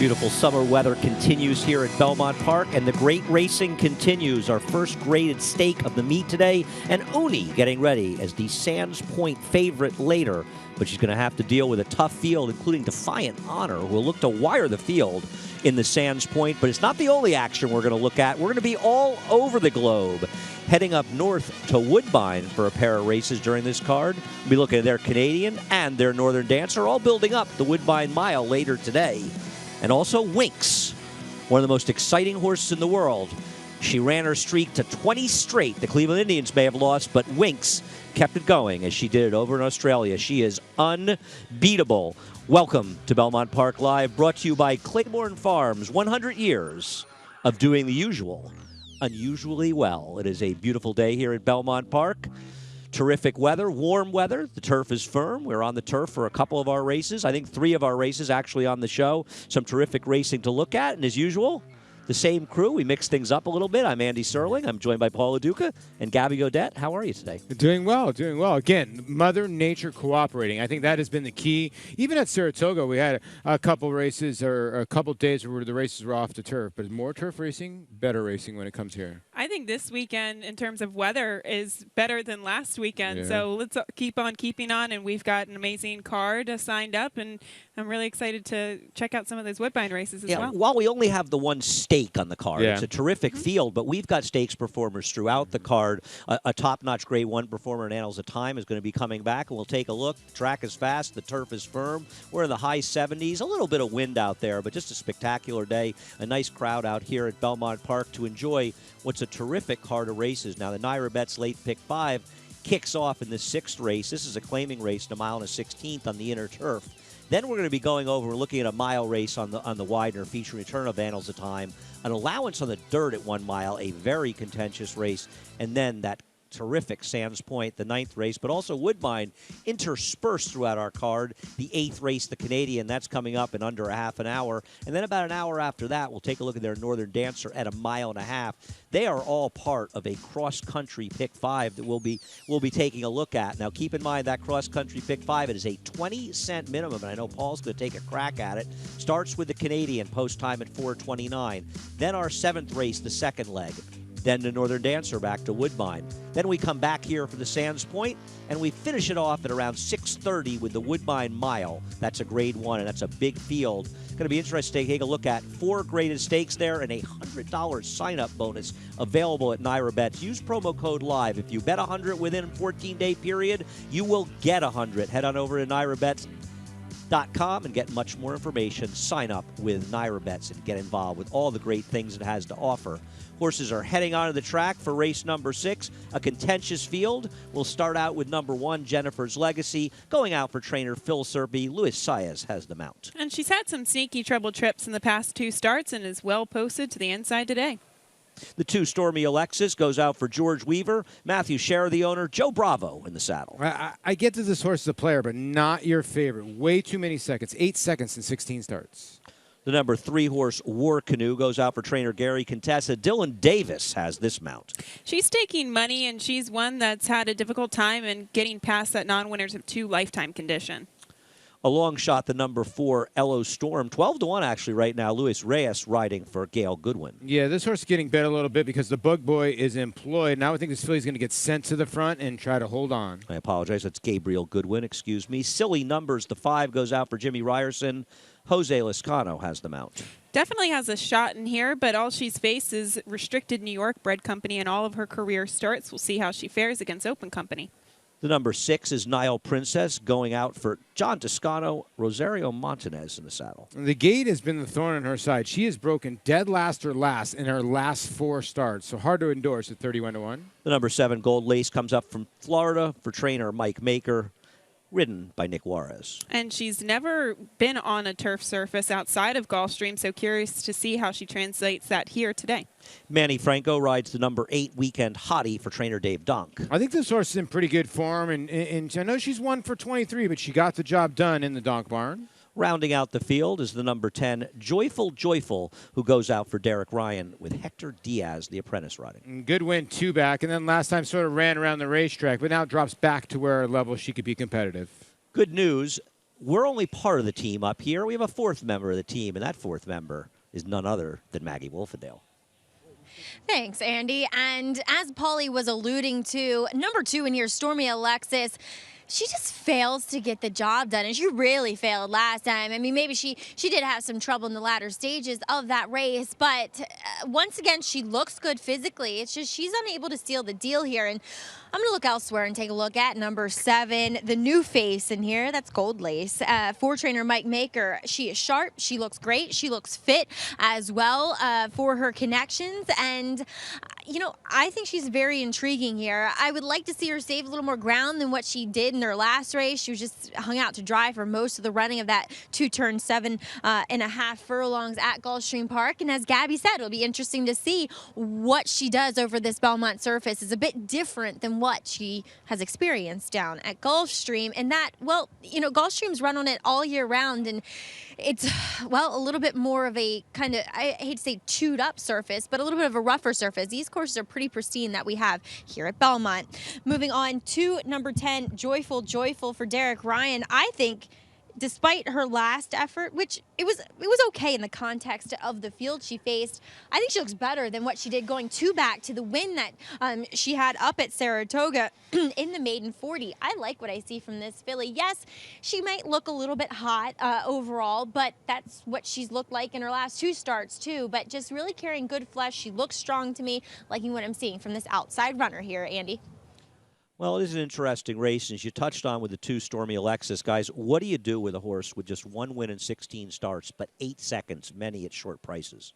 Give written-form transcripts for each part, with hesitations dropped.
Beautiful summer weather continues here at Belmont Park, and the great racing continues. Our first graded stake of the meet today, and Uni getting ready as the Sands Point favorite later. But she's going to have to deal with a tough field, including Defiant Honor, who will look to wire the field in the Sands Point. But it's not the only action we're going to look at. We're going to be all over the globe, heading up north to Woodbine for a pair of races during this card. We'll be looking at their Canadian and their Northern Dancer, all building up the Woodbine Mile later today. And also Winx, one of the most exciting horses in the world. She ran her streak to 20 straight. The Cleveland Indians may have lost, but Winx kept it going as she did it over in Australia. She is unbeatable. Welcome to Belmont Park Live, brought to you by Claiborne Farms. 100 years of doing the usual, unusually well. It is a beautiful day here at Belmont Park. Terrific weather, warm weather. The turf is firm. We're on the turf for a couple of our races. I think 3 of our races actually on the show. Some terrific racing to look at. And as usual, the same crew. We mix things up a little bit. I'm Andy Serling. I'm joined by Paul LaDuca and Gabby Godette. How are you today? Doing well, doing well. Again, Mother Nature cooperating. I think that has been the key. Even at Saratoga, we had a couple races or a couple days where the races were off the turf. But more turf racing, better racing when it comes here. I think this weekend, in terms of weather, is better than last weekend. Yeah. So let's keep on keeping on. And we've got an amazing card signed up. And I'm really excited to check out some of those Woodbine races as well. While we only have the one stake on the card, it's a terrific field, but we've got stakes performers throughout the card. A top-notch Grade 1 performer in Annals of Time is going to be coming back, and we'll take a look. The track is fast. The turf is firm. We're in the high 70s. A little bit of wind out there, but just a spectacular day. A nice crowd out here at Belmont Park to enjoy what's a terrific card of races. Now, the Naira Betts Late Pick 5 kicks off in the 6th race. This is a claiming race, a mile and a 16th on the inner turf. Then we're going to be going over, we're looking at a mile race on the Widener featuring Return of Annals of Time, an allowance on the dirt at 1 mile, a very contentious race, and then that terrific Sands Point, the 9th race, but also Woodbine interspersed throughout our card. The 8th race, the Canadian, that's coming up in under a half an hour. And then about an hour after that, we'll take a look at their Northern Dancer at 1.5 miles. They are all part of a cross-country Pick 5 that we'll be taking a look at. Now, keep in mind that cross-country Pick 5, it is a 20-cent minimum, and I know Paul's going to take a crack at it. Starts with the Canadian, post time at 4:29. Then our 7th race, the 2nd leg. Then the Northern Dancer back to Woodbine. Then we come back here for the Sands Point, and we finish it off at around 6:30 with the Woodbine Mile. That's a Grade 1, and that's a big field. Going to be interesting to take a look at 4 graded stakes there and a $100 sign-up bonus available at Naira Betts. Use promo code LIVE. If you bet 100 within a 14-day period, you will get 100. Head on over to NairaBetts.com and get much more information. Sign up with Naira Betts and get involved with all the great things it has to offer. Horses are heading onto the track for race number 6, a contentious field. We'll start out with number 1, Jennifer's Legacy, going out for trainer Phil Serpy. Luis Saez has the mount. And she's had some sneaky treble trips in the past 2 starts and is well posted to the inside today. The 2, Stormy Alexis, goes out for George Weaver. Matthew Scherer, the owner. Joe Bravo in the saddle. I get that this horse is a player, but not your favorite. Way too many seconds. 8 seconds in 16 starts. The number 3 horse, War Canoe, goes out for trainer Gary Contessa. Dylan Davis has this mount. She's taking money, and she's one that's had a difficult time in getting past that non-winners of 2 lifetime condition. A long shot, the number 4, Ello Storm. 12-1 actually right now. Luis Reyes riding for Gail Goodwin. Yeah, this horse is getting bet a little bit because the Bug Boy is employed. Now I think this filly's going to get sent to the front and try to hold on. I apologize. That's Gabriel Goodwin. Excuse me. Silly Numbers. The 5 goes out for Jimmy Ryerson. Jose Lascano has the mount. Definitely has a shot in here, but all she's faced is restricted New York bred company in all of her career starts. We'll see how she fares against open company. The number 6 is Nile Princess, going out for John Toscano, Rosario Montanez in the saddle. The gate has been the thorn on her side. She has broken dead last or last in her last 4 starts, so hard to endorse at 31-1. The number 7, Gold Lace, comes up from Florida for trainer Mike Maker, ridden by Nick Juarez. And she's never been on a turf surface outside of Gulfstream, so curious to see how she translates that here today. Manny Franco rides the number 8 Weekend Hottie for trainer Dave Dunk. I think this horse is in pretty good form, and I know she's 1 for 23, but she got the job done in the Donk Barn. Rounding out the field is the number 10, Joyful, who goes out for Derek Ryan with Hector Diaz, the apprentice, riding. Good win, 2 back, and then last time sort of ran around the racetrack, but now drops back to where level she could be competitive. Good news. we're only part of the team up here. We have a fourth member of the team, and that fourth member is none other than Maggie Wolfendale. Thanks, Andy. And as Paulie was alluding to, number 2 in here, Stormy Alexis, she just fails to get the job done, and she really failed last time. I mean, maybe she did have some trouble in the latter stages of that race, but once again, she looks good physically. It's just she's unable to seal the deal here, and I'm going to look elsewhere and take a look at number 7, the new face in here. That's Gold Lace. 4 trainer Mike Maker. She is sharp. She looks great. She looks fit as well for her connections. And, you know, I think she's very intriguing here. I would like to see her save a little more ground than what she did in her last race. She was just hung out to dry for most of the running of that 2-turn 7.5 furlongs at Gulfstream Park. And as Gabby said, it'll be interesting to see what she does over this Belmont surface. It's a bit different than what she has experienced down at Gulfstream, and that, well, you know, Gulfstream's run on it all year round, and it's, well, a little bit more of a kind of, I hate to say chewed up surface, but a little bit of a rougher surface. These courses are pretty pristine that we have here at Belmont. Moving on to number 10, Joyful for Derek Ryan. I think, despite her last effort, which it was okay in the context of the field she faced, I think she looks better than what she did going back to the win that she had up at Saratoga in the maiden 40. I like what I see from this filly. Yes, she might look a little bit hot overall, but that's what she's looked like in her last 2 starts too. But just really carrying good flesh. She looks strong to me, liking what I'm seeing from this outside runner here, Andy. Well, it is an interesting race, and as you touched on with the 2 Stormy Alexis. Guys, what do you do with a horse with just 1 win in 16 starts, but 8 seconds, many at short prices?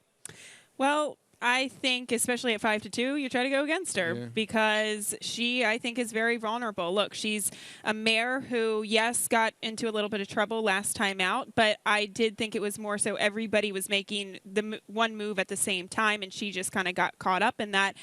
Well, I think, especially at 5-2, you try to go against her because she, I think, is very vulnerable. Look, she's a mare who, yes, got into a little bit of trouble last time out, but I did think it was more so everybody was making the one move at the same time, and she just kind of got caught up in that.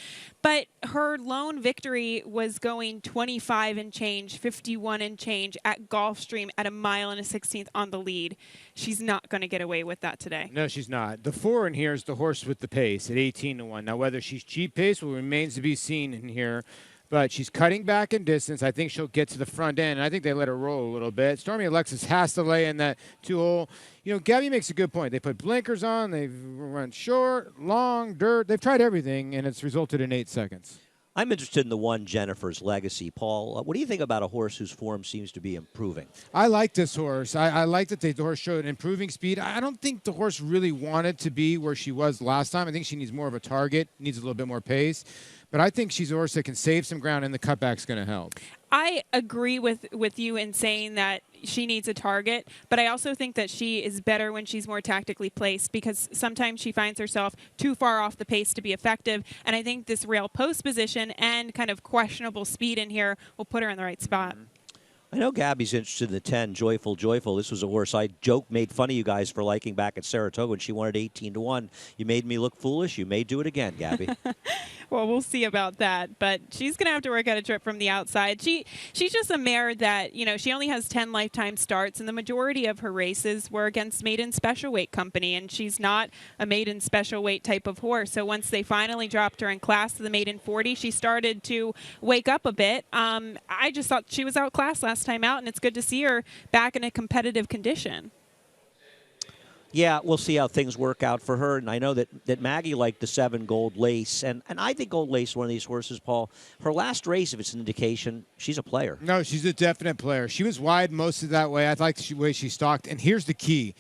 But her lone victory was going 25 and change, 51 and change at Gulfstream at 1 1/16 on the lead. She's not going to get away with that today. No, she's not. The 4 in here is the horse with the pace at 18-1. Now, whether she's cheap pace will remains to be seen in here, but she's cutting back in distance. I think she'll get to the front end, and I think they let her roll a little bit. Stormy Alexis has to lay in that 2-hole. You know, Gabby makes a good point. They put blinkers on. They've run short, long, dirt. They've tried everything, and it's resulted in 8 seconds. I'm interested in the 1, Jennifer's Legacy. Paul, what do you think about a horse whose form seems to be improving? I like this horse. I like that the horse showed improving speed. I don't think the horse really wanted to be where she was last time. I think she needs more of a target, needs a little bit more pace. But I think she's a horse that can save some ground, and the cutback's going to help. I agree with you in saying that she needs a target, but I also think that she is better when she's more tactically placed because sometimes she finds herself too far off the pace to be effective, and I think this rail post position and kind of questionable speed in here will put her in the right spot. I know Gabby's interested in the 10, Joyful. This was a horse I made fun of you guys for liking back at Saratoga when she wanted 18-1. You made me look foolish. You may do it again, Gabby. Well, we'll see about that, but she's going to have to work out a trip from the outside. She's just a mare that, you know, she only has 10 lifetime starts, and the majority of her races were against maiden special weight company, and she's not a maiden special weight type of horse. So once they finally dropped her in class to the maiden 40, she started to wake up a bit. I just thought she was outclassed last time out, and it's good to see her back in a competitive condition. Yeah, we'll see how things work out for her. And I know that Maggie liked the 7 Gold Lace. And I think Gold Lace is one of these horses, Paul. Her last race, if it's an indication, she's a player. No, she's a definite player. She was wide most of that way. I like the way she stalked. And here's the key.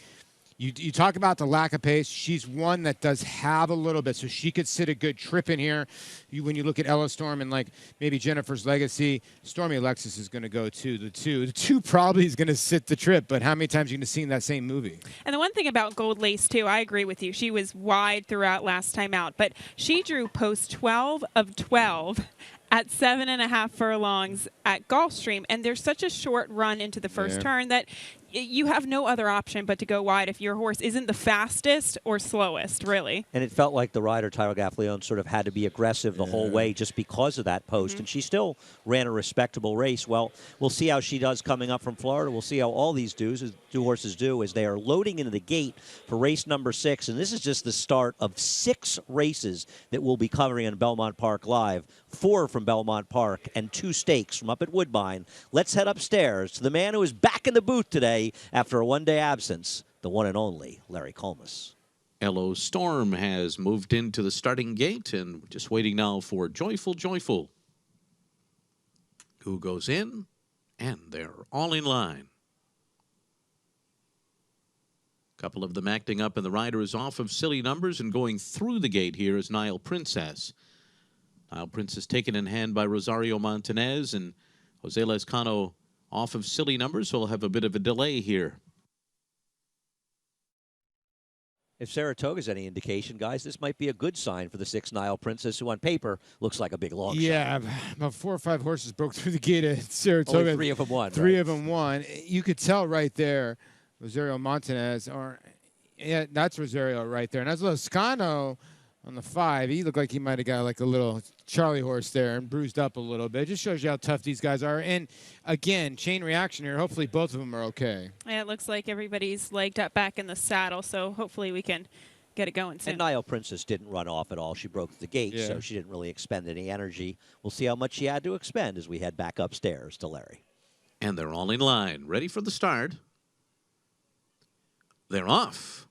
You talk about the lack of pace. She's one that does have a little bit, so she could sit a good trip in here. When you look at Ella Storm and like maybe Jennifer's Legacy, Stormy Alexis is going to go to the 2. The 2 probably is going to sit the trip, but how many times are you going to see in that same movie? And the one thing about Gold Lace, too, I agree with you. She was wide throughout last time out, but she drew post 12 of 12 at 7.5 furlongs at Gulfstream, and there's such a short run into the first turn that you have no other option but to go wide if your horse isn't the fastest or slowest, really. And it felt like the rider, Tyler Gaffleone, sort of had to be aggressive the whole way just because of that post. And she still ran a respectable race. Well, we'll see how she does coming up from Florida. We'll see how all these two horses do as they are loading into the gate for race number 6. And this is just the start of 6 races that we'll be covering on Belmont Park Live. 4 from Belmont Park and 2 stakes from up at Woodbine. Let's head upstairs to the man who is back in the booth today. today after a one-day absence, the one and only Larry Colmus. Hello Storm has moved into the starting gate and just waiting now for Joyful Joyful, who goes in, and they're all in line. A couple of them acting up, and the rider is off of Silly Numbers, and going through the gate here is Nile Princess. Nile Princess taken in hand by Rosario Montanez, and Jose Lescano off of Silly Numbers, so we'll have a bit of a delay here. If Saratoga's any indication, guys, this might be a good sign for the 6 Nile Princess, who on paper looks like a big long shot. Yeah, about 4 or 5 horses broke through the gate at Saratoga. Only 3 of them won. Three of them won. You could tell right there, Rosario Montanez, yeah, that's Rosario right there. And that's Lescano on the 5. He looked like he might have got like a little Charlie horse there and bruised up a little bit. It just shows you how tough these guys are. And again, chain reaction here. Hopefully both of them are okay. Yeah, it looks like everybody's legged up back in the saddle, so hopefully we can get it going soon. And Nile Princess didn't run off at all. She broke the gate, so she didn't really expend any energy. We'll see how much she had to expend as we head back upstairs to Larry. And they're all in line, ready for the start. They're off.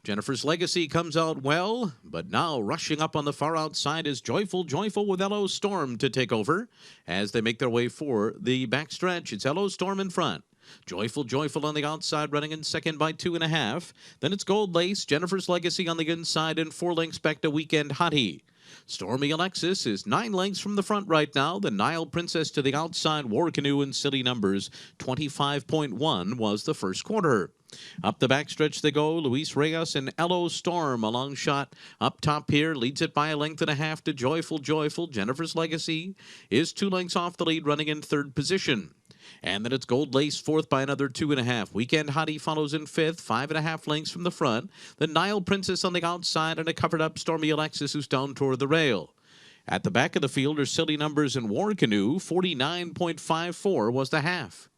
Jennifer's Legacy comes out well, but now rushing up on the far outside is Joyful Joyful with Hello Storm to take over as they make their way for the backstretch. It's Hello Storm in front. Joyful Joyful on the outside, running in second by 2.5. Then it's Gold Lace, Jennifer's Legacy on the inside, and 4 lengths back to Weekend Hottie. Stormy Alexis is 9 lengths from the front right now. The Nile Princess to the outside, War Canoe and Silly Numbers. 25.1 was the first quarter. Up the backstretch they go. Luis Reyes and Hello Storm. A long shot up top here. Leads it by 1.5 lengths to Joyful Joyful. Jennifer's Legacy is 2 lengths off the lead, running in 3rd position. And then it's Gold Lace 4th by another 2.5. Weekend Hottie follows in 5th, 5.5 lengths from the front. The Nile Princess on the outside, and a covered up Stormy Alexis who's down toward the rail. At the back of the field are Silly Numbers and War Canoe. 49.54 was the half.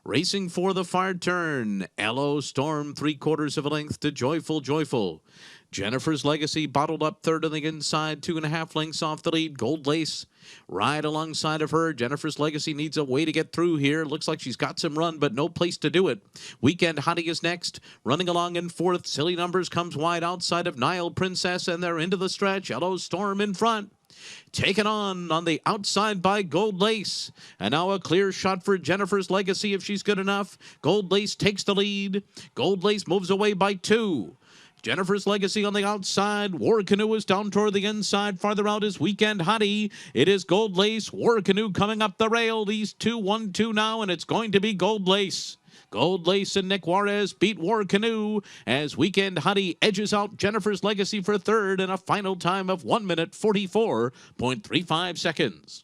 Racing for the far turn, Hello Storm 3/4 of a length to Joyful Joyful. Jennifer's Legacy bottled up 3rd on the inside, 2.5 lengths off the lead. Gold Lace right alongside of her. Jennifer's Legacy needs a way to get through here. Looks like she's got some run, but no place to do it. Weekend Hottie is next, running along in 4th. Silly Numbers comes wide outside of Nile Princess, and they're into the stretch. Hello Storm in front. Taken on the outside by Gold Lace. And now a clear shot for Jennifer's Legacy if she's good enough. Gold Lace takes the lead. Gold Lace moves away by 2. Jennifer's Legacy on the outside. War Canoe is down toward the inside. Farther out is Weekend Hottie. It is Gold Lace. War Canoe coming up the rail. These 2, 1-2 now, and it's going to be Gold Lace. Gold Lace and Nick Juarez beat War Canoe as Weekend Hottie edges out Jennifer's Legacy for 3rd in a final time of 1 minute 44.35 seconds.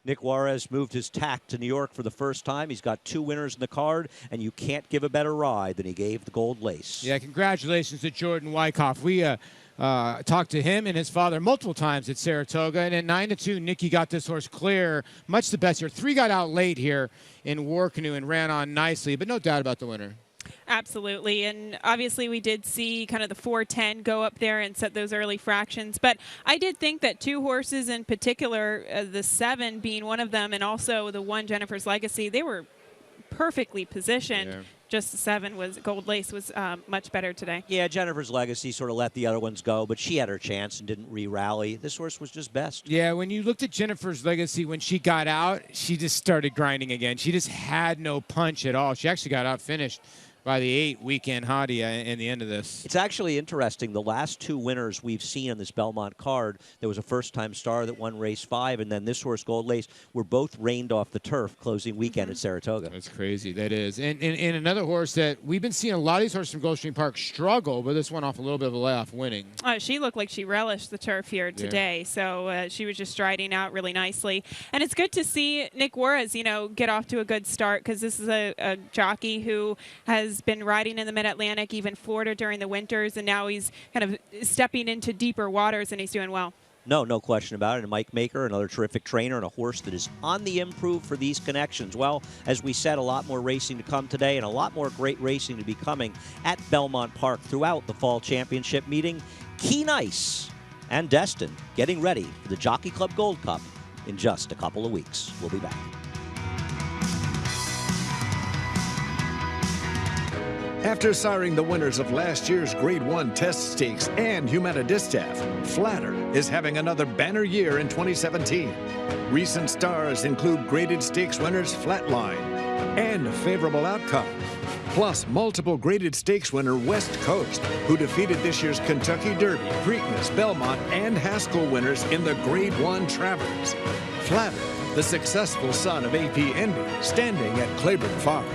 Nick Juarez moved his tack to New York for the first time. He's got 2 winners in the card, and you can't give a better ride than he gave the Gold Lace. Yeah, congratulations to Jordan Wyckoff. We talked to him and his father multiple times at Saratoga, and at 9-2, Nicky got this horse clear. Much the best here. 3 got out late here in War Canoe and ran on nicely, but no doubt about the winner. Absolutely, and obviously we did see kind of the 4:10 go up there and set those early fractions, but I did think that 2 horses in particular, the 7 being one of them, and also the 1 Jennifer's Legacy, they were perfectly positioned. Yeah. Just the 7 was Gold Lace was much better today. Yeah, Jennifer's Legacy sort of let the other ones go, but she had her chance and didn't re-rally. This horse was just best. Yeah, when you looked at Jennifer's Legacy, when she got out, she just started grinding again. She just had no punch at all. She actually got out finished by the 8 Weekend Hottie in the end of this. It's actually interesting. The last 2 winners we've seen on this Belmont card, there was a first-time star that won race 5, and then this horse, Gold Lace, were both reined off the turf closing weekend at Saratoga. That's crazy. That is. And another horse that we've been seeing a lot of these horses from Gulfstream Park struggle, but this one off a little bit of a layoff winning. She looked like she relished the turf here today, so she was just striding out really nicely. And it's good to see Nick Juarez, get off to a good start, because this is a jockey who has been riding in the Mid-Atlantic, even Florida during the winters, and now he's kind of stepping into deeper waters, and he's doing well. No question about it. And Mike Maker, another terrific trainer, and a horse that is on the improve for these connections. Well, as we said, a lot more racing to come today, and a lot more great racing to be coming at Belmont Park throughout the Fall Championship meeting. Key Nice and Destin getting ready for the Jockey Club Gold Cup in just a couple of weeks. We'll be back. After siring the winners of last year's Grade 1 Test Stakes and Humana Distaff, Flatter is having another banner year in 2017. Recent stars include graded stakes winners Flatline and Favorable Outcome, plus multiple graded stakes winner West Coast, who defeated this year's Kentucky Derby, Preakness, Belmont, and Haskell winners in the Grade 1 Travers. Flatter, the successful son of AP Indy, standing at Claiborne Farm.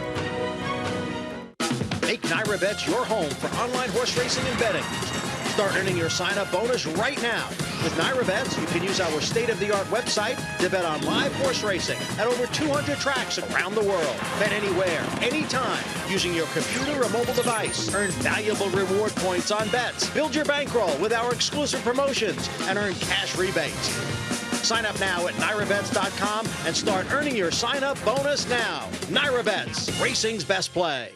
Make NYRA Bets your home for online horse racing and betting. Start earning your sign-up bonus right now. With NYRA Bets, you can use our state-of-the-art website to bet on live horse racing at over 200 tracks around the world. Bet anywhere, anytime, using your computer or mobile device. Earn valuable reward points on bets. Build your bankroll with our exclusive promotions and earn cash rebates. Sign up now at NYRABets.com and start earning your sign-up bonus now. NYRA Bets, racing's best play.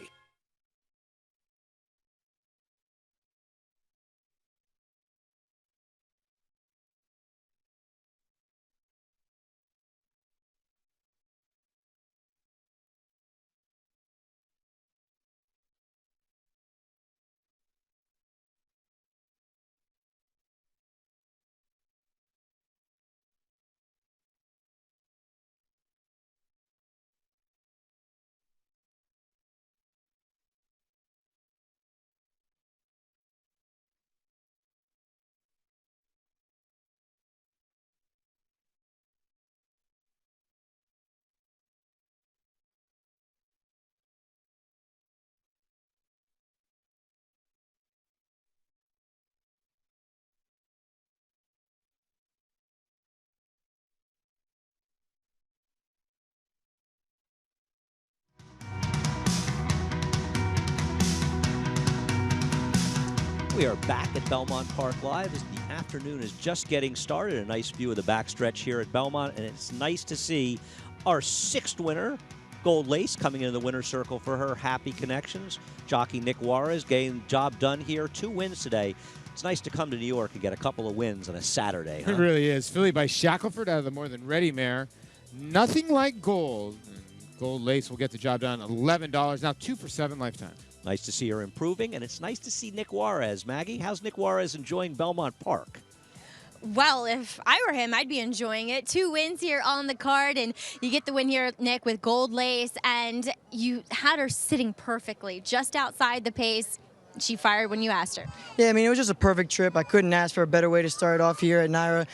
We are back at Belmont Park Live as the afternoon is just getting started. A nice view of the backstretch here at Belmont, and it's nice to see our sixth winner, Gold Lace, coming into the winner's circle for her Happy Connections. Jockey Nick Juarez getting the job done here. 2 wins today. It's nice to come to New York and get a couple of wins on a Saturday. Huh? It really is. Filly by Shackelford out of the More Than Ready mare. Nothing like gold. Gold Lace will get the job done. $11. Now 2 for 7 lifetime. Nice to see her improving, and it's nice to see Nick Juarez. Maggie, how's Nick Juarez enjoying Belmont Park? Well, if I were him, I'd be enjoying it. 2 wins here on the card, and you get the win here, Nick, with Gold Lace, and you had her sitting perfectly just outside the pace. She fired when you asked her. Yeah, I mean, it was just a perfect trip. I couldn't ask for a better way to start off here at NYRA.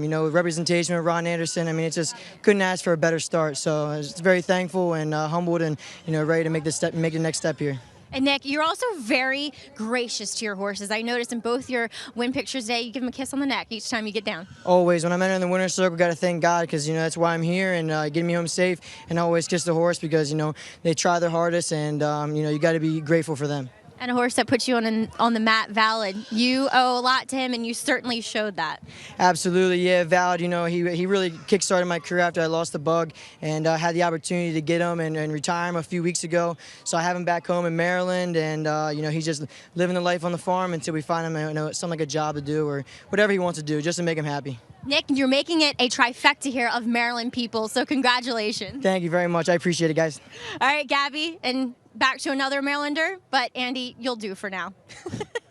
You know, representation with Ron Anderson. I mean, it just couldn't ask for a better start. So I was very thankful and humbled and, you know, ready to make the next step here. And Nick, you're also very gracious to your horses. I noticed in both your win pictures today, you give them a kiss on the neck each time you get down. Always. When I'm entering the winner's circle, got to thank God because, you know, that's why I'm here and getting me home safe. And I always kiss the horse because, you know, they try their hardest and, you know, you got to be grateful for them. And a horse that puts you on the mat, Valid. You owe a lot to him, and you certainly showed that. Absolutely, yeah. Valid, you know, he really kick-started my career after I lost the bug, and had the opportunity to get him and retire him a few weeks ago. So I have him back home in Maryland, and, you know, he's just living the life on the farm until we find him, you know, something like a job to do or whatever he wants to do just to make him happy. Nick, you're making it a trifecta here of Maryland people, so congratulations. Thank you very much. I appreciate it, guys. All right, Gabby, and back to another Marylander, but Andy, you'll do for now.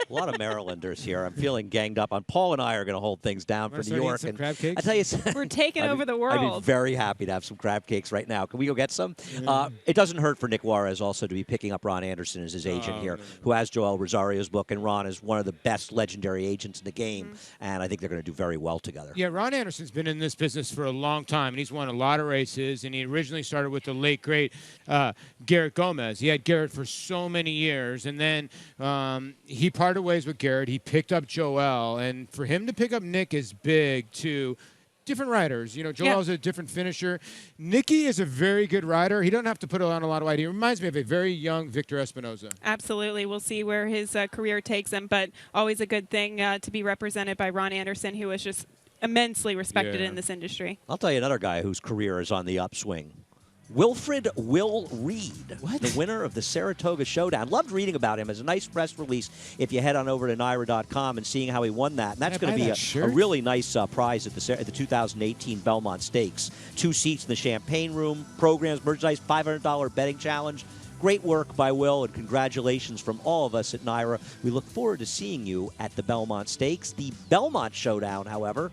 A lot of Marylanders here. I'm feeling ganged up on. Paul and I are going to hold things down for New York. And crab cakes? I tell you, we're taking over the world. I'd be very happy to have some crab cakes right now. Can we go get some? It doesn't hurt for Nick Juarez also to be picking up Ron Anderson as his agent here, who has Joel Rosario's book, and Ron is one of the best legendary agents in the game, and I think they're going to do very well together. Yeah, Ron Anderson's been in this business for a long time, and he's won a lot of races, and he originally started with the late, great Garrett Gomez. He had Garrett for so many years, and then he parted ways with Garrett. He picked up Joel, and for him to pick up Nick is big, too. Different riders. You know, Joel's a different finisher. Nicky is a very good rider. He doesn't have to put on a lot of weight. He reminds me of a very young Victor Espinoza. Absolutely. We'll see where his career takes him, but always a good thing to be represented by Ron Anderson, who is just immensely respected in this industry. I'll tell you another guy whose career is on the upswing. Wilfred Will Reed, the winner of the Saratoga Showdown. Loved reading about him as a nice press release if you head on over to NYRA.com and seeing how he won that. And that's going to be a really nice prize at the 2018 Belmont Stakes. 2 seats in the Champagne Room, programs, merchandise, $500 betting challenge. Great work by Will, and congratulations from all of us at NYRA. We look forward to seeing you at the Belmont Stakes. The Belmont Showdown, however,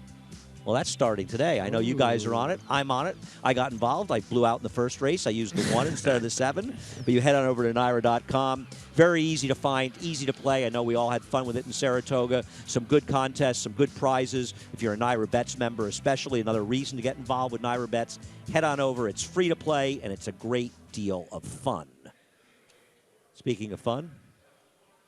well, that's starting today. I know you guys are on it. I'm on it. I got involved. I blew out in the first race. I used the 1 instead of the 7. But you head on over to NYRA.com. Very easy to find, easy to play. I know we all had fun with it in Saratoga. Some good contests, some good prizes. If you're a NYRA Bets member, especially another reason to get involved with NYRA Bets, head on over. It's free to play, and it's a great deal of fun. Speaking of fun,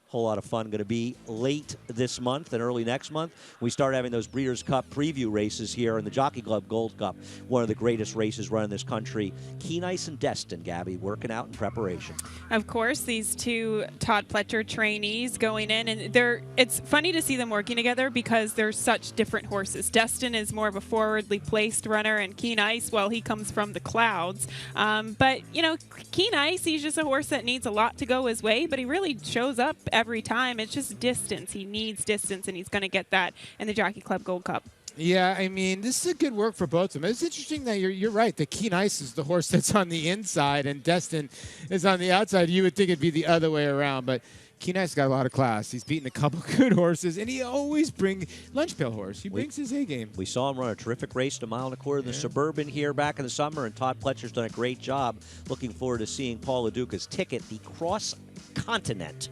whole lot of fun going to be late this month and early next month. We start having those Breeders' Cup preview races here in the Jockey Club Gold Cup, one of the greatest races run in this country. Keen Ice and Destin, Gabby, working out in preparation. Of course, these two Todd Pletcher trainees going in, and it's funny to see them working together because they're such different horses. Destin is more of a forwardly placed runner, and Keen Ice, well, he comes from the clouds. But, you know, Keen Ice, he's just a horse that needs a lot to go his way, but he really shows up every time. It's just distance. He needs distance, and he's going to get that in the Jockey Club Gold Cup. Yeah, I mean, this is a good work for both of them. It's interesting that you're right. The Keen Ice is the horse that's on the inside, and Destin is on the outside. You would think it'd be the other way around, but Keen Ice got a lot of class. He's beaten a couple good horses, and he always brings lunch pail horse. He brings his A game. We saw him run a terrific race, a mile and a quarter in the Suburban here back in the summer, and Todd Pletcher's done a great job. Looking forward to seeing Paul LaDuca's ticket, the Cross Continent.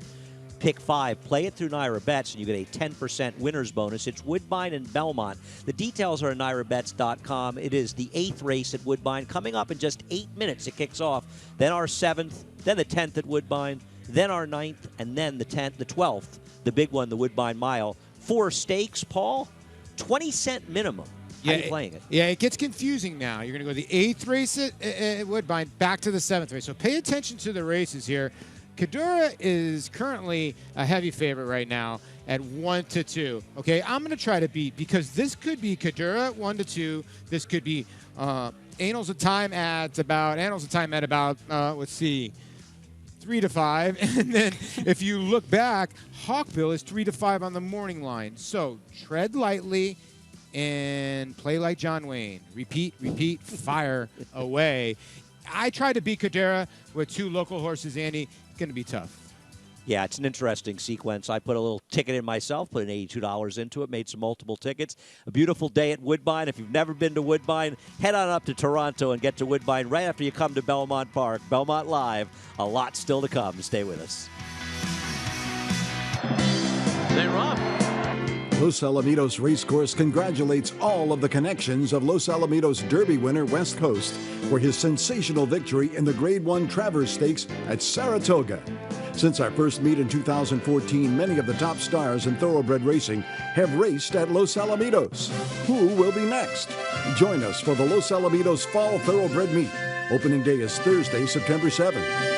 Pick 5, play it through NYRA Bets, and you get a 10% winner's bonus. It's Woodbine and Belmont. The details are at NYRABets.com. It is the 8th race at Woodbine. Coming up in just 8 minutes, it kicks off. Then our 7th, then the 10th at Woodbine, then our 9th, and then the 10th, the 12th, the big one, the Woodbine Mile. 4 stakes, Paul, 20-cent minimum. How are you playing it? Yeah, it gets confusing now. You're going to go the 8th race at Woodbine, back to the 7th race. So pay attention to the races here. Kadura is currently a heavy favorite right now at 1-2. Okay, I'm going to try to beat, because this could be Kadura at 1-2. This could be Annals of Time at about, let's see, 3-5. And then if you look back, Hawkbill is 3-5 on the morning line. So tread lightly and play like John Wayne. Repeat, fire away. I tried to beat Kadura with 2 local horses, Andy. Going to be tough. Yeah, it's an interesting sequence. I put a little ticket in myself, put an $82 into it, made some multiple tickets. A beautiful day at Woodbine. If you've never been to Woodbine, head on up to Toronto and get to Woodbine right after you come to Belmont Park. Belmont Live, a lot still to come. Stay with us. They're off. Los Alamitos Racecourse congratulates all of the connections of Los Alamitos Derby winner West Coast for his sensational victory in the Grade 1 Travers Stakes at Saratoga. Since our first meet in 2014, many of the top stars in thoroughbred racing have raced at Los Alamitos. Who will be next? Join us for the Los Alamitos Fall Thoroughbred Meet. Opening day is Thursday, September 7th.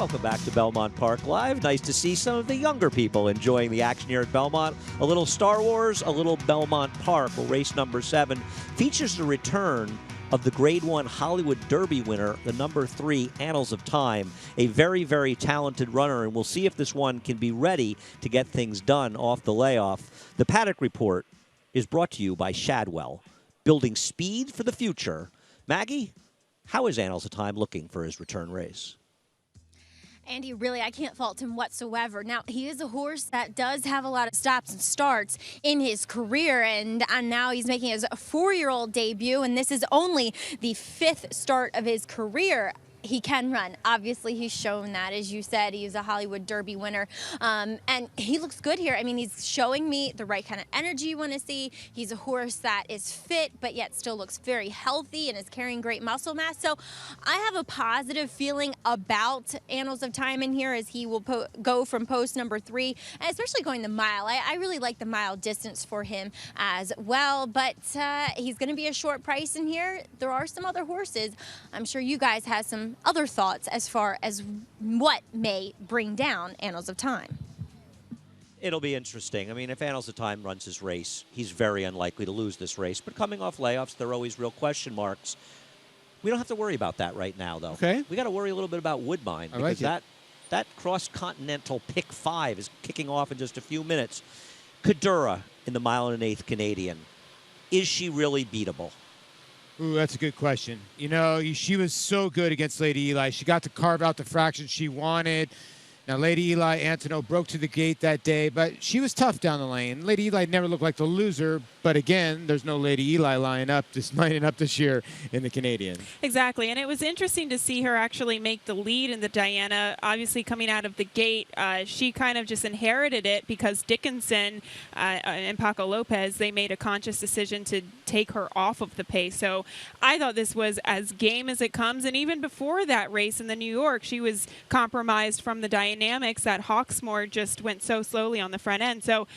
Welcome back to Belmont Park Live. Nice to see some of the younger people enjoying the action here at Belmont. A little Star Wars, a little Belmont Park. Well, race number 7 features the return of the Grade 1 Hollywood Derby winner, the number 3 Annals of Time, a very, very talented runner, and we'll see if this one can be ready to get things done off the layoff. The Paddock Report is brought to you by Shadwell, building speed for the future. Maggie, how is Annals of Time looking for his return race? Andy, really, I can't fault him whatsoever. Now, he is a horse that does have a lot of stops and starts in his career, and now he's making his 4-year-old debut, and this is only the 5th start of his career. He can run. Obviously, he's shown that. As you said, he's a Hollywood Derby winner. And he looks good here. I mean, he's showing me the right kind of energy you want to see. He's a horse that is fit, but yet still looks very healthy and is carrying great muscle mass. So I have a positive feeling about Annals of Time in here, as he will go from post number 3, and especially going the mile. I really like the mile distance for him as well, but he's going to be a short price in here. There are some other horses. I'm sure you guys have some other thoughts as far as what may bring down Annals of Time. It'll be interesting. I mean, if Annals of Time runs his race, he's very unlikely to lose this race. But coming off layoffs, there are always real question marks. We don't have to worry about that right now, though. Okay. We got to worry a little bit about Woodbine, because that cross-continental pick 5 is kicking off in just a few minutes. Kadura in the 1 1/8 Canadian. Is she really beatable? Ooh, that's a good question. You know, she was so good against Lady Eli. She got to carve out the fraction she wanted. Now, Lady Eli Antono broke to the gate that day, but she was tough down the lane. Lady Eli never looked like the loser, but again, there's no Lady Eli lining up this year in the Canadian. Exactly, and it was interesting to see her actually make the lead in the Diana. Obviously, coming out of the gate, she kind of just inherited it because Dickinson and Paco Lopez, they made a conscious decision to take her off of the pace. So I thought this was as game as it comes, and even before that race in the New York, she was compromised from the dynamics that Hawksmoor just went so slowly on the front end. So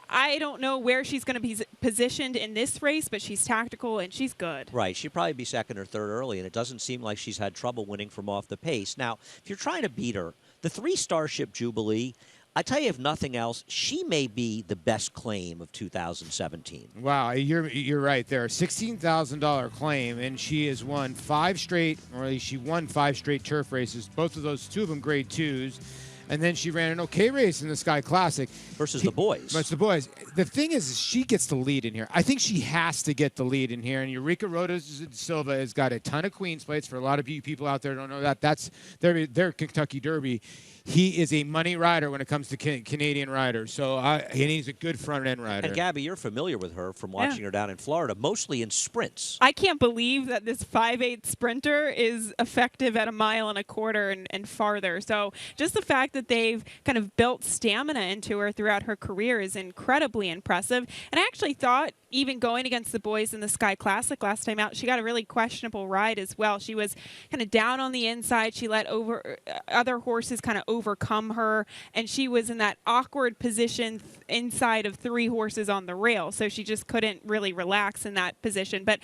I don't know where she's going to be positioned in this race, but she's tactical and she's good. Right. She'd probably be 2nd or 3rd early, and it doesn't seem like she's had trouble winning from off the pace. Now, if you're trying to beat her, the 3 Starship Jubilee, I tell you, if nothing else, she may be the best claim of 2017. Wow, you're right there. $16,000 claim, and she has won 5 straight, or at least she won 5 straight turf races. Both of those, 2 of them grade 2s. And then she ran an okay race in the Sky Classic. Versus the boys. Versus the boys. The thing is, she gets the lead in here. I think she has to get the lead in here. And Eureka Roda Silva has got a ton of Queen's plates. For a lot of you people out there who don't know that, that's their Kentucky Derby. He is a money rider when it comes to Canadian riders. So and he's a good front-end rider. And, Gabby, you're familiar with her from watching her down in Florida, mostly in sprints. I can't believe that this 5'8" sprinter is effective at 1.25 miles and farther. So just the fact that they've kind of built stamina into her throughout her career is incredibly impressive. And I actually thought, even going against the boys in the Sky Classic last time out, she got a really questionable ride as well. She was kind of down on the inside. She let other horses kind of overcome her, and she was in that awkward position inside of 3 horses on the rail. So she just couldn't really relax in that position. But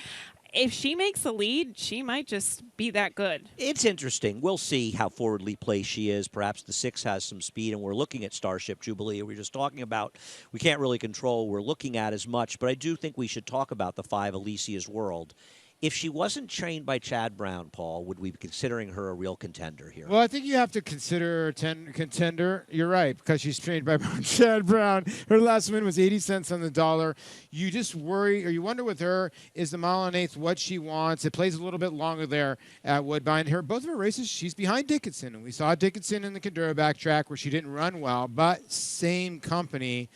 if she makes the lead, she might just be that good. It's interesting. We'll see how forwardly placed she is. Perhaps the 6 has some speed, and we're looking at Starship Jubilee. We're just talking about, we can't really control, we're looking at as much, but I do think we should talk about the 5 Alicia's World. If she wasn't trained by Chad Brown, Paul, would we be considering her a real contender here? Well, I think you have to consider her contender. You're right, because she's trained by Chad Brown. Her last win was 80 cents on the dollar. You just worry, or you wonder with her, is the 1 1/8 what she wants? It plays a little bit longer there at Woodbine. Both of her races, she's behind Dickinson. And we saw Dickinson in the Cadura backtrack where she didn't run well, but same company.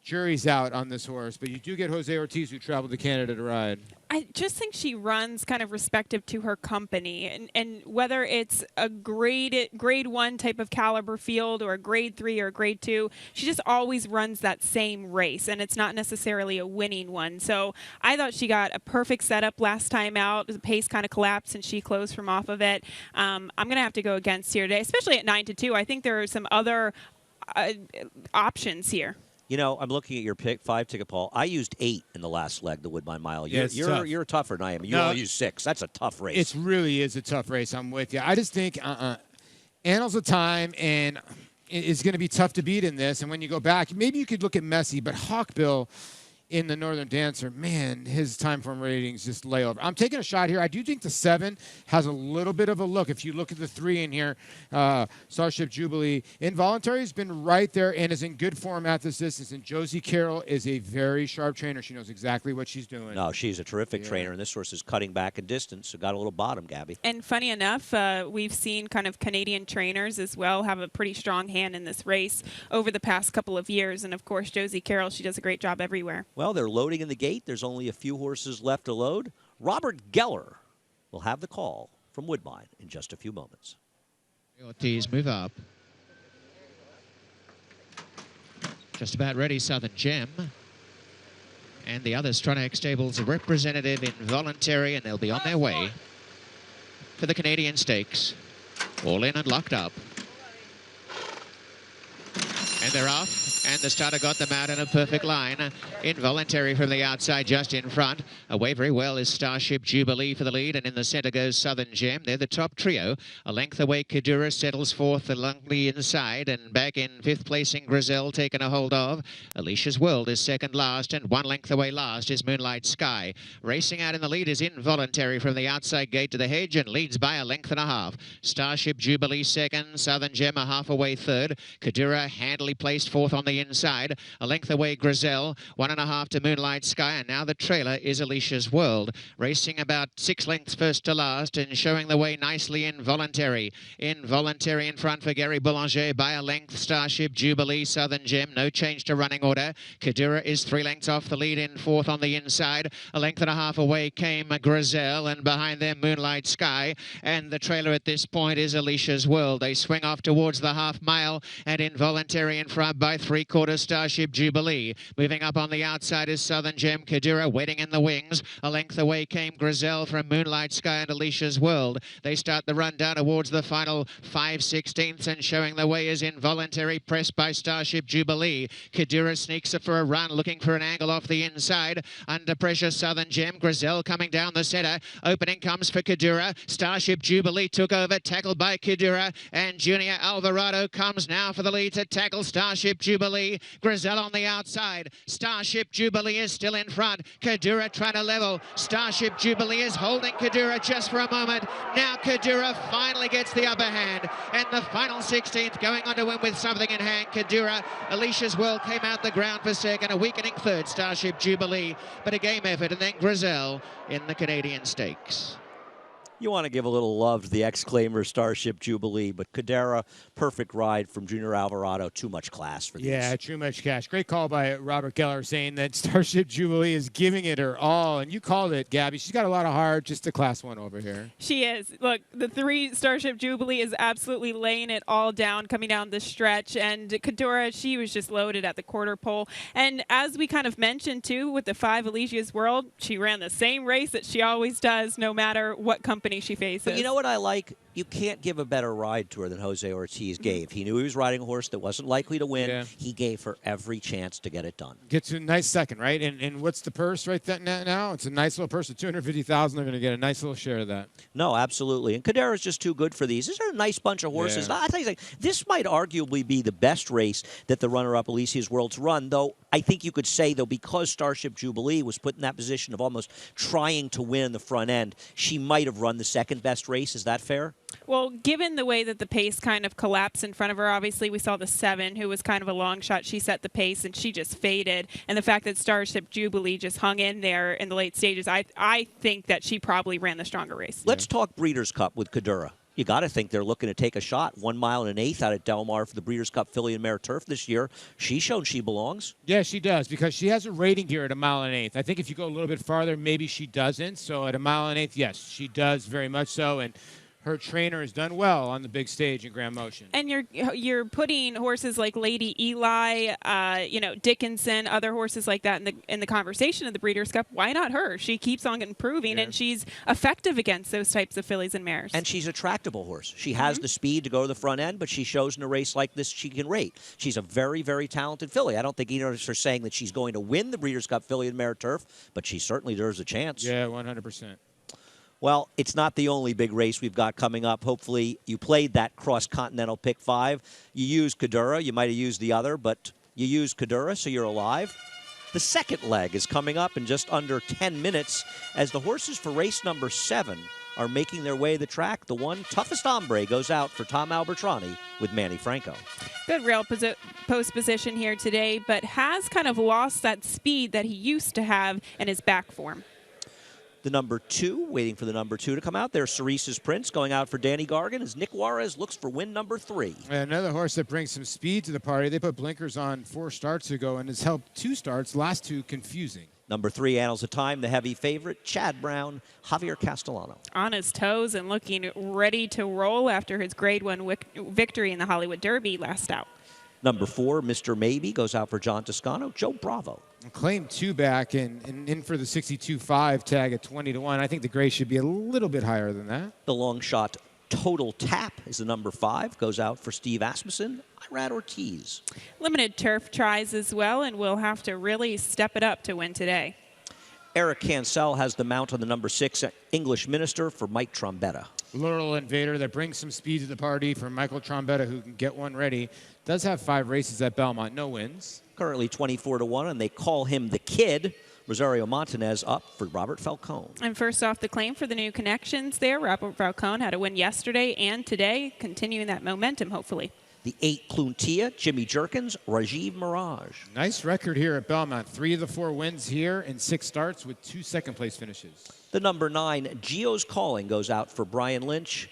Jury's out on this horse, but you do get Jose Ortiz, who traveled to Canada to ride. I just think she runs kind of respective to her company, and whether it's a grade 1 type of caliber field or a grade 3 or a grade 2, she just always runs that same race, and it's not necessarily a winning one. So I thought she got a perfect setup last time out. The pace kind of collapsed, and she closed from off of it. I'm going to have to go against here today, especially at 9-2. I think there are some other options here. You know, I'm looking at your pick 5 ticket, Paul. I used 8 in the last leg, the Woodbine Mile. You're tougher than I am. You only used 6. That's a tough race. It really is a tough race. I'm with you. I just think Annals of Time and is going to be tough to beat in this. And when you go back, maybe you could look at Messi, but Hawkbill in the Northern Dancer, man, his time form ratings just lay over. I'm taking a shot here. I do think the 7 has a little bit of a look. If you look at the 3 in here, Starship Jubilee, Involuntary has been right there and is in good form at this distance. And Josie Carroll is a very sharp trainer. She knows exactly what she's doing. No, she's a terrific trainer, and this horse is cutting back in distance, so got a little bottom, Gabby. And funny enough, we've seen kind of Canadian trainers as well have a pretty strong hand in this race over the past couple of years. And, of course, Josie Carroll, she does a great job everywhere. Well, they're loading in the gate. There's only a few horses left to load. Robert Geller will have the call from Woodbine in just a few moments. Ortiz move up. Just about ready, Southern Gem. And the other Stronach Stables representative Involuntary, and they'll be on their way for the Canadian Stakes. All in and locked up. And they're off. And the starter got them out in a perfect line. Involuntary from the outside, just in front. Away very well is Starship Jubilee for the lead, and in the centre goes Southern Gem. They're the top trio. A length away, Kadura settles fourth along the inside, and back in fifth placing, Grizel taken a hold of. Alicia's World is second last, and 1 length away last is Moonlight Sky. Racing out in the lead is Involuntary from the outside gate to the hedge, and leads by a length and a half. Starship Jubilee second, Southern Gem a half away third. Kadura handily placed fourth on the inside. A length away, Grizel. 1.5 to Moonlight Sky, and now the trailer is Alicia's World. Racing about 6 lengths first to last, and showing the way nicely Involuntary. Involuntary in front for Gary Boulanger by a length. Starship Jubilee, Southern Gem, no change to running order. Kadura is 3 lengths off the lead in fourth on the inside. A length and a half away came Grizel, and behind them Moonlight Sky, and the trailer at this point is Alicia's World. They swing off towards the half mile, and Involuntary in front by 3/4 Starship Jubilee. Moving up on the outside is Southern Gem. Kadura waiting in the wings. A length away came Grizel from Moonlight Sky and Alicia's World. They start the run down towards the final 5/16, and showing the way is Involuntary, pressed by Starship Jubilee. Kadura sneaks it for a run, looking for an angle off the inside. Under pressure, Southern Gem. Grizel coming down the centre. Opening comes for Kadura. Starship Jubilee took over, tackled by Kadura, and Junior Alvarado comes now for the lead to tackle Starship Jubilee. Grizel on the outside. Starship Jubilee is still in front. Kadura trying to level. Starship Jubilee is holding Kadura just for a moment. Now Kadura finally gets the upper hand. And the final 16th going on to win with something in hand. Kadura, Alicia's World came out the ground for second. A weakening third, Starship Jubilee. But a game effort, and then Grizel in the Canadian Stakes. You want to give a little love to the exclaimer Starship Jubilee, but Kadura, perfect ride from Junior Alvarado. Too much class for these. Yeah, too much cash. Great call by Robert Geller saying that Starship Jubilee is giving it her all. And you called it, Gabby. She's got a lot of heart, just a class 1 over here. She is. Look, the 3 Starship Jubilee is absolutely laying it all down, coming down the stretch. And Kadura, she was just loaded at the quarter pole. And as we kind of mentioned, too, with the 5 Alicia's World, she ran the same race that she always does, no matter what company she faces. But you know what I like? You can't give a better ride to her than Jose Ortiz gave. He knew he was riding a horse that wasn't likely to win. Yeah. He gave her every chance to get it done. Gets a nice second, right? And what's the purse right now? It's a nice little purse of $250,000. They're going to get a nice little share of that. No, absolutely. And Kadura's just too good for these. These are a nice bunch of horses. Yeah. I'll tell you something. This might arguably be the best race that the runner-up Alicia's World's run, though I think you could say, though, because Starship Jubilee was put in that position of almost trying to win in the front end, she might have run the second best race. Is that fair? Well, given the way that the pace kind of collapsed in front of her, obviously we saw the 7, who was kind of a long shot. She set the pace, and she just faded. And the fact that Starship Jubilee just hung in there in the late stages, I think that she probably ran the stronger race. Let's talk Breeders' Cup with Kadura. You got to think they're looking to take a shot. 1 mile and 1/8 out at Del Mar for the Breeders' Cup Filly and Mare Turf this year. She's shown she belongs. Yeah, she does, because she has a rating here at 1 mile and 1/8. I think if you go a little bit farther, maybe she doesn't. So at 1 mile and 1/8, yes, she does very much so. And her trainer has done well on the big stage in Grand Motion. And you're putting horses like Lady Eli, Dickinson, other horses like that in the conversation of the Breeders' Cup. Why not her? She keeps on improving, and she's effective against those types of fillies and mares. And she's a tractable horse. She has the speed to go to the front end, but she shows in a race like this she can rate. She's a very, very talented filly. I don't think either of us are saying that she's going to win the Breeders' Cup Filly and Mare Turf, but she certainly deserves a chance. Yeah, 100%. Well, it's not the only big race we've got coming up. Hopefully, you played that cross-continental pick 5. You used Kadura. You might have used the other, but you used Kadura, so you're alive. The second leg is coming up in just under 10 minutes as the horses for race number 7 are making their way to the track. The one toughest hombre goes out for Tom Albertrani with Manny Franco. Good rail post position here today, but has kind of lost that speed that he used to have in his back form. The number 2, waiting for the number 2 to come out. There's Cerese's Prince going out for Danny Gargan as Nick Juarez looks for win number 3. Another horse that brings some speed to the party. They put blinkers on 4 starts ago and has helped 2 starts, last 2 confusing. Number 3, Annals of Time, the heavy favorite, Chad Brown, Javier Castellano. On his toes and looking ready to roll after his Grade 1 victory in the Hollywood Derby last out. Number 4, Mr. Maybe, goes out for John Toscano, Joe Bravo. Claim 2 back and in for the 62.5 tag at 20-1. I think the gray should be a little bit higher than that. The long shot Total Tap is the number 5, goes out for Steve Asmussen, Irad Ortiz. Limited turf tries as well, and will have to really step it up to win today. Eric Cancel has the mount on the number 6, English Minister for Mike Trombetta. Laurel Invader that brings some speed to the party for Michael Trombetta, who can get one ready. Does have 5 races at Belmont, no wins. Currently 24-1, and they call him the Kid. Rosario Montanez up for Robert Falcone. And first off the claim for the new connections there, Robert Falcone had a win yesterday and today, continuing that momentum, hopefully. The 8, Cluntia, Jimmy Jerkins, Rajiv Mirage. Nice record here at Belmont. 3 of the 4 wins here in 6 starts with 2 second-place finishes. The number 9, Gio's Calling, goes out for Brian Lynch,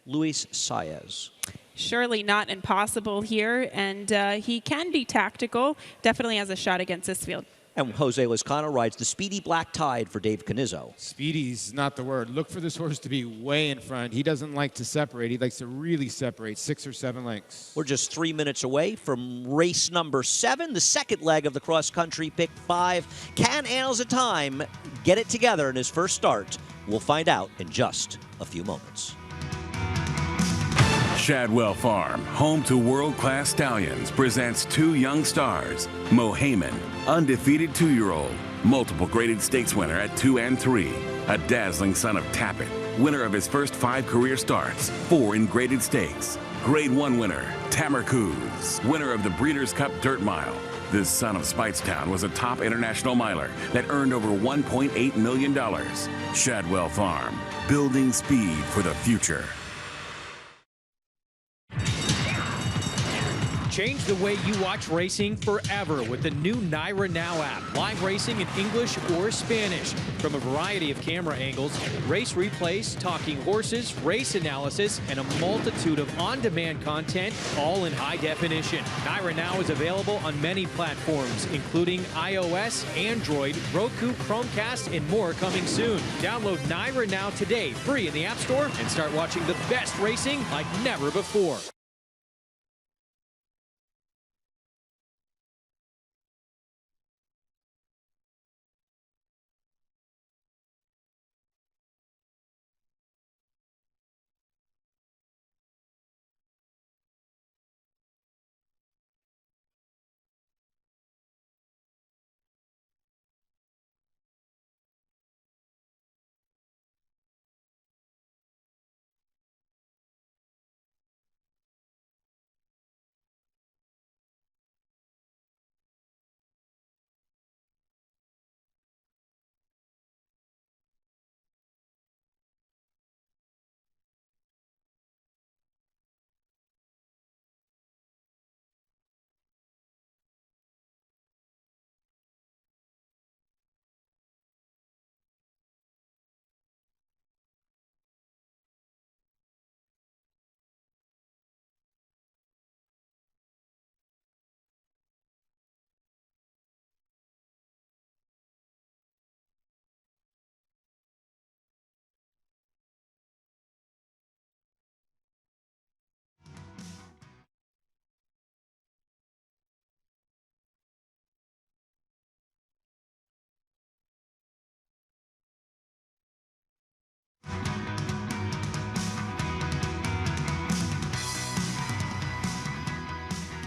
Luis Saez. Surely not impossible here, and he can be tactical. Definitely has a shot against this field. And Jose Lizcano rides the Speedy Black Tide for Dave Canizzo. Speedy's not the word. Look for this horse to be way in front. He doesn't like to separate. He likes to really separate 6 or 7 lengths. We're just 3 minutes away from race number 7, the second leg of the cross-country pick 5. Can Annals of Time get it together in his first start? We'll find out in just a few moments. Shadwell Farm, home to world-class stallions, presents 2 young stars. Mo Heyman, undefeated 2-year-old, multiple graded stakes winner at 2 and 3. A dazzling son of Tappet, winner of his first 5 career starts, 4 in graded stakes. Grade 1 winner, Tamarcuz, winner of the Breeders' Cup Dirt Mile. This son of Speightstown was a top international miler that earned over $1.8 million. Shadwell Farm, building speed for the future. Change the way you watch racing forever with the new Naira Now app. Live racing in English or Spanish from a variety of camera angles, race replays, talking horses, race analysis, and a multitude of on-demand content, all in high definition. Naira Now is available on many platforms, including iOS, Android, Roku, Chromecast, and more coming soon. Download Naira Now today, free in the App Store, and start watching the best racing like never before.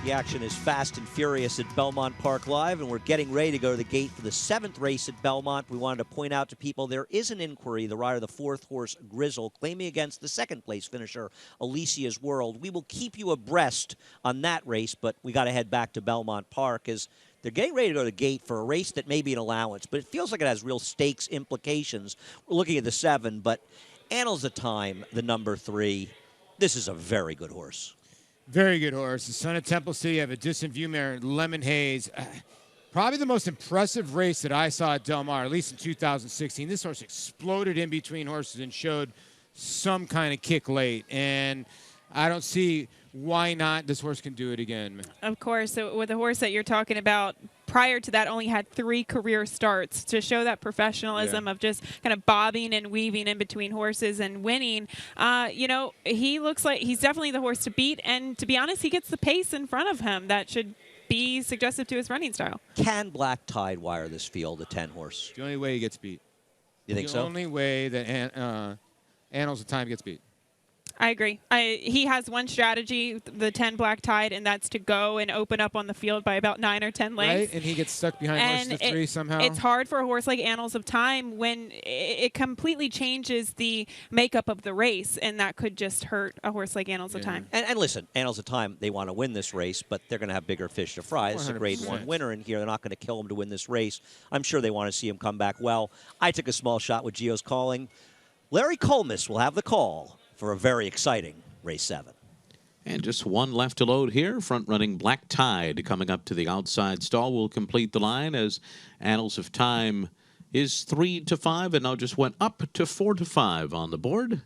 The action is fast and furious at Belmont Park Live, and we're getting ready to go to the gate for the 7th race at Belmont. We wanted to point out to people there is an inquiry, the rider, the 4th horse, Grizzle, claiming against the 2nd-place finisher, Alicia's World. We will keep you abreast on that race, but we got to head back to Belmont Park as they're getting ready to go to the gate for a race that may be an allowance, but it feels like it has real stakes implications. We're looking at the 7, but Annals of Time, the number 3, this is a very good horse. Very good horse. The son of Temple City. I have a distant view mare, Lemon Haze. Probably the most impressive race that I saw at Del Mar, at least in 2016. This horse exploded in between horses and showed some kind of kick late. And I don't see why not this horse can do it again. Of course. So with the horse that you're talking about, prior to that only had 3 career starts to show that professionalism of just kind of bobbing and weaving in between horses and winning. You know, he looks like he's definitely the horse to beat. And to be honest, he gets the pace in front of him that should be suggestive to his running style. Can Black Tide wire this field, a 10 horse? The only way he gets beat. You think so? The only way that Annals of Time gets beat. I agree. He has one strategy, the 10 Black Tide, and that's to go and open up on the field by about 9 or 10 lengths. Right, and he gets stuck behind horse to 3 somehow. It's hard for a horse like Annals of Time when it completely changes the makeup of the race, and that could just hurt a horse like Annals of Time. And listen, Annals of Time, they want to win this race, but they're going to have bigger fish to fry. This is a Grade 1 winner in here. They're not going to kill him to win this race. I'm sure they want to see him come back well. I took a small shot with Gio's calling. Larry Colmus will have the call for a very exciting Race 7. And just one left to load here. Front-running Black Tide coming up to the outside stall will complete the line as Annals of Time is 3-5 and now just went up to 4-5 on the board.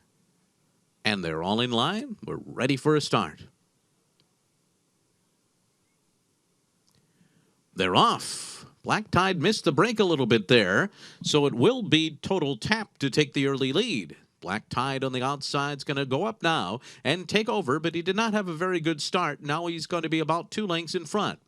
And they're all in line. We're ready for a start. They're off. Black Tide missed the break a little bit there, so it will be Total Tap to take the early lead. Black Tide on the outside is going to go up now and take over, but he did not have a very good start. Now he's going to be about 2 lengths in front.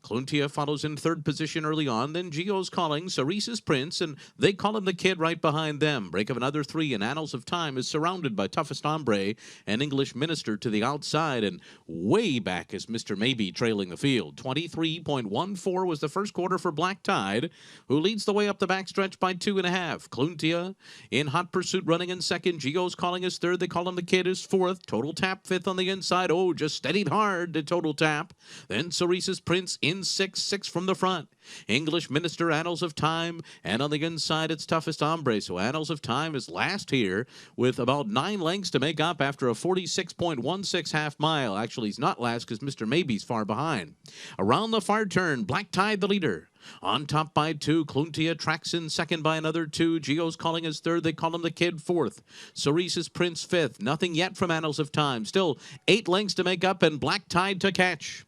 Cluntia follows in 3rd position early on. Then Gio's calling Cerese's Prince, and they call him the Kid right behind them. Break of another 3, and Annals of Time is surrounded by Toughest Hombre and English Minister to the outside, and way back is Mr. Maybe trailing the field. 23.14 was the first quarter for Black Tide, who leads the way up the backstretch by 2.5. Cluntia in hot pursuit running in 2nd. Gio's calling is 3rd. They call him the Kid is 4th. Total Tap 5th on the inside. Oh, just steadied hard to Total Tap. Then Cerese's Prince in 6 from the front. English Minister, Annals of Time, and on the inside it's Toughest Hombre. So Annals of Time is last here with about 9 lengths to make up after a 46.16 half mile. Actually, he's not last because Mr. Maybe's far behind. Around the far turn, Black Tide the leader. On top by 2, Cluntia tracks in 2nd by another 2. Gio's calling his 3rd. They call him the Kid 4th. Cerese's Prince 5th. Nothing yet from Annals of Time. Still 8 lengths to make up and Black Tide to catch.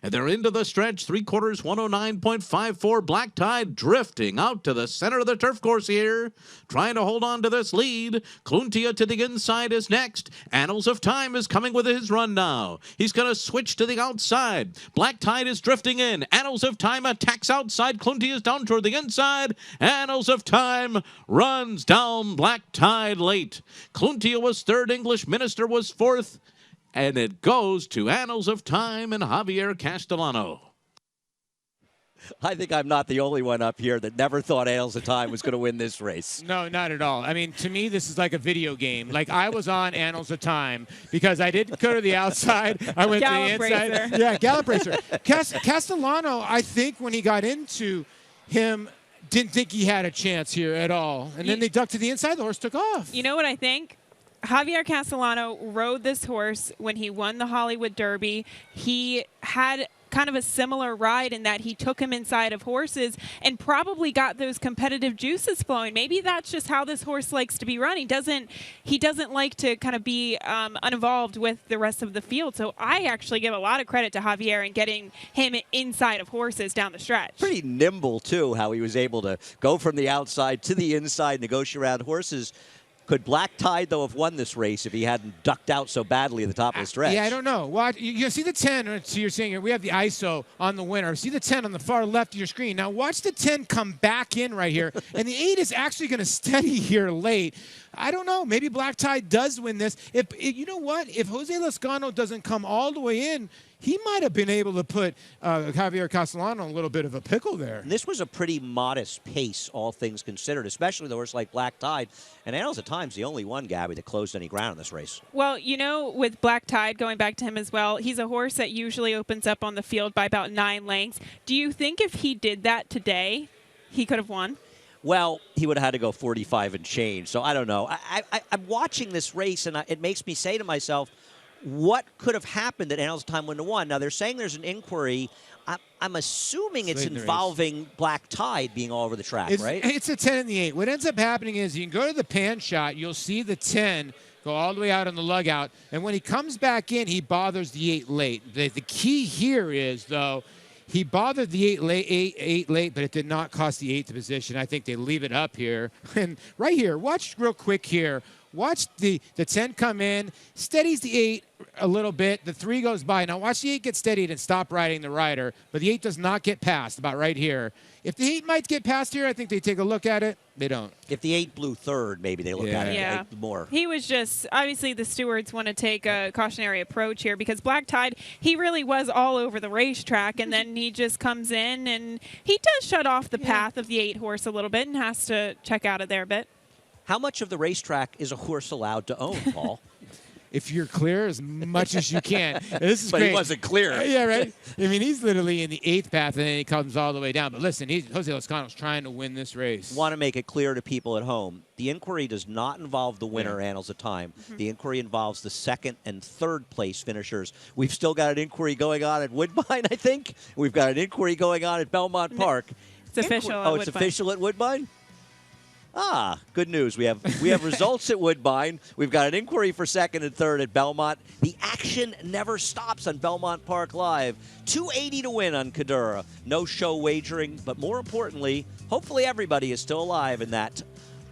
And they're into the stretch, 3/4, 109.54. Black Tide drifting out to the center of the turf course here, trying to hold on to this lead. Cluntia to the inside is next. Annals of Time is coming with his run now. He's going to switch to the outside. Black Tide is drifting in. Annals of Time attacks outside. Cluntia is down toward the inside. Annals of Time runs down Black Tide late. Cluntia was 3rd. English Minister was 4th. And it goes to Annals of Time and Javier Castellano. I think I'm not the only one up here that never thought Annals of Time was going to win this race. No, not at all. I mean, to me, this is like a video game. Like, I was on Annals of Time because I didn't go to the outside. I went to the inside. Racer. Yeah, Gallop Racer. Castellano, I think when he got into him, didn't think he had a chance here at all. And then they ducked to the inside. The horse took off. You know what I think? Javier Castellano rode this horse when he won the Hollywood Derby. He had kind of a similar ride in that he took him inside of horses and probably got those competitive juices flowing. Maybe that's just how this horse likes to be run. He doesn't like to kind of be uninvolved with the rest of the field. So I actually give a lot of credit to Javier in getting him inside of horses down the stretch. Pretty nimble, too, how he was able to go from the outside to the inside, negotiate around horses. Could Black Tide, though, have won this race if he hadn't ducked out so badly at the top of the stretch? Yeah, I don't know. Watch, you see the 10. So you're saying here, we have the ISO on the winner. See the 10 on the far left of your screen. Now watch the 10 come back in right here. And the 8 is actually going to steady here late. I don't know. Maybe Black Tide does win this. You know what? If Jose Lezcano doesn't come all the way in, he might have been able to put Javier Castellano in a little bit of a pickle there. And this was a pretty modest pace, all things considered, especially the horse like Black Tide. And Annals at Times the only one, Gabby, that closed any ground in this race. Well, you know, with Black Tide, going back to him as well, he's a horse that usually opens up on the field by about 9 lengths. Do you think if he did that today, he could have won? Well, he would have had to go 45 and change. So I don't know. I'm watching this race, and it makes me say to myself, what could have happened that Annals of Time wouldn't have won? Now, they're saying there's an inquiry. I'm assuming it's involving Black Tide being all over the track, right? It's a 10 and the 8. What ends up happening is you can go to the pan shot. You'll see the 10 go all the way out on the lugout. And when he comes back in, he bothers the 8 late. The key here is, though, he bothered the 8 late, but it did not cost the 8th position. I think they leave it up here. And right here, watch real quick here. Watch the 10 come in, steadies the 8 a little bit. The 3 goes by. Now watch the 8 get steadied and stop riding the rider, but the 8 does not get past, about right here. If the 8 might get past here, I think they take a look at it. They don't. If the 8 blew third, maybe they look at it more. He was just, obviously the stewards want to take a cautionary approach here because Black Tide, he really was all over the racetrack, and then he just comes in and he does shut off the path of the 8 horse a little bit and has to check out of there a bit. How much of the racetrack is a horse allowed to own, Paul? If you're clear, as much as you can. This is but great. He wasn't clear. Yeah, right? I mean, he's literally in the 8th path, and then he comes all the way down. But listen, Jose Lozano's trying to win this race. Want to make it clear to people at home, the inquiry does not involve the winner, Annals of Time. The inquiry involves the 2nd and 3rd place finishers. We've still got an inquiry going on at Woodbine, I think. We've got an inquiry going on at Belmont Park. It's official at Woodbine. It's official at Woodbine? Ah, good news. We have results at Woodbine. We've got an inquiry for 2nd and 3rd at Belmont. The action never stops on Belmont Park Live. $280 to win on Cadura. No show wagering, but more importantly, hopefully everybody is still alive in that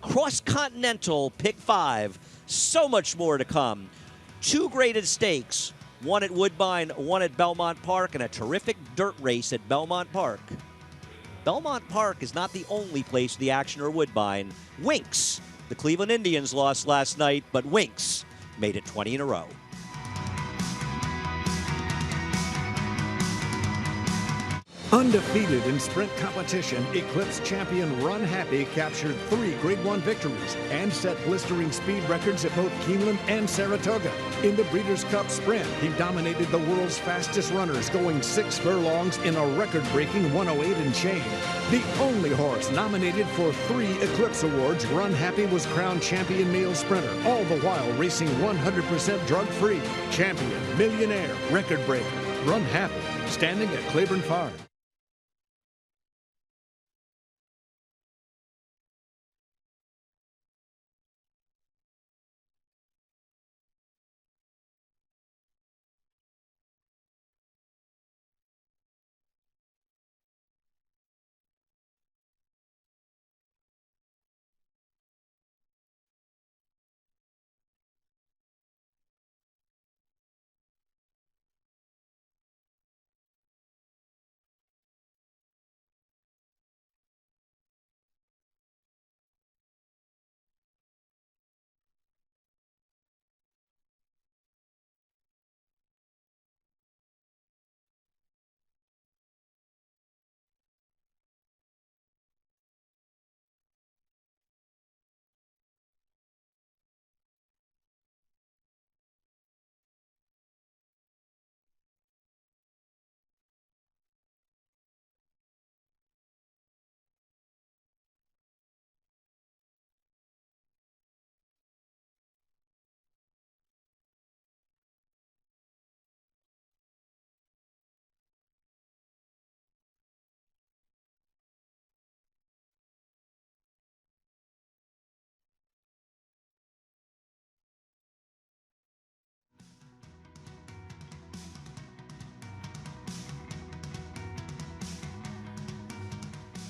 cross-continental pick 5. So much more to come. 2 graded stakes, one at Woodbine, one at Belmont Park, and a terrific dirt race at Belmont Park. Belmont Park is not the only place the action or Woodbine. Winks. The Cleveland Indians lost last night, but Winks made it 20 in a row. Undefeated in sprint competition, Eclipse champion Run Happy captured 3 Grade 1 victories and set blistering speed records at both Keeneland and Saratoga. In the Breeders' Cup Sprint, he dominated the world's fastest runners, going 6 furlongs in a record-breaking 108 and change. The only horse nominated for 3 Eclipse Awards, Run Happy was crowned champion male sprinter, all the while racing 100% drug-free. Champion, millionaire, record breaker, Run Happy, standing at Claiborne Farm.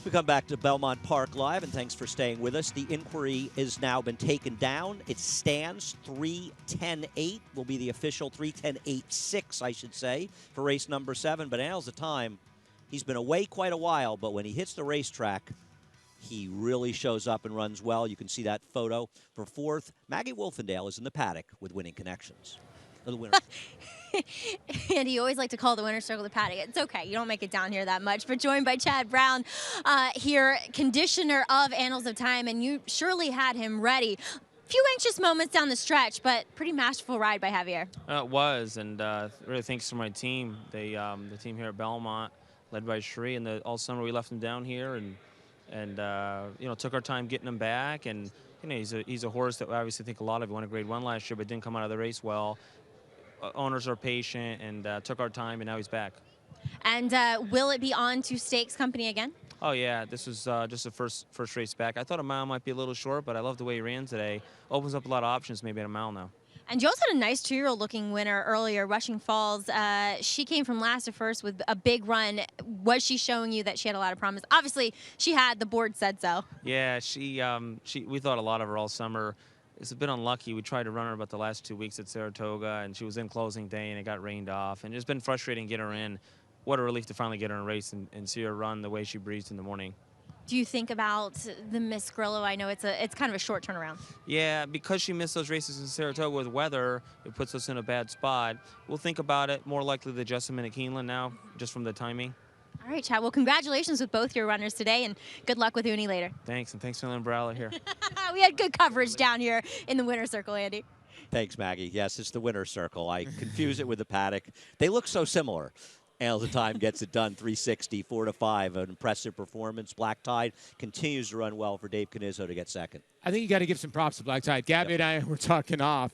We come back to Belmont Park Live, and thanks for staying with us. The inquiry has now been taken down. It stands 3:10.8 will be the official 3:10.86, I should say, for race number 7. But Annals of Time, he's been away quite a while, but when he hits the racetrack, he really shows up and runs well. You can see that photo. For 4th, Maggie Wolfendale is in the paddock with Winning Connections. The winner. And you always like to call the winner's circle the paddock. It's okay. You don't make it down here that much. But joined by Chad Brown here, conditioner of Annals of Time, and you surely had him ready. Few anxious moments down the stretch, but pretty masterful ride by Javier. It was, and really thanks to my team. The team here at Belmont, led by Shree, and all summer we left him down here, and you know, took our time getting him back. And you know, he's a horse that we obviously think a lot of. He won a Grade 1 last year, but didn't come out of the race well. Owners are patient and took our time, and now he's back. And will it be on to Stakes Company again? Oh yeah, this was just the first race back. I thought a mile might be a little short, but I love the way he ran today. Opens up a lot of options, maybe at a mile now. And you also had a nice 2-year-old looking winner earlier, Rushing Falls. She came from last to first with a big run. Was she showing you that she had a lot of promise? Obviously, she had. The board said so. Yeah, we thought a lot of her all summer. It's a bit unlucky. We tried to run her about the last 2 weeks at Saratoga, and she was in closing day, and it got rained off. And it's been frustrating to get her in. What a relief to finally get her in a race and see her run the way she breezed in the morning. Do you think about the Miss Grillo? I know it's kind of a short turnaround. Yeah, because she missed those races in Saratoga with weather, it puts us in a bad spot. We'll think about it. More likely the Jessamine at Keeneland now, just from the timing. All right, Chad. Well, congratulations with both your runners today, and good luck with Uni later. Thanks, and thanks for the umbrella here. We had good coverage down here in the winner's circle, Andy. Thanks, Maggie. Yes, it's the winner's circle. I confuse it with the paddock. They look so similar. Annals of Time gets it done, 360, 4-5, an impressive performance. Black Tide continues to run well for Dave Canizzo to get second. I think you got to give some props to Black Tide. Gabby and I were talking off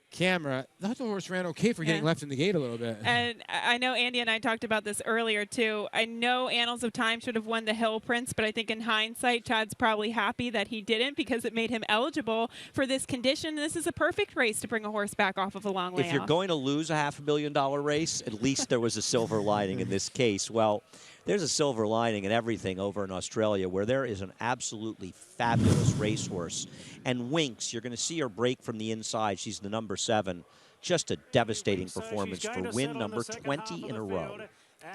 camera. I thought the horse ran okay for getting left in the gate a little bit. And I know Andy and I talked about this earlier, too. I know Annals of Time should have won the Hill Prince, but I think in hindsight, Chad's probably happy that he didn't because it made him eligible for this condition. This is a perfect race to bring a horse back off of a long layoff. If you're going to lose a $500,000 race, at least there was a silver lining in this case. Well, there's a silver lining in everything over in Australia where there is an absolutely fabulous racehorse. And Winks, you're going to see her break from the inside. She's the number 7. Just a devastating performance for win number 20 in a row.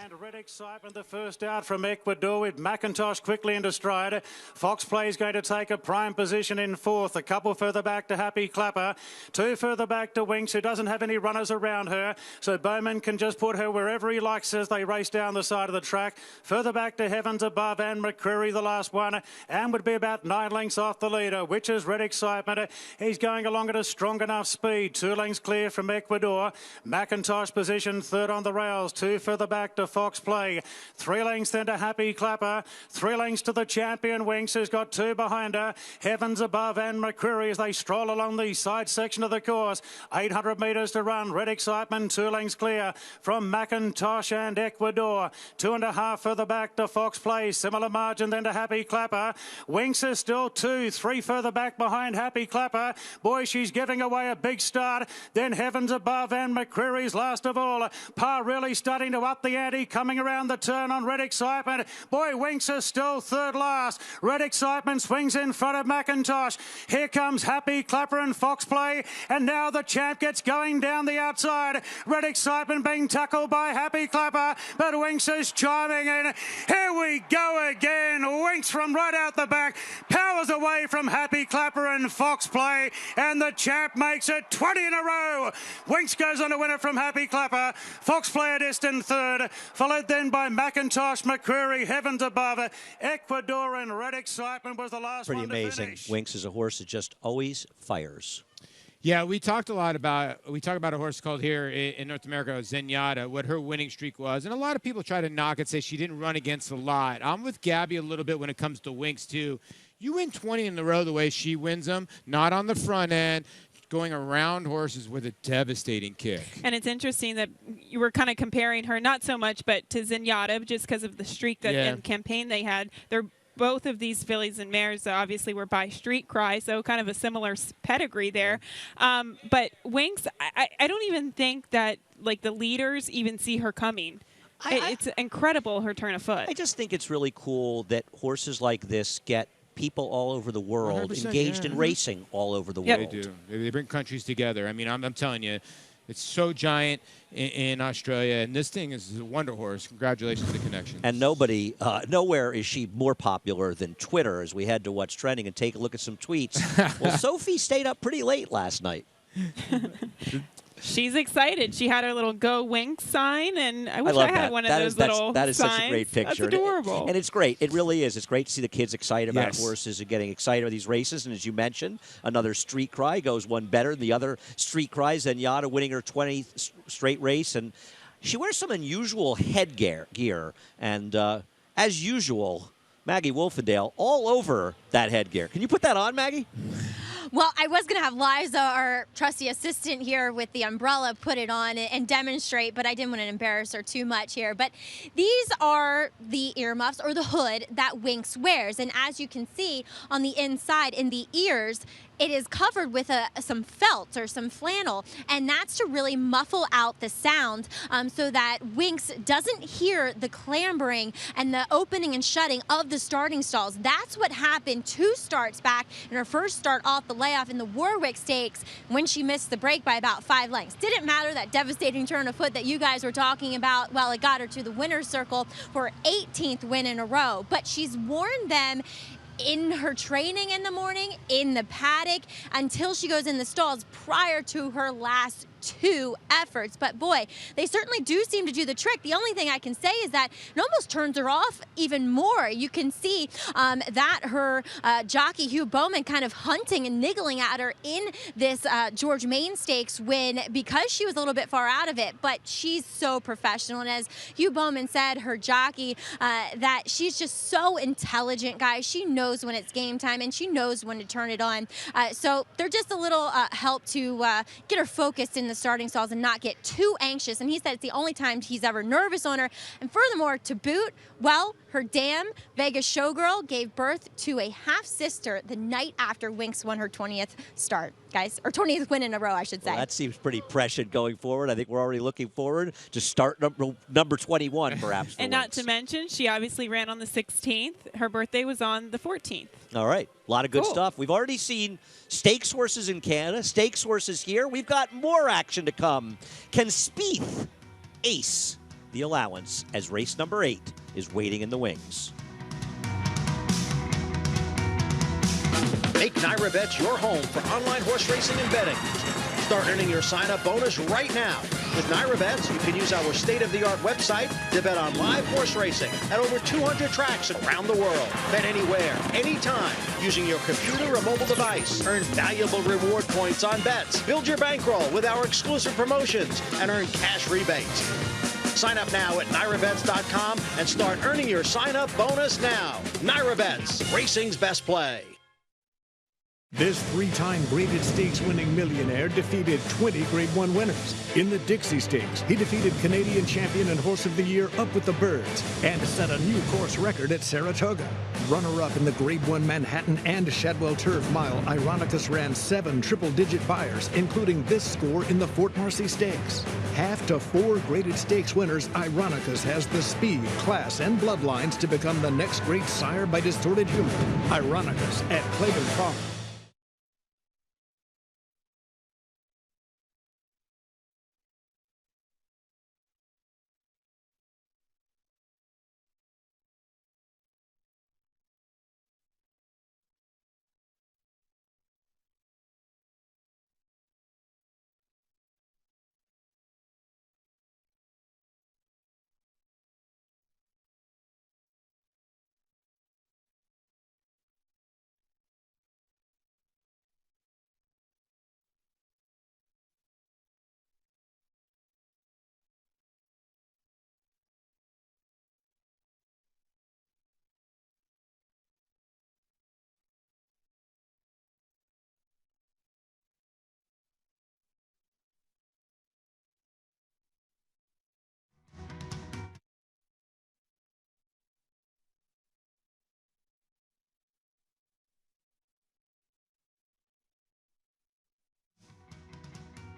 And red excitement, the first out from Ecuador with McIntosh quickly into stride. Fox Play is going to take a prime position in 4th. A couple further back to Happy Clapper. 2 further back to Winks, who doesn't have any runners around her. So Bowman can just put her wherever he likes as they race down the side of the track. Further back to Heavens Above and McCreary, the last one. And would be about 9 lengths off the leader, which is red excitement. He's going along at a strong enough speed. 2 lengths clear from Ecuador. McIntosh position 3rd on the rails. 2 further back to Fox Play. 3 lengths then to Happy Clapper. 3 lengths to the champion Winks, who's got 2 behind her. Heavens Above and McCreary as they stroll along the side section of the course. 800 metres to run. Red excitement 2 lengths clear from McIntosh and Ecuador. 2.5 further back to Fox Play. Similar margin then to Happy Clapper. Winks is still 2. 3 further back behind Happy Clapper. Boy, she's giving away a big start. Then Heavens Above and McCreary's last of all. Par really starting to up the ante, coming around the turn on Red Excitement. Boy, Winks is still 3rd last. Red Excitement swings in front of McIntosh. Here comes Happy Clapper and Fox Play, and now the champ gets going down the outside. Red Excitement being tackled by Happy Clapper, but Winks is chiming in. Here we go again. Winks from right out the back powers away from Happy Clapper and Fox Play, and the champ makes it 20 in a row. Winks goes on to win it from Happy Clapper. Fox Play a distant 3rd, followed then by McIntosh, McCreary, Heavens Above. Ecuador and Red Excitement was the last Pretty one to amazing. finish. Winks is a horse that just always fires. Yeah, we talk about a horse called here in North America, Zenyatta, what her winning streak was. And a lot of people try to knock it, say she didn't run against a lot. I'm with Gabby a little bit when it comes to Winks, too. You win 20 in a row the way she wins them, not on the front end, going around horses with a devastating kick. And it's interesting that you were kind of comparing her, not so much, but to Zenyatta, just because of the streak that and campaign they had. They're both of these fillies and mares obviously were by Street Cry, so kind of a similar pedigree there. But Winks, I don't even think that like the leaders even see her coming. It's incredible, her turn of foot. I just think it's really cool that horses like this get people all over the world engaged in racing all over the world. They do. They bring countries together. I mean, I'm telling you, it's so giant in Australia, and this thing is a wonder horse. Congratulations to the connection. And nowhere is she more popular than Twitter, as we had to watch trending and take a look at some tweets. Well, Sophie stayed up pretty late last night. She's excited. She had her little "Go Winks" sign, and I wish I had one of those little That is signs. such a great picture. That's adorable. And it's great. It really is. It's great to see the kids excited about Yes. horses and getting excited about these races. And as you mentioned, another Street Cry goes one better than the other Street Cries. Zenyatta winning her 20th straight race. And she wears some unusual headgear. And as usual, Maggie Wolfendale all over that headgear. Can you put that on, Maggie? Well, I was going to have Liza, our trusty assistant here with the umbrella, put it on and demonstrate, but I didn't want to embarrass her too much here. But these are the earmuffs or the hood that Winx wears. And as you can see on the inside in the ears, it is covered with some felt or some flannel, and that's to really muffle out the sound so that Winx doesn't hear the clambering and the opening and shutting of the starting stalls. That's what happened 2 starts back in her first start off the layoff in the Warwick Stakes when she missed the break by about 5 lengths. Didn't matter that devastating turn of foot that you guys were talking about. Well, it got her to the winner's circle for her 18th win in a row, but she's worn them in her training in the morning, in the paddock, until she goes in the stalls prior to her last 2 efforts. But boy, they certainly do seem to do the trick. The only thing I can say is that it almost turns her off even more. You can see that her jockey Hugh Bowman kind of hunting and niggling at her in this George Main Stakes win because she was a little bit far out of it. But she's so professional, and as Hugh Bowman said, her jockey, that she's just so intelligent, guys. She knows when it's game time and she knows when to turn it on. So they're just a little help to get her focused in the starting stalls and not get too anxious. And he said it's the only time he's ever nervous on her. And furthermore, to boot, well, her dam, Vegas Showgirl, gave birth to a half-sister the night after Winx won her 20th start, guys. Or 20th win in a row, I should say. Well, that seems pretty prescient going forward. I think we're already looking forward to start number 21, perhaps. And not to mention, she obviously ran on the 16th. Her birthday was on the 14th. All right. A lot of good stuff. We've already seen stakes horses in Canada, stakes horses here. We've got more action to come. Can Spieth ace the allowance as race number 8 is waiting in the wings? Make NyraBets your home for online horse racing and betting. Start earning your sign-up bonus right now. With NyraBets, you can use our state-of-the-art website to bet on live horse racing at over 200 tracks around the world. Bet anywhere, anytime, using your computer or mobile device. Earn valuable reward points on bets. Build your bankroll with our exclusive promotions and earn cash rebates. Sign up now at NyraBets.com and start earning your sign-up bonus now. NyraBets, racing's best play. This 3-time graded stakes winning millionaire defeated 20 Grade 1 winners. In the Dixie Stakes, he defeated Canadian champion and horse of the year Up With the Birds and set a new course record at Saratoga. Runner-up in the Grade 1 Manhattan and Shadwell Turf Mile, Ironicus ran 7 triple-digit buyers, including this score in the Fort Marcy Stakes. Half to 4 graded stakes winners, Ironicus has the speed, class, and bloodlines to become the next great sire by distorted humor. Ironicus at Claiborne Farm.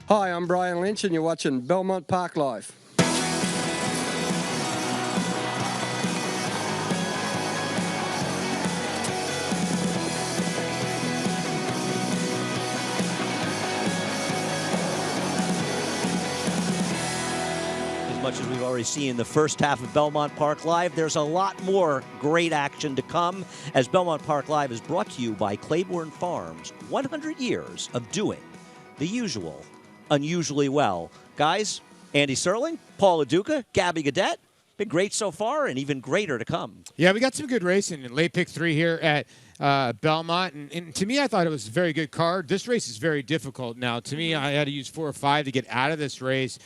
Hi, I'm Brian Lynch, and you're watching Belmont Park Live. As much as we've already seen in the first half of Belmont Park Live, there's a lot more great action to come as Belmont Park Live is brought to you by Claiborne Farms, 100 years of doing the usual unusually well. Guys, Andy Serling, Paul LaDuca, Gabby Gadet, been great so far and even greater to come. Yeah, we got some good racing in late pick 3 here at Belmont. And to me, I thought it was a very good card. This race is very difficult now. To me, I had to use 4 or 5 to get out of this race.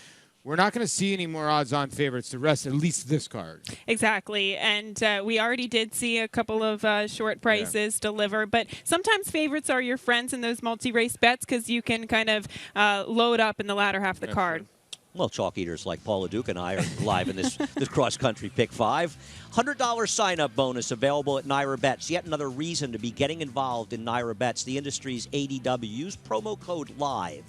We're not going to see any more odds-on favorites the rest, at least this card. Exactly, and we already did see a couple of short prices deliver, but sometimes favorites are your friends in those multi-race bets because you can kind of load up in the latter half of the card. Well, chalk eaters like Paul LaDuca and I are live in this cross-country pick 5. $100 sign-up bonus available at Naira Bets. Yet another reason to be getting involved in Naira Bets, the industry's ADW. Use promo code LIVE.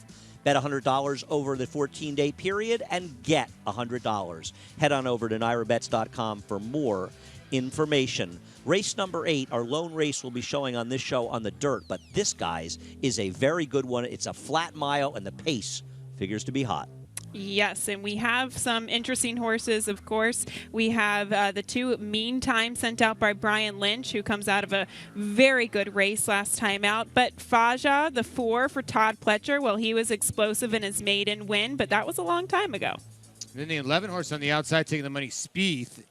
Bet $100 over the 14-day period and get $100. Head on over to NairaBets.com for more information. Race number 8, our lone race, will be showing on this show on the dirt, but this, guys, is a very good one. It's a flat mile, and the pace figures to be hot. Yes, and we have some interesting horses, of course. We have the 2 Meantime sent out by Brian Lynch, who comes out of a very good race last time out. But Faja, the 4 for Todd Pletcher, well, he was explosive in his maiden win, but that was a long time ago. And then the 11 horse on the outside taking the money, Spieth.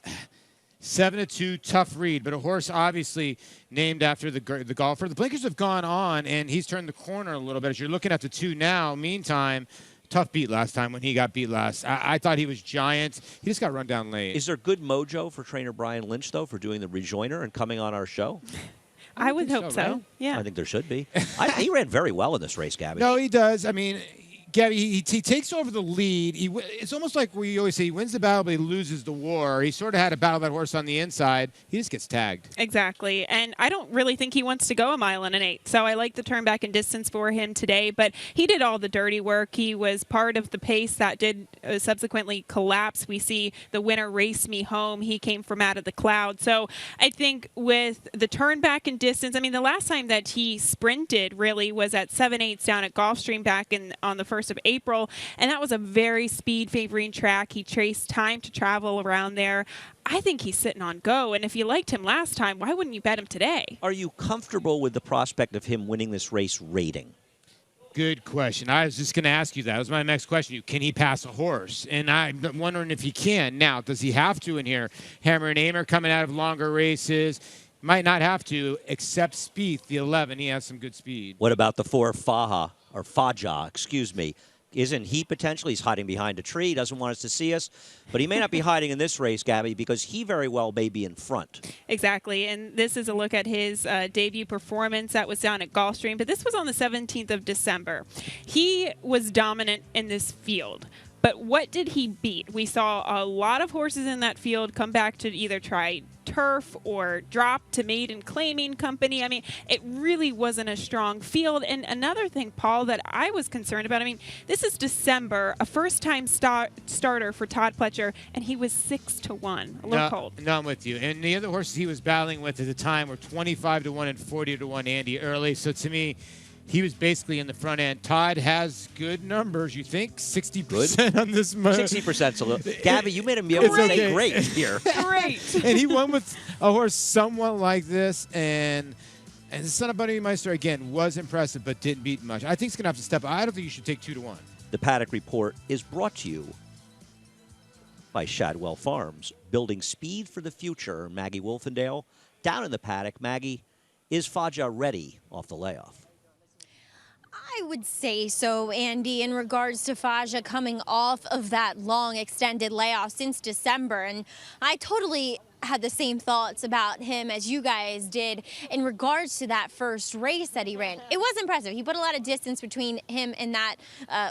7-2, tough read, but a horse obviously named after the golfer. The blinkers have gone on, and he's turned the corner a little bit. As you're looking at the 2 now, Meantime, tough beat last time when he got beat last. I thought he was giant. He just got run down late. Is there good mojo for trainer Brian Lynch, though, for doing the rejoiner and coming on our show? I would hope so. Right? Yeah. I think there should be. He ran very well in this race, Gabby. No, he does. I mean, Gabby, he takes over the lead. It's almost like we always say he wins the battle, but he loses the war. He sort of had to battle that horse on the inside. He just gets tagged. Exactly. And I don't really think he wants to go 1 mile and an 8. So I like the turn back in distance for him today. But he did all the dirty work. He was part of the pace that did subsequently collapse. We see the winner Race Me Home. He came from out of the cloud. So I think with the turn back in distance, I mean, the last time that he sprinted really was at 7/8 down at Gulfstream back on the 1st of April, and that was a very speed favoring track. He traced time to travel around there. I think he's sitting on go, and if you liked him last time, why wouldn't you bet him today? Are you comfortable with the prospect of him winning this race rating? Good question. I was just going to ask you that. That was my next question. Can he pass a horse? And I'm wondering if he can. Now, does he have to in here? Hammer and Aimer coming out of longer races. Might not have to, except Spieth, the 11. He has some good speed. What about the 4 Faja? Or Faja, excuse me. Isn't he potentially? He's hiding behind a tree, doesn't want us to see us. But he may not be hiding in this race, Gabby, because he very well may be in front. Exactly, and this is a look at his debut performance that was down at Gulfstream, but this was on the 17th of December. He was dominant in this field. But what did he beat? We saw a lot of horses in that field come back to either try turf or drop to maiden claiming company. I mean, it really wasn't a strong field. And another thing, Paul, that I was concerned about, I mean, this is December, a first-time starter for Todd Pletcher, and he was 6-1, a little cold. No, I'm with you. And the other horses he was battling with at the time were 25-1 and 40-1 Andy early. So to me, he was basically in the front end. Todd has good numbers, you think? 60% on this month. 60%'s a little. Gabby, you made him be able to say great here. Great. And he won with a horse somewhat like this. And the Son of Bunny Meister, again, was impressive, but didn't beat much. I think he's going to have to step up. I don't think you should take 2-1. The Paddock Report is brought to you by Shadwell Farms, building speed for the future. Maggie Wolfendale down in the paddock. Maggie, is Faja ready off the layoff? I would say so, Andy, in regards to Faja coming off of that long extended layoff since December. And I totally had the same thoughts about him as you guys did in regards to that first race that he ran. It was impressive. He put a lot of distance between him and that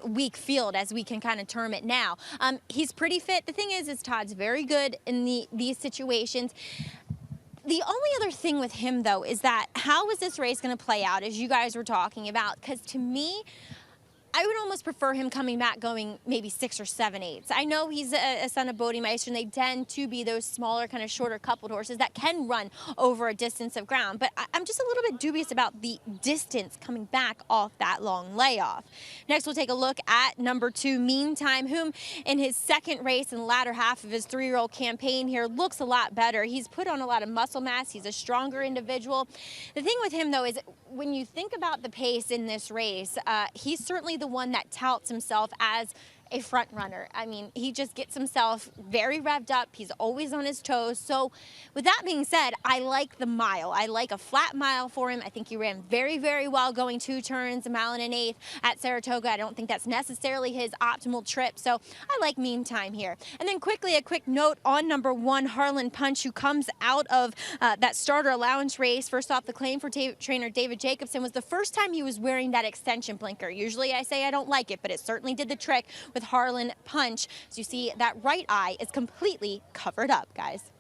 weak field, as we can kind of term it now. He's pretty fit. The thing is Todd's very good in these situations. The only other thing with him, though, is that how is this race going to play out, as you guys were talking about? Because to me, I would almost prefer him coming back going maybe 6 or 7/8. I know he's a son of Bodemeister, and they tend to be those smaller, kind of shorter coupled horses that can run over a distance of ground. But I'm just a little bit dubious about the distance coming back off that long layoff. Next, we'll take a look at number 2, Meantime, whom in his second race in the latter half of his 3-year-old campaign here looks a lot better. He's put on a lot of muscle mass. He's a stronger individual. The thing with him, though, is when you think about the pace in this race, he's certainly the one that touts himself as a front runner. I mean, he just gets himself very revved up. He's always on his toes. So with that being said, I like the mile. I like a flat mile for him. I think he ran very, very well going 2 turns, a mile and an eighth at Saratoga. I don't think that's necessarily his optimal trip. So I like meantime here. And then quickly, a quick note on number 1, Harlan Punch, who comes out of that starter allowance race. First off, the claim for trainer David Jacobson was the first time he was wearing that extension blinker. Usually I say I don't like it, but it certainly did the trick with Harlan Punch. So you see that right eye is completely covered up, guys.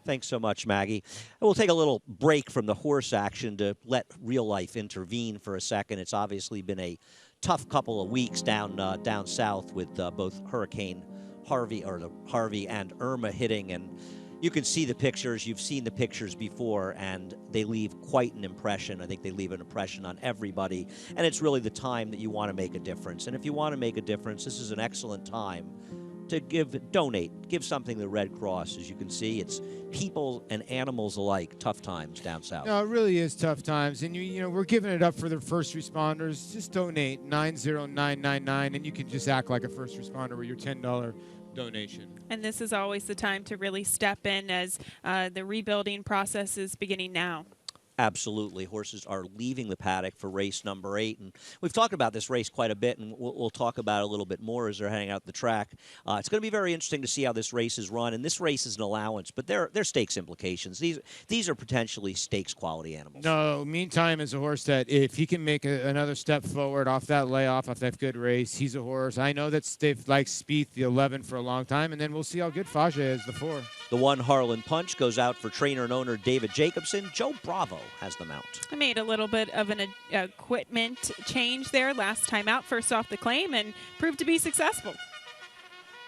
Thanks so much, Maggie. We'll take a little break from the horse action to let real life intervene for a second. It's obviously been a tough couple of weeks down south with both Hurricane Harvey and Irma hitting, and you can see the pictures. You've seen the pictures before, and they leave quite an impression. I think they leave an impression on everybody, and it's really the time that you want to make a difference. And if you want to make a difference, this is an excellent time to donate, give something to the Red Cross. As you can see, it's people and animals alike, tough times down south. No, it really is tough times, and you know we're giving it up for the first responders. Just donate 90999, and you can just act like a first responder with your $10 donation. And this is always the time to really step in as the rebuilding process is beginning now. Absolutely. Horses are leaving the paddock for race number 8. And we've talked about this race quite a bit, and we'll talk about it a little bit more as they're heading out the track. It's going to be very interesting to see how this race is run. And this race is an allowance, but they're stakes implications. These are potentially stakes quality animals. No, Meantime is a horse that if he can make another step forward off that layoff, off that good race, he's a horse. I know that they've liked Spieth, the 11, for a long time, and then we'll see how good Faja is, the 4. The 1, Harlan Punch, goes out for trainer and owner David Jacobson. Joe Bravo has the mount. I made a little bit of an equipment change there last time out, first off the claim, and proved to be successful.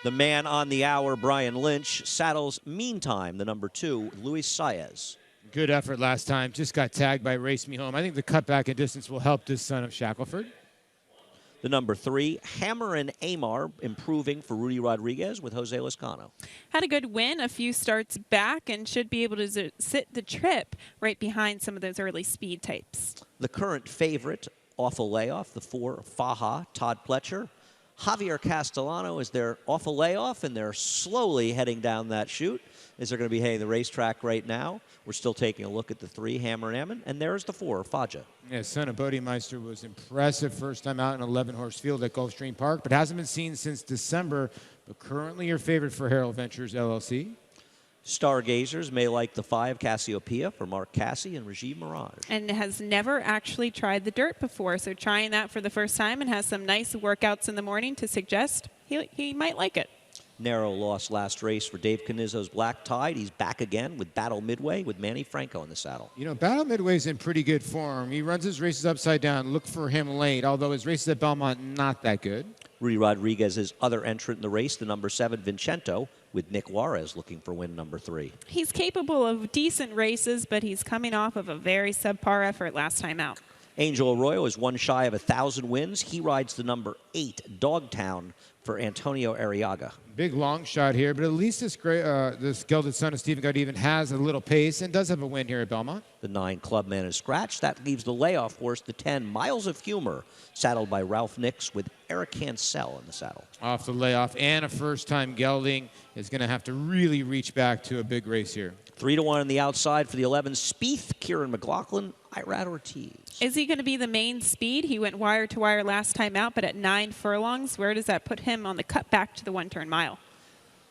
The man on the hour, Brian Lynch, saddles Meantime, the number 2, Luis Saez. Good effort last time. Just got tagged by Race Me Home. I think the cutback in distance will help this son of Shackelford. The number 3, Hammer and Amar, improving for Rudy Rodriguez with Jose Lezcano. Had a good win a few starts back and should be able to sit the trip right behind some of those early speed types. The current favorite, Awful Layoff, the 4, Faja, Todd Pletcher. Javier Castellano is their awful layoff, and they're slowly heading down that chute as they're going to be heading the racetrack right now. We're still taking a look at the 3, Hammer and Ammon, and there's the 4, Faja. Yeah, son of Bodemeister was impressive first time out in 11-horse field at Gulfstream Park, but hasn't been seen since December, but currently your favorite for Herald Ventures, LLC. Stargazers may like the 5, Cassiopeia, for Mark Cassie and Rajiv Mirage. And has never actually tried the dirt before, so trying that for the first time and has some nice workouts in the morning to suggest he might like it. Narrow loss last race for Dave Canizzo's Black Tide. He's back again with Battle Midway with Manny Franco in the saddle. You know, Battle Midway's in pretty good form. He runs his races upside down. Look for him late, although his races at Belmont, not that good. Rudy Rodriguez's other entrant in the race, the number 7, Vincento, with Nick Juarez looking for win number 3. He's capable of decent races, but he's coming off of a very subpar effort last time out. Angel Arroyo is 1 shy of 1,000 wins. He rides the number 8, Dogtown, for Antonio Arriaga. Big long shot here, but at least this gelded son of Stephen Gaudiven has a little pace and does have a win here at Belmont. The 9, Clubman is scratched. That leaves the layoff horse, the 10, Miles of Humor, saddled by Ralph Nix with Eric Cancel in the saddle. Off the layoff, and a first-time gelding is going to have to really reach back to a big race here. 3-1 on the outside for the 11, Spieth, Kieran McLaughlin, Irad Ortiz. Is he going to be the main speed? He went wire to wire last time out, but at 9 furlongs, where does that put him on the cut back to the 1-turn mile?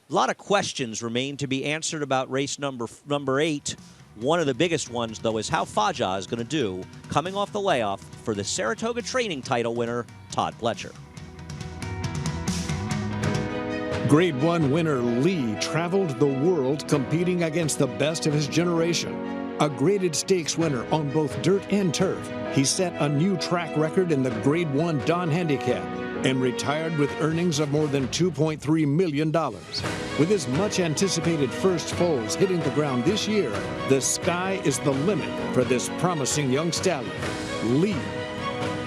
A lot of questions remain to be answered about race number 8. One of the biggest ones, though, is how Faja is going to do coming off the layoff for the Saratoga training title winner, Todd Pletcher. Grade 1 winner Lee traveled the world competing against the best of his generation. A graded stakes winner on both dirt and turf, he set a new track record in the Grade 1 Don Handicap and retired with earnings of more than $2.3 million. With his much-anticipated first foals hitting the ground this year, the sky is the limit for this promising young stallion, Lee,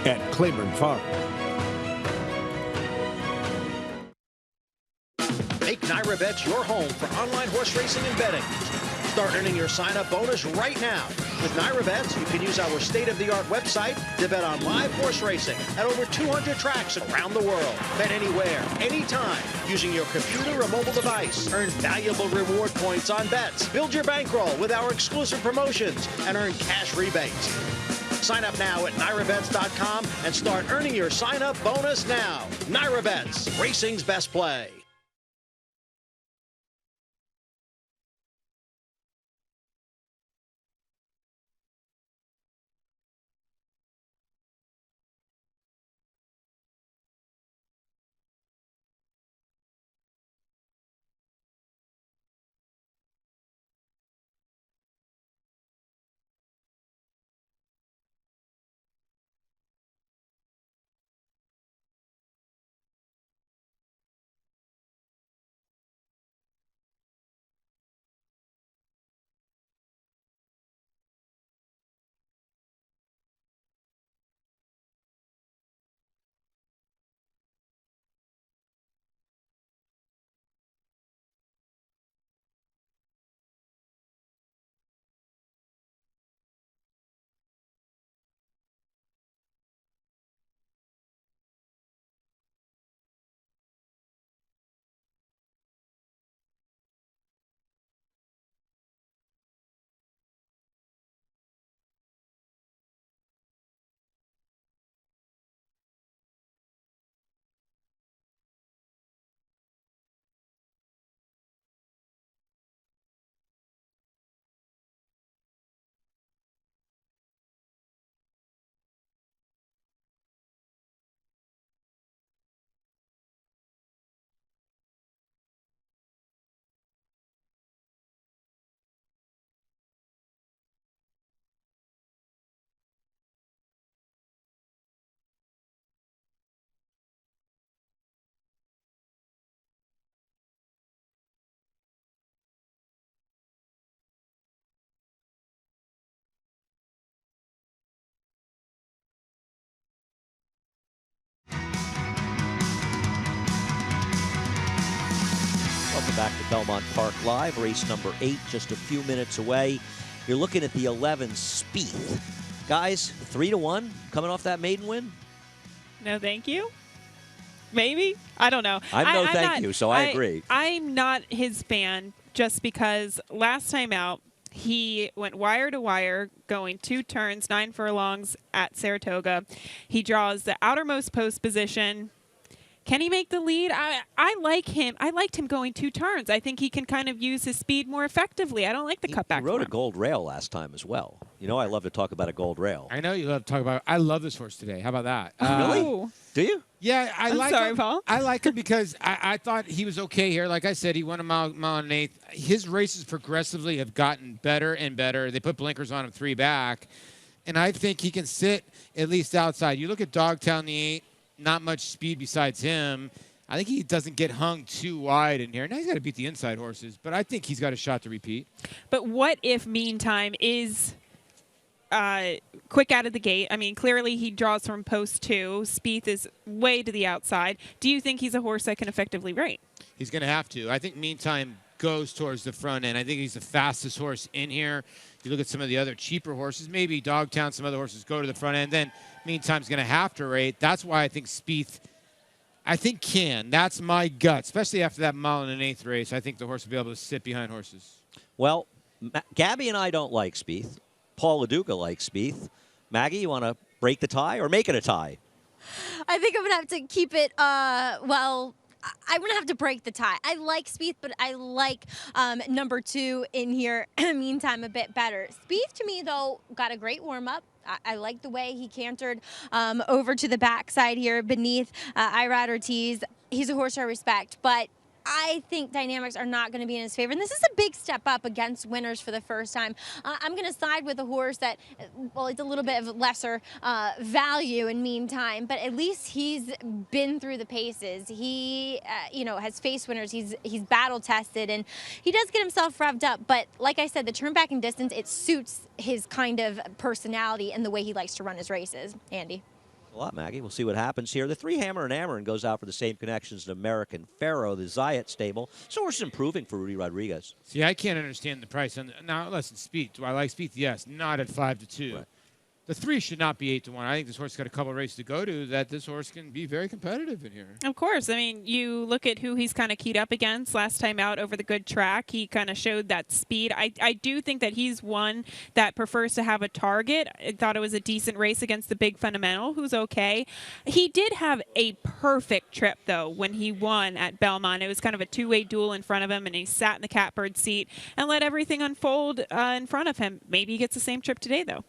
at Claiborne Farm. Make NyraBets your home for online horse racing and betting. Start earning your sign-up bonus right now. With Naira Bets, you can use our state-of-the-art website to bet on live horse racing at over 200 tracks around the world. Bet anywhere, anytime, using your computer or mobile device. Earn valuable reward points on bets. Build your bankroll with our exclusive promotions and earn cash rebates. Sign up now at NairaBets.com and start earning your sign-up bonus now. Naira Bets, racing's best play. Welcome back to Belmont Park Live, race number 8, just a few minutes away. You're looking at the 11 Spieth. Guys, 3-1 coming off that maiden win? No, thank you. Maybe? I don't know. I'm thank you, so I agree. I'm not his fan just because last time out, he went wire to wire, going 2 turns, 9 furlongs at Saratoga. He draws the outermost post position. Can he make the lead? I like him. I liked him going 2 turns. I think he can kind of use his speed more effectively. I don't like the cutback. He rode a gold rail last time as well. You know I love to talk about a gold rail. I know you love to talk about it. I love this horse today. How about that? Really? Do you? Yeah, I'm like sorry, him. Paul. I like him because I thought he was okay here. Like I said, he won a mile and an eighth. His races progressively have gotten better and better. They put blinkers on him 3 back. And I think he can sit at least outside. You look at Dogtown, the 8, not much speed besides him. I think he doesn't get hung too wide in here. Now he's got to beat the inside horses, but I think he's got a shot to repeat. But what if Meantime is quick out of the gate? I mean, clearly he draws from post 2. Spieth is way to the outside. Do you think he's a horse that can effectively rate? He's going to have to. I think Meantime goes towards the front end. I think he's the fastest horse in here. You look at some of the other cheaper horses, maybe Dogtown, some other horses go to the front end. Then Meantime's going to have to rate. That's why I think Spieth, can. That's my gut, especially after that mile and an eighth race. I think the horse will be able to sit behind horses. Well, Gabby and I don't like Spieth. Paul LaDuca likes Spieth. Maggie, you want to break the tie or make it a tie? I think I'm going to have to keep it, I'm going to have to break the tie. I like Spieth, but I like number 2 in here, Meantime, a bit better. Spieth, to me, though, got a great warm-up. I like the way he cantered over to the backside here beneath Irad Ortiz. He's a horse I respect, but I think dynamics are not going to be in his favor. And this is a big step up against winners for the first time. I'm going to side with a horse that, well, it's a little bit of lesser value in Meantime, but at least he's been through the paces. He, has faced winners. He's battle tested, and he does get himself revved up. But like I said, the turn back and distance, it suits his kind of personality and the way he likes to run his races. Andy. A lot, Maggie. We'll see what happens here. The 3 Hammer and Amarin goes out for the same connections as American Pharaoh, the Zayat stable. So we're improving for Rudy Rodriguez. See, I can't understand the price. Now, listen, Spieth. Do I like Spieth? Yes. Not at 5-2. Right. The 3 should not be 8-1. I think this horse got a couple of races to go to that this horse can be very competitive in here. Of course. I mean, you look at who he's kind of keyed up against last time out over the good track. He kind of showed that speed. I do think that he's one that prefers to have a target. I thought it was a decent race against the big fundamental, who's okay. He did have a perfect trip, though, when he won at Belmont. It was kind of a two-way duel in front of him, and he sat in the catbird seat and let everything unfold in front of him. Maybe he gets the same trip today, though.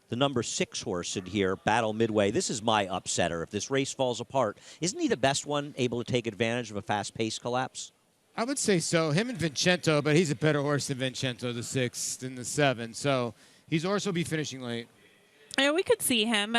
The number 6 horse in here, Battle Midway. This is my upsetter. If this race falls apart, isn't he the best one able to take advantage of a fast-paced collapse? I would say so. Him and Vincento, but he's a better horse than Vincento, the 6 than the 7. So his horse will be finishing late. Yeah, we could see him.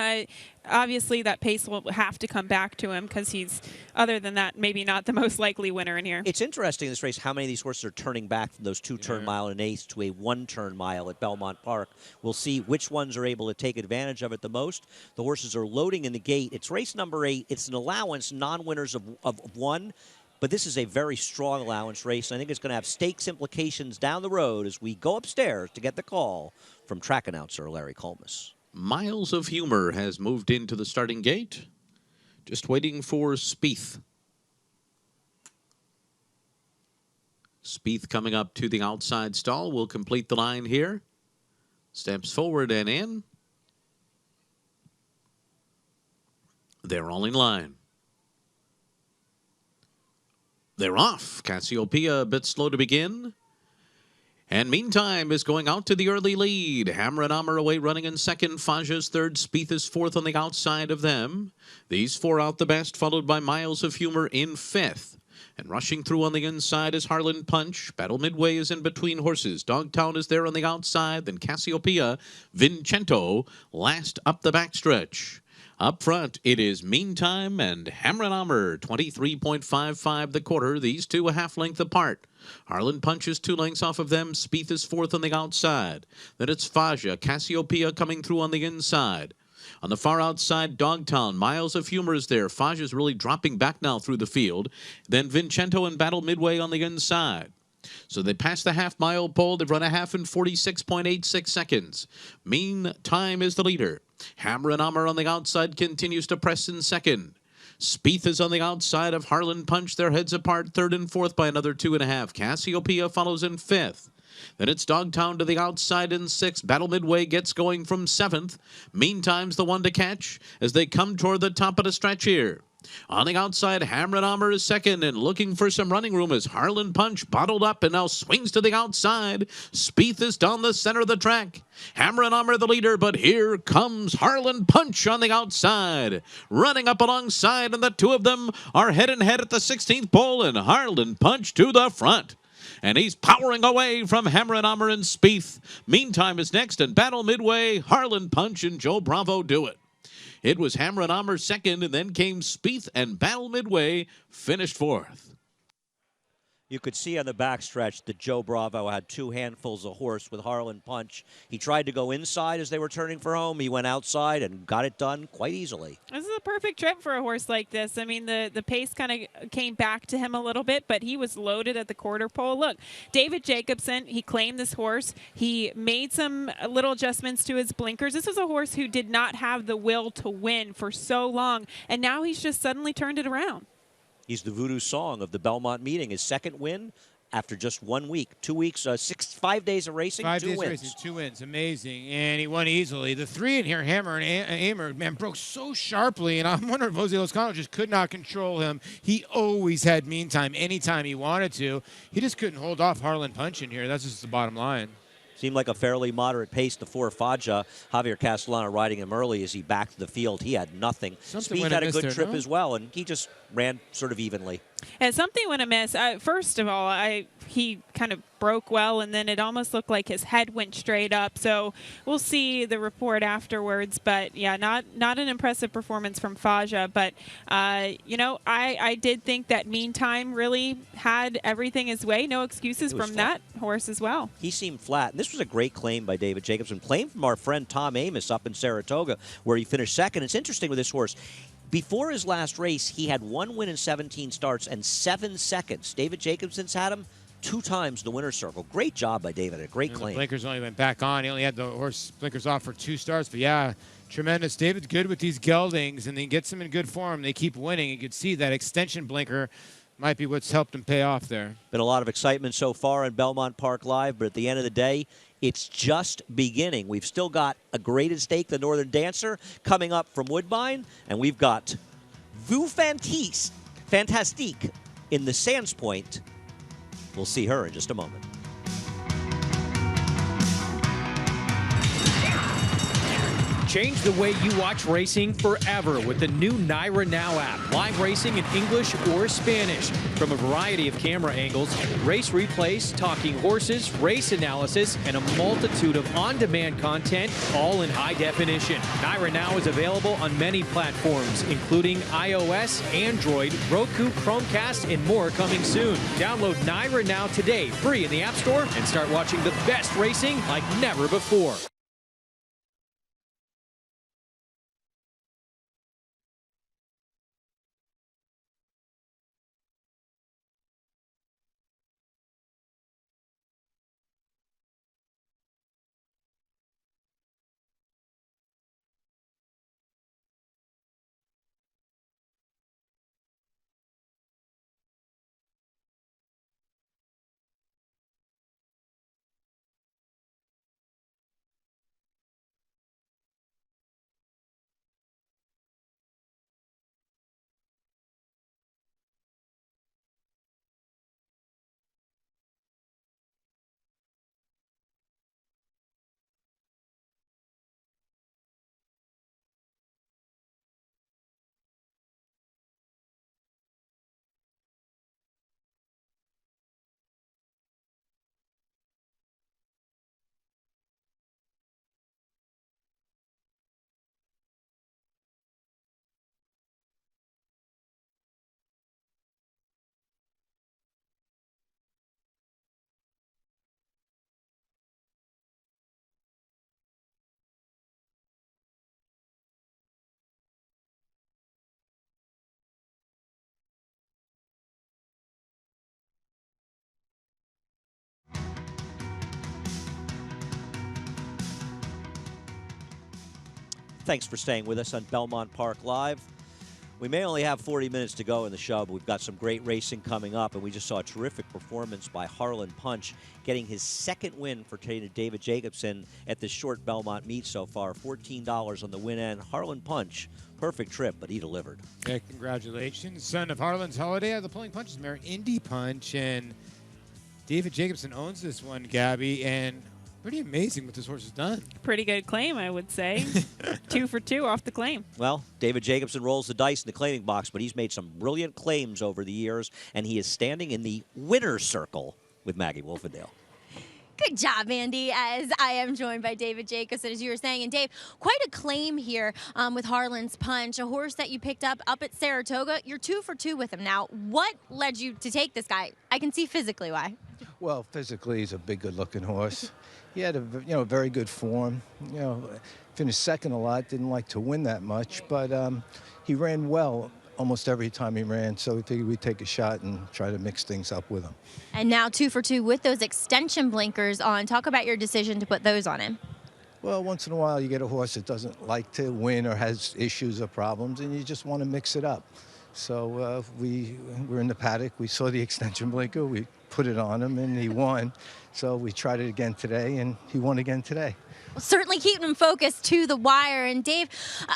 Obviously, that pace will have to come back to him because he's, other than that, maybe not the most likely winner in here. It's interesting in this race how many of these horses are turning back from those 2-turn mile and 1/8 to a 1-turn mile at Belmont Park. We'll see which ones are able to take advantage of it the most. The horses are loading in the gate. It's race number 8. It's an allowance, non-winners of 1. But this is a very strong allowance race, and I think it's going to have stakes implications down the road as we go upstairs to get the call from track announcer Larry Colmus. Miles of Humor has moved into the starting gate. Just waiting for Spieth. Spieth coming up to the outside stall. Will complete the line here. Steps forward and in. They're all in line. They're off. Cassiopeia a bit slow to begin. And meantime is going out to the early lead. Hammer and Amr away running in second. Faja's third. Spieth is fourth on the outside of them. These 4 out the best, followed by Miles of Humor in fifth. And rushing through on the inside is Harlan Punch. Battle Midway is in between horses. Dogtown is there on the outside. Then Cassiopeia, Vincento, last up the backstretch. Up front, it is Meantime and Hammer and Amr, 23.55 the quarter. These two a half length apart. Harlan Punch is 2 lengths off of them. Spieth is fourth on the outside. Then it's Faja, Cassiopeia coming through on the inside. On the far outside, Dogtown. Miles of Humor is there. Faja's really dropping back now through the field. Then Vincento and Battle Midway on the inside. So they passed the half-mile pole. They've run a half in 46.86 seconds. Meantime is the leader. Hammer and Amr on the outside continues to press in second. Spieth is on the outside of Harlan Punch. Their heads apart, third and fourth by another 2.5. Cassiopeia follows in fifth. Then it's Dogtown to the outside in sixth. Battle Midway gets going from seventh. Meantime's the one to catch as they come toward the top of the stretch here. On the outside, Hammer and Amr is second, and looking for some running room is Harlan Punch, bottled up and now swings to the outside. Spieth is down the center of the track. Hammer and Amr the leader, but here comes Harlan Punch on the outside. Running up alongside, and the two of them are head and head at the 16th pole, and Harlan Punch to the front. And he's powering away from Hammer and Amr and Spieth. Meantime is next, and Battle Midway, Harlan Punch and Joe Bravo do it. It was Hammer and Amr second, and then came Spieth, and Battle Midway finished fourth. You could see on the backstretch that Joe Bravo had 2 handfuls of horse with Harlan Punch. He tried to go inside as they were turning for home. He went outside and got it done quite easily. This is a perfect trip for a horse like this. I mean, the pace kind of came back to him a little bit, but he was loaded at the quarter pole. Look, David Jacobson, he claimed this horse. He made some little adjustments to his blinkers. This was a horse who did not have the will to win for so long, and now he's just suddenly turned it around. He's the voodoo song of the Belmont meeting. His second win after just 1 week. 2 weeks, 5 days of racing, 5 2 days wins. racing, 2 wins. Amazing. And he won easily. The 3 in here, Hammer and Amr, man, broke so sharply. And I'm wondering if Jose Lozcano just could not control him. He always had Meantime anytime he wanted to. He just couldn't hold off Harlan Punch in here. That's just the bottom line. Seemed like a fairly moderate pace to 4 Faja. Javier Castellano riding him early as he backed the field. He had nothing. Spieth had a good trip as well, and he just ran sort of evenly. And something went amiss. First of all, he kind of broke well, and then it almost looked like his head went straight up. So we'll see the report afterwards. But yeah, not an impressive performance from Faja. But you know, I did think that Meantime really had everything his way. No excuses from that horse as well. He seemed flat. And this was a great claim by David Jacobson. Claim from our friend Tom Amos up in Saratoga, where he finished second. It's interesting with this horse. Before his last race, he had 1 win in 17 starts and 7 seconds. David Jacobson's had him 2 times in the winner's circle. Great job by David. A great claim. The blinkers only went back on. He only had the horse blinkers off for 2 starts. But, yeah, tremendous. David's good with these geldings, and he gets them in good form. They keep winning. You can see that extension blinker might be what's helped him pay off there. Been a lot of excitement so far in Belmont Park Live, but at the end of the day, it's just beginning. We've still got a graded stake, the Northern Dancer, coming up from Woodbine, and we've got Fantastique in the Sands Point. We'll see her in just a moment. Change the way you watch racing forever with the new Naira Now app. Live racing in English or Spanish from a variety of camera angles, race replays, talking horses, race analysis, and a multitude of on-demand content, all in high definition. Naira Now is available on many platforms, including iOS, Android, Roku, Chromecast, and more coming soon. Download Naira Now today, free in the App Store, and start watching the best racing like never before. Thanks for staying with us on Belmont Park Live. We may only have 40 minutes to go in the show, but we've got some great racing coming up, and we just saw a terrific performance by Harlan Punch, getting his second win for David Jacobson at this short Belmont meet so far. $14 on the win end. Harlan Punch, perfect trip, but he delivered. Yeah, congratulations. Son of Harlan's Holiday of the Pulling Punches mare, Indy Punch, and David Jacobson owns this one, Gabby, and pretty amazing what this horse has done. Pretty good claim, I would say. 2 for 2 off the claim. Well, David Jacobson rolls the dice in the claiming box, but he's made some brilliant claims over the years, and he is standing in the winner's circle with Maggie Wolfendale. Good job, Andy, as I am joined by David Jacobson, as you were saying. And, Dave, quite a claim here with Harlan's Punch, a horse that you picked up at Saratoga. You're 2 for 2 with him now. What led you to take this guy? I can see physically why. Well, physically, he's a big, good-looking horse. He had a very good form. Finished second a lot. Didn't like to win that much, but he ran well almost every time he ran. So we figured we'd take a shot and try to mix things up with him. And now 2 for 2 with those extension blinkers on. Talk about your decision to put those on him. Well, once in a while you get a horse that doesn't like to win or has issues or problems, and you just want to mix it up. So we were in the paddock. We saw the extension blinker. We put it on him, and he won. So we tried it again today, and he won again today. certainly keeping him focused to the wire. And Dave,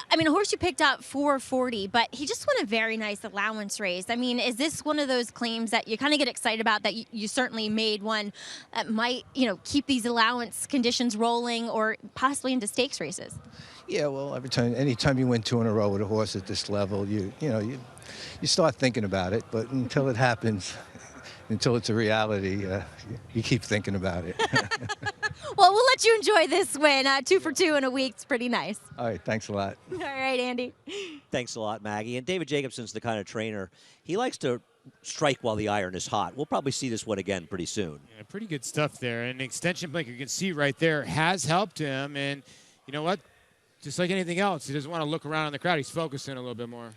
I mean, a horse you picked up 440, but he just won a very nice allowance race. I mean, is this one of those claims that you kind of get excited about, that you certainly made one that might, keep these allowance conditions rolling or possibly into stakes races? Yeah, well, anytime you win 2 in a row with a horse at this level, you start thinking about it, but until it happens, until it's a reality, you keep thinking about it. Well, we'll let you enjoy this win. 2 for 2 in a week. It's pretty nice. All right, thanks a lot. All right, Andy. Thanks a lot, Maggie. And David Jacobson's the kind of trainer, he likes to strike while the iron is hot. We'll probably see this one again pretty soon. Yeah, pretty good stuff there. And extension blink, you can see right there, has helped him. And you know what? Just like anything else, he doesn't want to look around in the crowd. He's focusing a little bit more.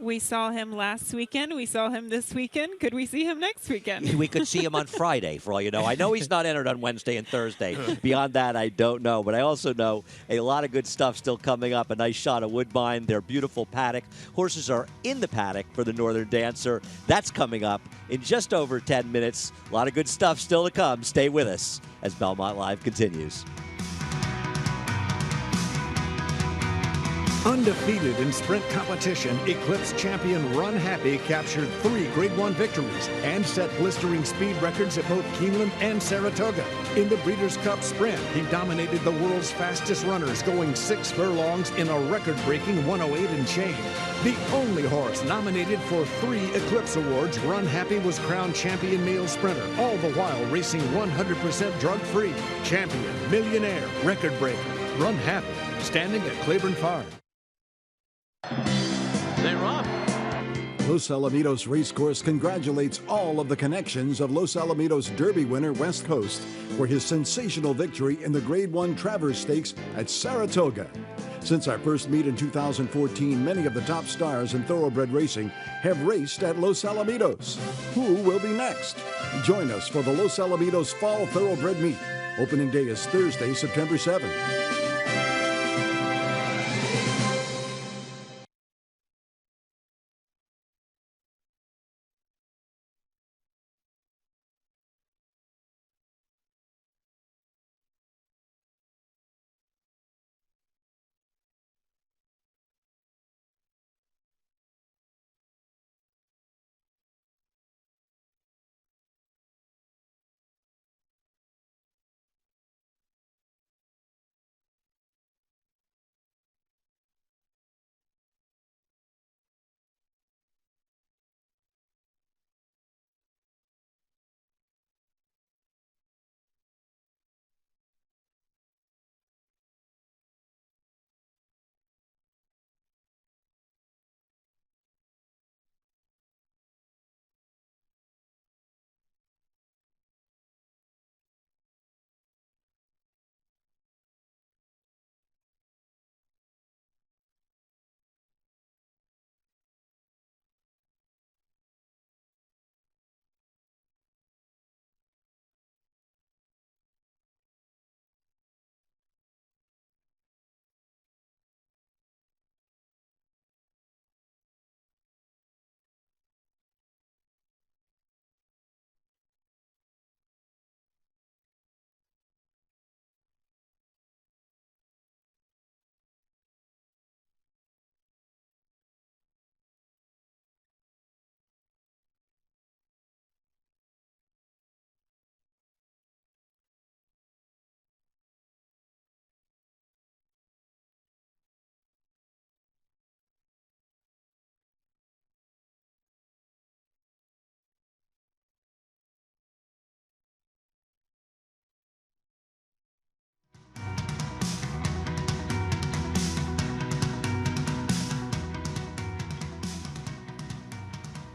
We saw him last weekend. We saw him this weekend. Could we see him next weekend? We could see him on Friday, for all you know. I know he's not entered on Wednesday and Thursday. Beyond that, I don't know. But I also know a lot of good stuff still coming up. A nice shot of Woodbine, their beautiful paddock. Horses are in the paddock for the Northern Dancer. That's coming up in just over 10 minutes. A lot of good stuff still to come. Stay with us as Belmont Live continues. Undefeated in sprint competition, Eclipse champion Run Happy captured 3 Grade 1 victories and set blistering speed records at both Keeneland and Saratoga. In the Breeders' Cup Sprint, he dominated the world's fastest runners, going 6 furlongs in a record-breaking 108 and change. The only horse nominated for 3 Eclipse Awards, Run Happy was crowned champion male sprinter, all the while racing 100% drug-free. Champion, millionaire, record breaker, Run Happy, standing at Claiborne Farm. They're off. Los Alamitos Racecourse congratulates all of the connections of Los Alamitos Derby winner West Coast for his sensational victory in the Grade 1 Travers Stakes at Saratoga. Since our first meet in 2014, many of the top stars in thoroughbred racing have raced at Los Alamitos. Who will be next? Join us for the Los Alamitos Fall Thoroughbred Meet. Opening day is Thursday, September 7th.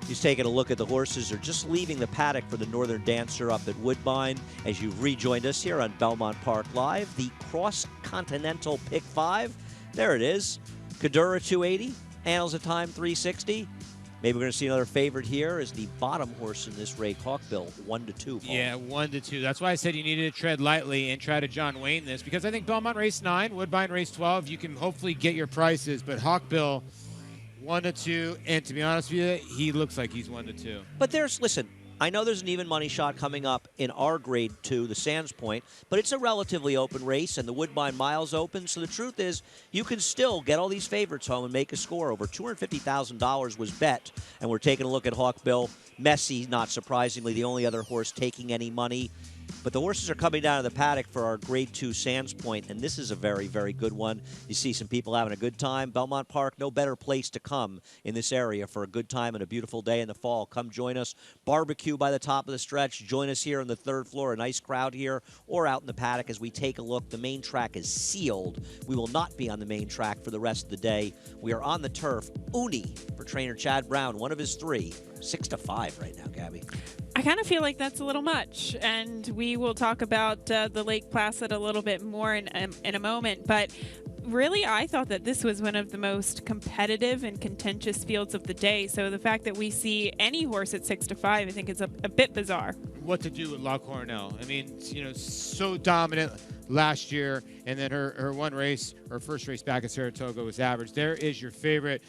He's taking a look at the horses who are just leaving the paddock for the Northern Dancer up at Woodbine. As you've rejoined us here on Belmont Park Live, the Cross Continental Pick 5. There it is. Cadura 280, Annals of Time 360. Maybe we're going to see another favorite here is the bottom horse in this rake, Hawkbill, 1-2. Paul. Yeah, 1-2. That's why I said you needed to tread lightly and try to John Wayne this, because I think Belmont race 9, Woodbine race 12, you can hopefully get your prices, but Hawkbill 1-2, and to be honest with you, he looks like he's 1-2. But listen, I know there's an even money shot coming up in our Grade 2, the Sands Point, but it's a relatively open race, and the Woodbine Mile's open. So the truth is, you can still get all these favorites home and make a score. Over $250,000 was bet, and we're taking a look at Hawkbill. Messi, not surprisingly, the only other horse taking any money. But the horses are coming down to the paddock for our Grade 2 Sands Point, and this is a very, very good one. You see some people having a good time. Belmont Park, no better place to come in this area for a good time and a beautiful day in the fall. Come join us. Barbecue by the top of the stretch. Join us here on the third floor. A nice crowd here or out in the paddock as we take a look. The main track is sealed. We will not be on the main track for the rest of the day. We are on the turf. Uni for trainer Chad Brown, one of his three. 6-5 right now, Gabby. I kind of feel like that's a little much, and we will talk about the Lake Placid a little bit more in a moment, but really I thought that this was one of the most competitive and contentious fields of the day, so the fact that we see any horse at 6-5 I think is a bit bizarre. What to do with La Cornell? I mean, so dominant last year, and then her one race, her first race back at Saratoga was average. There is your favorite,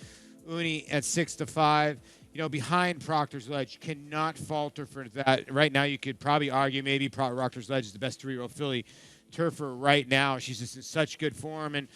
Uni at 6-5. Behind Proctor's Ledge, cannot falter for that. Right now, you could probably argue maybe Proctor's Ledge is the best 3-year-old filly turfer right now. She's just in such good form, and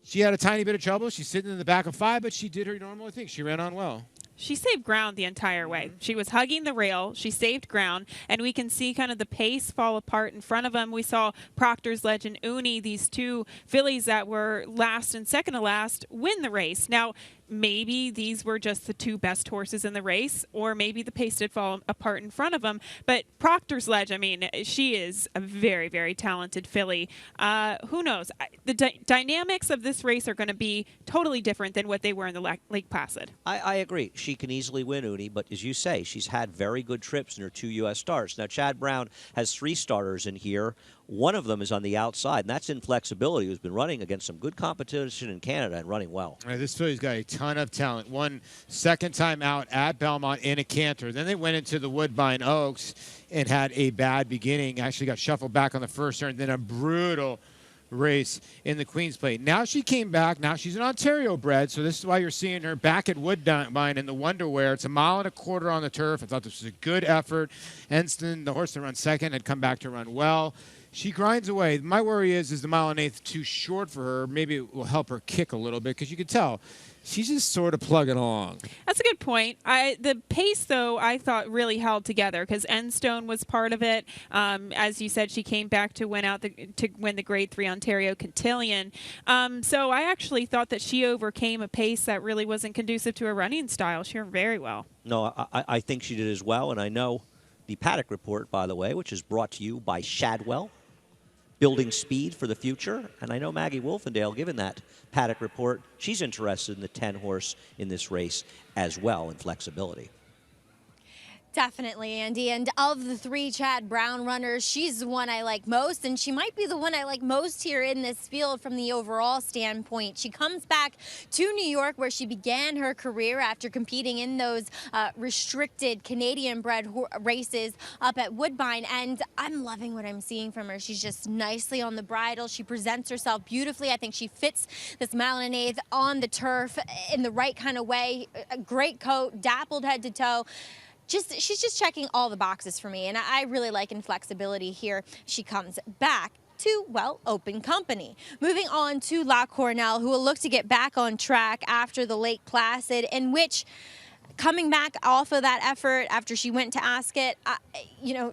she had a tiny bit of trouble. She's sitting in the back of 5, but she did her normal thing. She ran on well. She saved ground the entire way. She was hugging the rail. She saved ground, and we can see kind of the pace fall apart in front of them. We saw Proctor's Ledge and Uni, these two fillies that were last and second to last, win the race. Now, maybe these were just the two best horses in the race, or maybe the pace did fall apart in front of them. But Proctor's Ledge, I mean, she is a very, very talented filly. Who knows? The dynamics of this race are going to be totally different than what they were in the Lake Placid. I agree. She can easily win, Uni, but as you say, she's had very good trips in her 2 U.S. starts. Now, Chad Brown has 3 starters in here. One of them is on the outside, and that's Inflexibility, who's been running against some good competition in Canada and running well. This filly's got a ton of talent. Won second time out at Belmont in a canter. Then they went into the Woodbine Oaks and had a bad beginning. Actually got shuffled back on the first turn, then a brutal race in the Queen's Plate. Now she came back. Now she's an Ontario bred, so this is why you're seeing her back at Woodbine in the Wonderwear. It's 1.25 miles on the turf. I thought this was a good effort. Enston, the horse that runs second, had come back to run well. She grinds away. My worry is the 1.1 miles too short for her? Maybe it will help her kick a little bit, because you can tell she's just sort of plugging along. That's a good point. The pace, though, I thought really held together, because Enstone was part of it. As you said, she came back to win the Grade 3 Ontario Cotillion. So I actually thought that she overcame a pace that really wasn't conducive to her running style. She ran very well. No, I think she did as well, and I know the paddock report, by the way, which is brought to you by Shadwell, building speed for the future. And I know Maggie Wolfendale, given that paddock report, she's interested in the 10-horse in this race as well, in Flexibility. Definitely, Andy. And of the 3 Chad Brown runners, she's the one I like most, and she might be the one I like most here in this field from the overall standpoint. She comes back to New York, where she began her career after competing in those restricted Canadian-bred races up at Woodbine, and I'm loving what I'm seeing from her. She's just nicely on the bridle. She presents herself beautifully. I think she fits this 1.1 miles on the turf in the right kind of way. A great coat, dappled head to toe. She's just checking all the boxes for me, and I really like Inflexibility here. She comes back to, well, open company. Moving on to La Cornell, who will look to get back on track after the Lake Placid, in which, coming back off of that effort after she went to Ascot,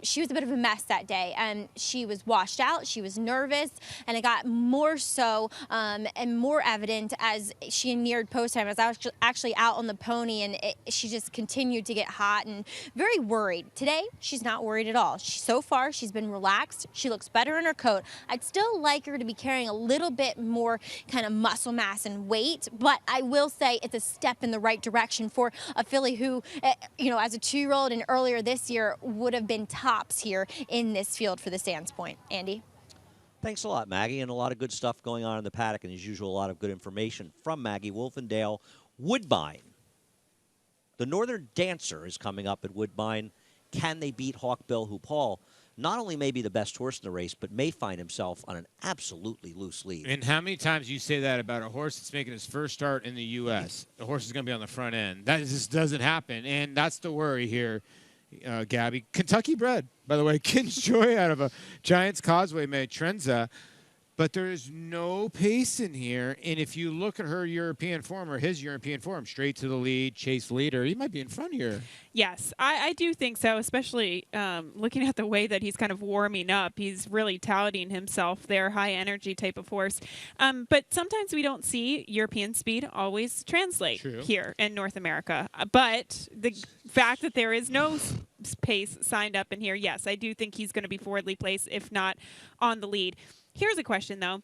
she was a bit of a mess that day, and she was washed out. She was nervous, and it got more so and more evident as she neared post time. As I was actually out on the pony, and she just continued to get hot and very worried. Today, she's not worried at all. So far, she's been relaxed. She looks better in her coat. I'd still like her to be carrying a little bit more kind of muscle mass and weight, but I will say it's a step in the right direction for a filly who, as a 2-year-old and earlier this year would have been tops here in this field for the Sands Point. Andy? Thanks a lot, Maggie, and a lot of good stuff going on in the paddock, and as usual, a lot of good information from Maggie Wolfendale. Woodbine. The Northern Dancer is coming up at Woodbine. Can they beat Hawkbill, who, Paul, not only may be the best horse in the race, but may find himself on an absolutely loose lead? And how many times you say that about a horse that's making his first start in the U.S.? The horse is going to be on the front end. That just doesn't happen, and that's the worry here. Gabby. Kentucky bred, by the way. Kins Joy out of a Giants Causeway made Trenza. But there is no pace in here. And if you look at her European form or his European form, straight to the lead, chase leader, he might be in front here. Yes, I do think so, especially looking at the way that he's kind of warming up. He's really touting himself there, high energy type of horse. But sometimes we don't see European speed always translate here in North America. But the fact that there is no pace signed up in here, yes, I do think he's going to be forwardly placed, if not on the lead. Here's a question, though.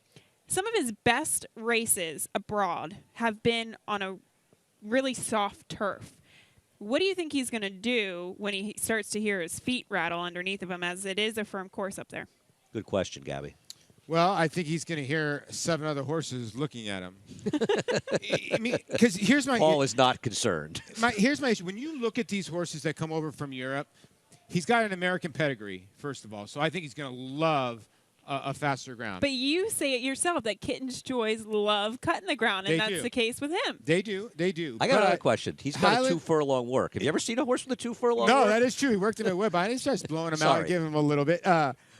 Some of his best races abroad have been on a really soft turf. What do you think he's going to do when he starts to hear his feet rattle underneath of him, as it is a firm course up there? Good question, Gabby. Well, I think he's going to hear 7 other horses looking at him. I mean, because here's my... Paul is not concerned. Here's my issue. When you look at these horses that come over from Europe, he's got an American pedigree, first of all. So I think he's going to love a faster ground. But you say it yourself that Kitten's Joys love cutting the ground, and that's the case with him. They do. They do. I got another question. He's got a 2-furlong work. Have you ever seen a horse with a 2-furlong work? No, that is true. He worked in a whip. I didn't start blowing him out and give him a little bit.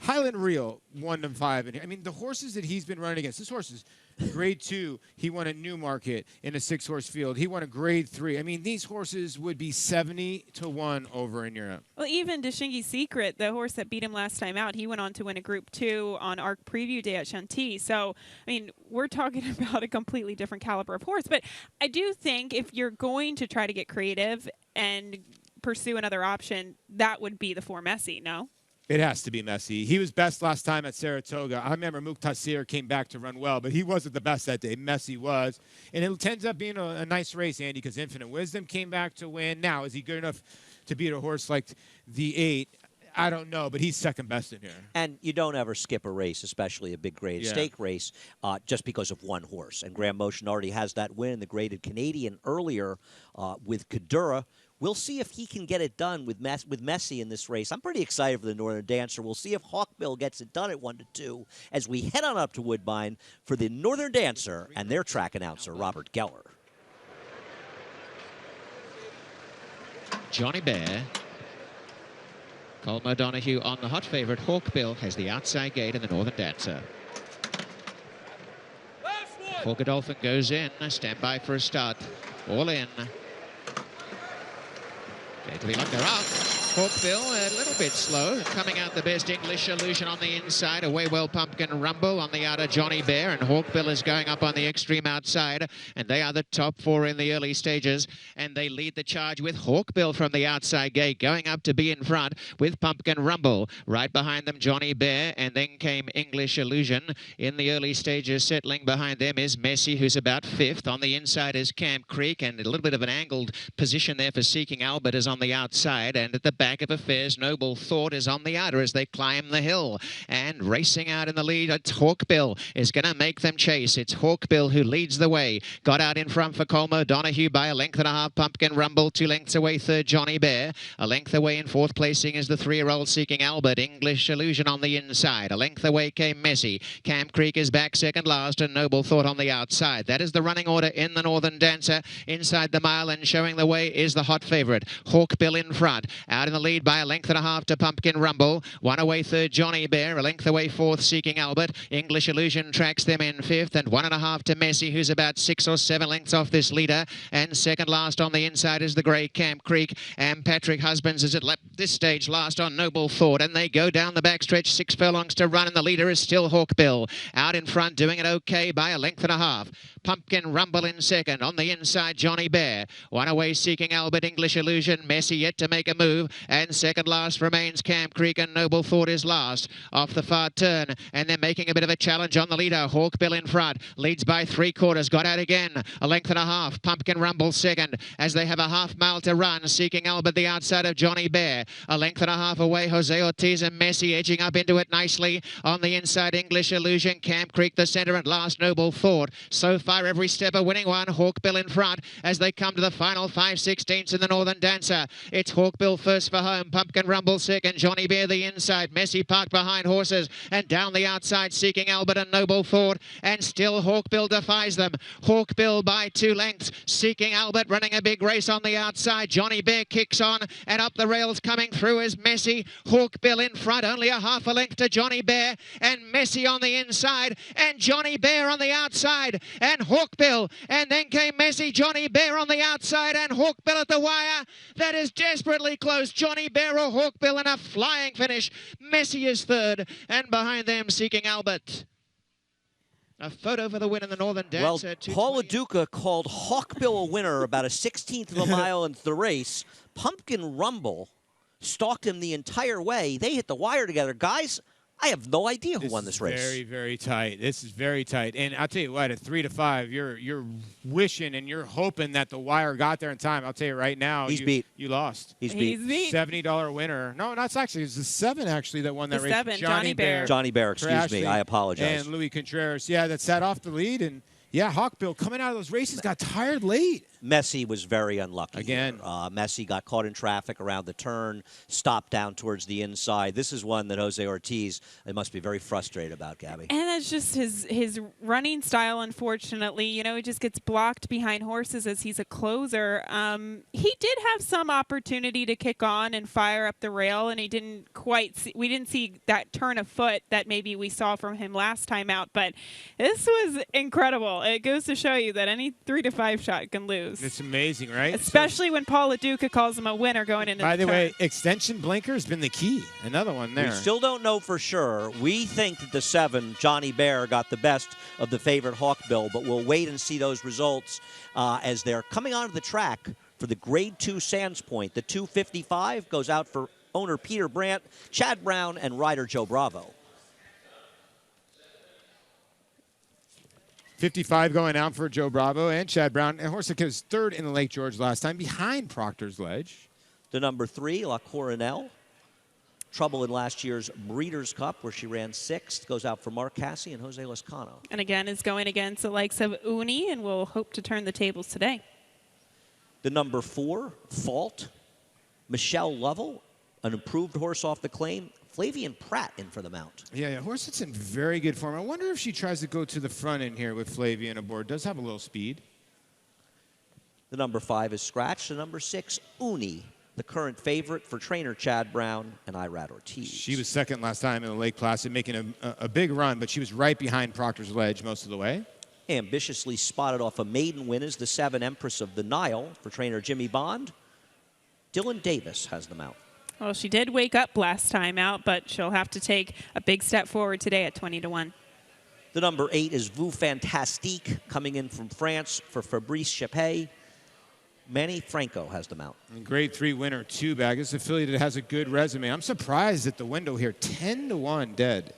Highland Real, 1-5 in here. I mean, the horses that he's been running against, this horse is grade 2. He won at Newmarket in a 6-horse field. He won a grade 3. I mean, these horses would be 70-1 over in Europe. Well, even Deshingi Secret, the horse that beat him last time out, he went on to win a Group 2 on ARC Preview Day at Chantilly. So, I mean, we're talking about a completely different caliber of horse. But I do think if you're going to try to get creative and pursue another option, that would be the 4 Messi, no? It has to be Messi. He was best last time at Saratoga. I remember Muqtasir came back to run well, but he wasn't the best that day. Messi was. And it ends up being a nice race, Andy, because Infinite Wisdom came back to win. Now, is he good enough to beat a horse like the 8? I don't know, but he's second best in here. And you don't ever skip a race, especially a big graded stake race, just because of one horse. And Grand Motion already has that win in the graded Canadian earlier with Kadura. We'll see if he can get it done with Messi in this race. I'm pretty excited for the Northern Dancer. We'll see if Hawkbill gets it done at 1-2 as we head on up to Woodbine for the Northern Dancer and their track announcer, Robert Geller. Johnny Bear. Colm O'Donoghue on the hot favourite. Hawkbill has the outside gate in the Northern Dancer. For Godolphin goes in. Stand by for a start. All in. To be locked, they're out. Hawkbill a little bit slow, coming out the best. English Illusion on the inside, away well Pumpkin Rumble on the outer Johnny Bear, and Hawkbill is going up on the extreme outside, and they are the top 4 in the early stages, and they lead the charge with Hawkbill from the outside gate, going up to be in front with Pumpkin Rumble. Right behind them Johnny Bear, and then came English Illusion. In the early stages, settling behind them is Messi, who's about 5th. On the inside is Camp Creek, and a little bit of an angled position there for Seeking Albert is on the outside, and at the back of affairs, Noble Thought is on the outer as they climb the hill. And racing out in the lead, it's Hawkbill is going to make them chase. It's Hawkbill who leads the way. Got out in front for Colm O'Donoghue by a length and a half. Pumpkin Rumble 2 lengths away, 3rd Johnny Bear. A length away in 4th placing is the 3-year-old Seeking Albert. English Illusion on the inside. A length away came Messi. Camp Creek is back 2nd last, and Noble Thought on the outside. That is the running order in the Northern Dancer. Inside the mile and showing the way is the hot favourite. Hawkbill in front. Out in the lead by a length and a half to Pumpkin Rumble. 1 away 3rd Johnny Bear. A length away 4th Seeking Albert. English Illusion tracks them in 5th, and 1.5 to Messi, who's about 6 or 7 lengths off this leader. And 2nd last on the inside is the grey Camp Creek. And Patrick Husbands is at this stage last on Noble Thought. And they go down the backstretch. 6 furlongs to run, and the leader is still Hawkbill. Out in front, doing it okay by a length and a half. Pumpkin Rumble in 2nd. On the inside, Johnny Bear. 1 away Seeking Albert. English Illusion. Messi yet to make a move. And 2nd last remains Camp Creek, and Noble Thought is last. Off the far turn, and they're making a bit of a challenge on the leader. Hawkbill in front. Leads by 3/4. Got out again. A length and a half. Pumpkin Rumble 2nd. As they have a half mile to run. Seeking Albert the outside of Johnny Bear. A length and a half away. Jose Ortiz and Messi edging up into it nicely. On the inside, English Illusion. Camp Creek the centre, and last Noble Thought. So far, every step a winning one. Hawkbill in front as they come to the final 5/16 in the Northern Dancer. It's Hawkbill first race for home. Pumpkin Rumble second. Johnny Bear the inside. Messi parked behind horses. And down the outside, Seeking Albert and Noble Ford. And still Hawkbill defies them. Hawkbill by 2 lengths. Seeking Albert running a big race on the outside. Johnny Bear kicks on. And up the rails coming through is Messi. Hawkbill in front. Only a half a length to Johnny Bear. And Messi on the inside. And Johnny Bear on the outside. And Hawkbill. And then came Messi. Johnny Bear on the outside. And Hawkbill at the wire. That is desperately close. Johnny Bear or Hawkbill in a flying finish. Messi is third. And behind them, Seeking Albert. A photo for the win in the Northern Dancer. Well, Paula Duca called Hawkbill a winner about a 16th of a mile into the race. Pumpkin Rumble stalked him the entire way. They hit the wire together. Guys, I have no idea who won this race. Very, very tight. This is very tight. And I'll tell you what, at 3-5, you're wishing and you're hoping that the wire got there in time. I'll tell you right now, He's beat. You lost. He's beat. $70 winner. No, not actually. It was the 7 actually that won that race. 7, Johnny Bear. Johnny Bear, excuse me. I apologize. And Louis Contreras, yeah, that sat off the lead. And yeah, Hawkbill coming out of those races got tired late. Messi was very unlucky. Again. Messi got caught in traffic around the turn, stopped down towards the inside. This is one that Jose Ortiz must be very frustrated about, Gabby. And that's just his running style, unfortunately. You know, he just gets blocked behind horses as he's a closer. He did have some opportunity to kick on and fire up the rail, and he didn't quite see, we didn't see that turn of foot that maybe we saw from him last time out. But this was incredible. It goes to show you that any 3-5 shot can lose. It's amazing, right? Especially when Paula Duca calls him a winner going into By the turn. way, extension blinker has been the key. Another one there. We still don't know for sure. We think that the 7, Johnny Bear, got the best of the favorite Hawkbill, but we'll wait and see those results as they're coming onto the track for the Grade 2 Sands Point. The 255 goes out for owner Peter Brandt, Chad Brown, and rider Joe Bravo. 55 going out for Joe Bravo and Chad Brown. And horse that was third in the Lake George last time, behind Proctor's Ledge. The number 3, La Cornell. Trouble in last year's Breeders' Cup, where she ran 6th. Goes out for Mark Cassie and Jose Lascano. And again, is going against the likes of Uni, and will hope to turn the tables today. The number 4, Fault. Michelle Lovell, an improved horse off the claim. Flavian Pratt in for the mount. Yeah, horse that's in very good form. I wonder if she tries to go to the front in here with Flavian aboard. Does have a little speed. The number 5 is Scratch. The number 6, Uni, the current favorite for trainer Chad Brown and Irad Ortiz. She was second last time in the Lake Placid, making a big run, but she was right behind Proctor's Ledge most of the way. Ambitiously spotted off a maiden win is the 7, Empress of the Nile for trainer Jimmy Bond. Dylan Davis has the mount. Well, she did wake up last time out, but she'll have to take a big step forward today at 20-1. The number 8 is Vous Fantastique, coming in from France for Fabrice Chappé. Manny Franco has the mount. And Grade 3 winner, 2-bag. This affiliate that has a good resume. I'm surprised at the window here, 10-1 dead.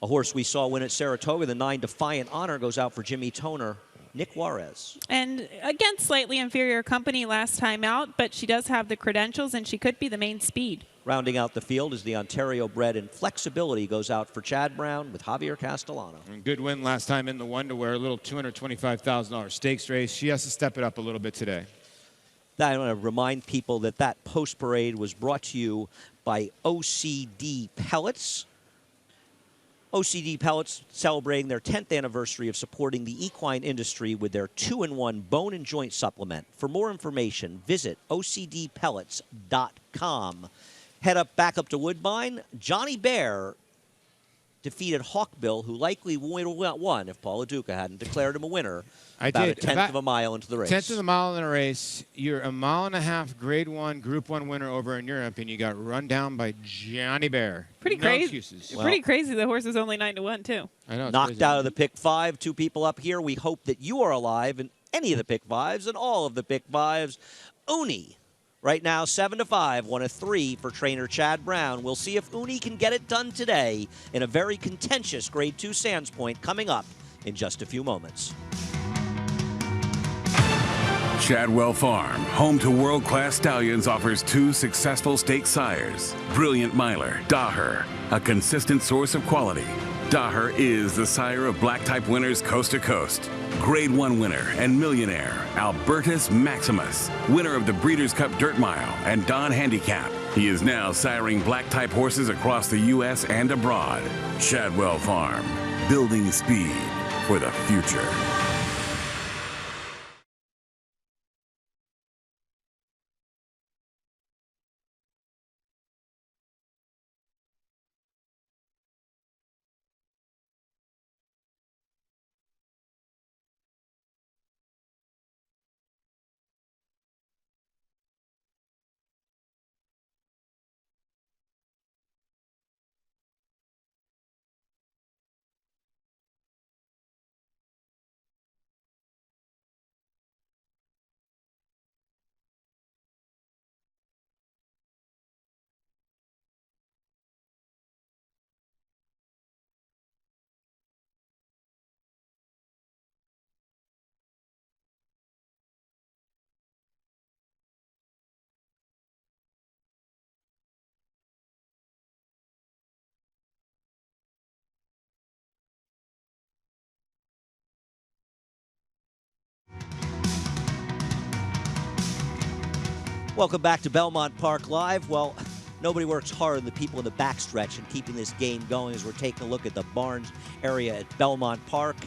A horse we saw win at Saratoga, the 9 Defiant Honor, goes out for Jimmy Toner. Nick Juarez. And again, slightly inferior company last time out, but she does have the credentials, and she could be the main speed. Rounding out the field is the Ontario bred Inflexibility, goes out for Chad Brown with Javier Castellano. And good win last time in the Wonder-Wear, a little $225,000 stakes race. She has to step it up a little bit today. I want to remind people that that post parade was brought to you by OCD Pellets. OCD Pellets celebrating their 10th anniversary of supporting the equine industry with their 2-in-1 bone and joint supplement. For more information, visit OCDpellets.com. Head back up to Woodbine. Johnny Bear defeated Hawkbill, who likely would have won if Paula Duca hadn't declared him a winner. About a tenth of a mile into the race. 10th of a mile in a race. You're a mile and a half Grade 1, Group 1 winner over in Europe, and you got run down by Johnny Bear. Pretty no crazy. Excuses. Pretty crazy. The horse is only 9-1 too. I know. Knocked out of the pick 5. 2 people up here. We hope that you are alive in any of the pick 5s and all of the pick 5s. Uni. Right now, 7-5, 1 of 3 for trainer Chad Brown. We'll see if Uni can get it done today in a very contentious Grade 2 Sands Point coming up in just a few moments. Chadwell Farm, home to world-class stallions, offers 2 successful stake sires. Brilliant Miler, Daher, a consistent source of quality. Daher is the sire of black-type winners coast to coast. Grade 1 winner and millionaire, Albertus Maximus, winner of the Breeders' Cup Dirt Mile and Don Handicap. He is now siring black-type horses across the U.S. and abroad. Chadwell Farm, building speed for the future. Welcome back to Belmont Park Live. Well, nobody works harder than the people in the backstretch and keeping this game going as we're taking a look at the Barnes area at Belmont Park.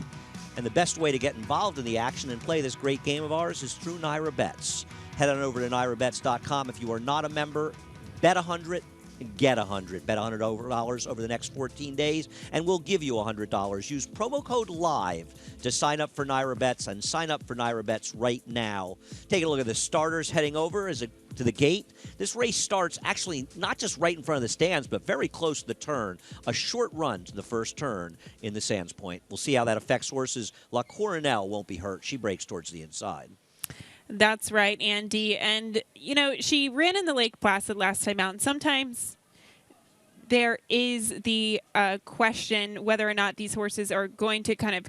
And the best way to get involved in the action and play this great game of ours is through NYRA Bets. Head on over to NYRABets.com. If you are not a member, bet 100 and get 100. Bet $100 over the next 14 days, and we'll give you $100. Use promo code LIVE to sign up for NYRA Bets, and sign up for NYRA Bets right now. Take a look at the starters heading over to the gate. This race starts actually not just right in front of the stands, but very close to the turn. A short run to the first turn in the Sands Point. We'll see how that affects horses. La Cornell won't be hurt. She breaks towards the inside. That's right, Andy. And, you know, she ran in the Lake Placid last time out, and sometimes there is the question whether or not these horses are going to kind of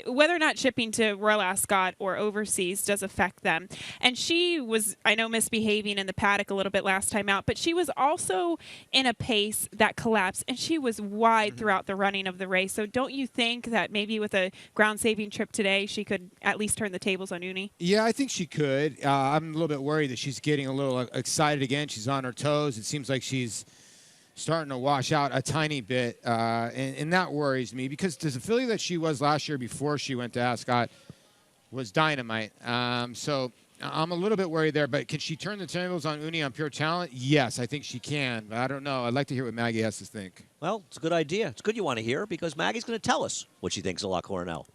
whether or not shipping to Royal Ascot or overseas does affect them. And she was, I know, misbehaving in the paddock a little bit last time out, but she was also in a pace that collapsed, and she was wide throughout the running of the race. So don't you think that maybe with a ground-saving trip today, she could at least turn the tables on Uni? Yeah, I think she could. I'm a little bit worried that she's getting a little excited again. She's on her toes. It seems like she's starting to wash out a tiny bit, and that worries me because the filly that she was last year before she went to Ascot was dynamite. So I'm a little bit worried there, but can she turn the tables on Uni on pure talent? Yes, I think she can, but I don't know. I'd like to hear what Maggie has to think. Well, it's a good idea. It's good you want to hear because Maggie's going to tell us what she thinks of La Cornell.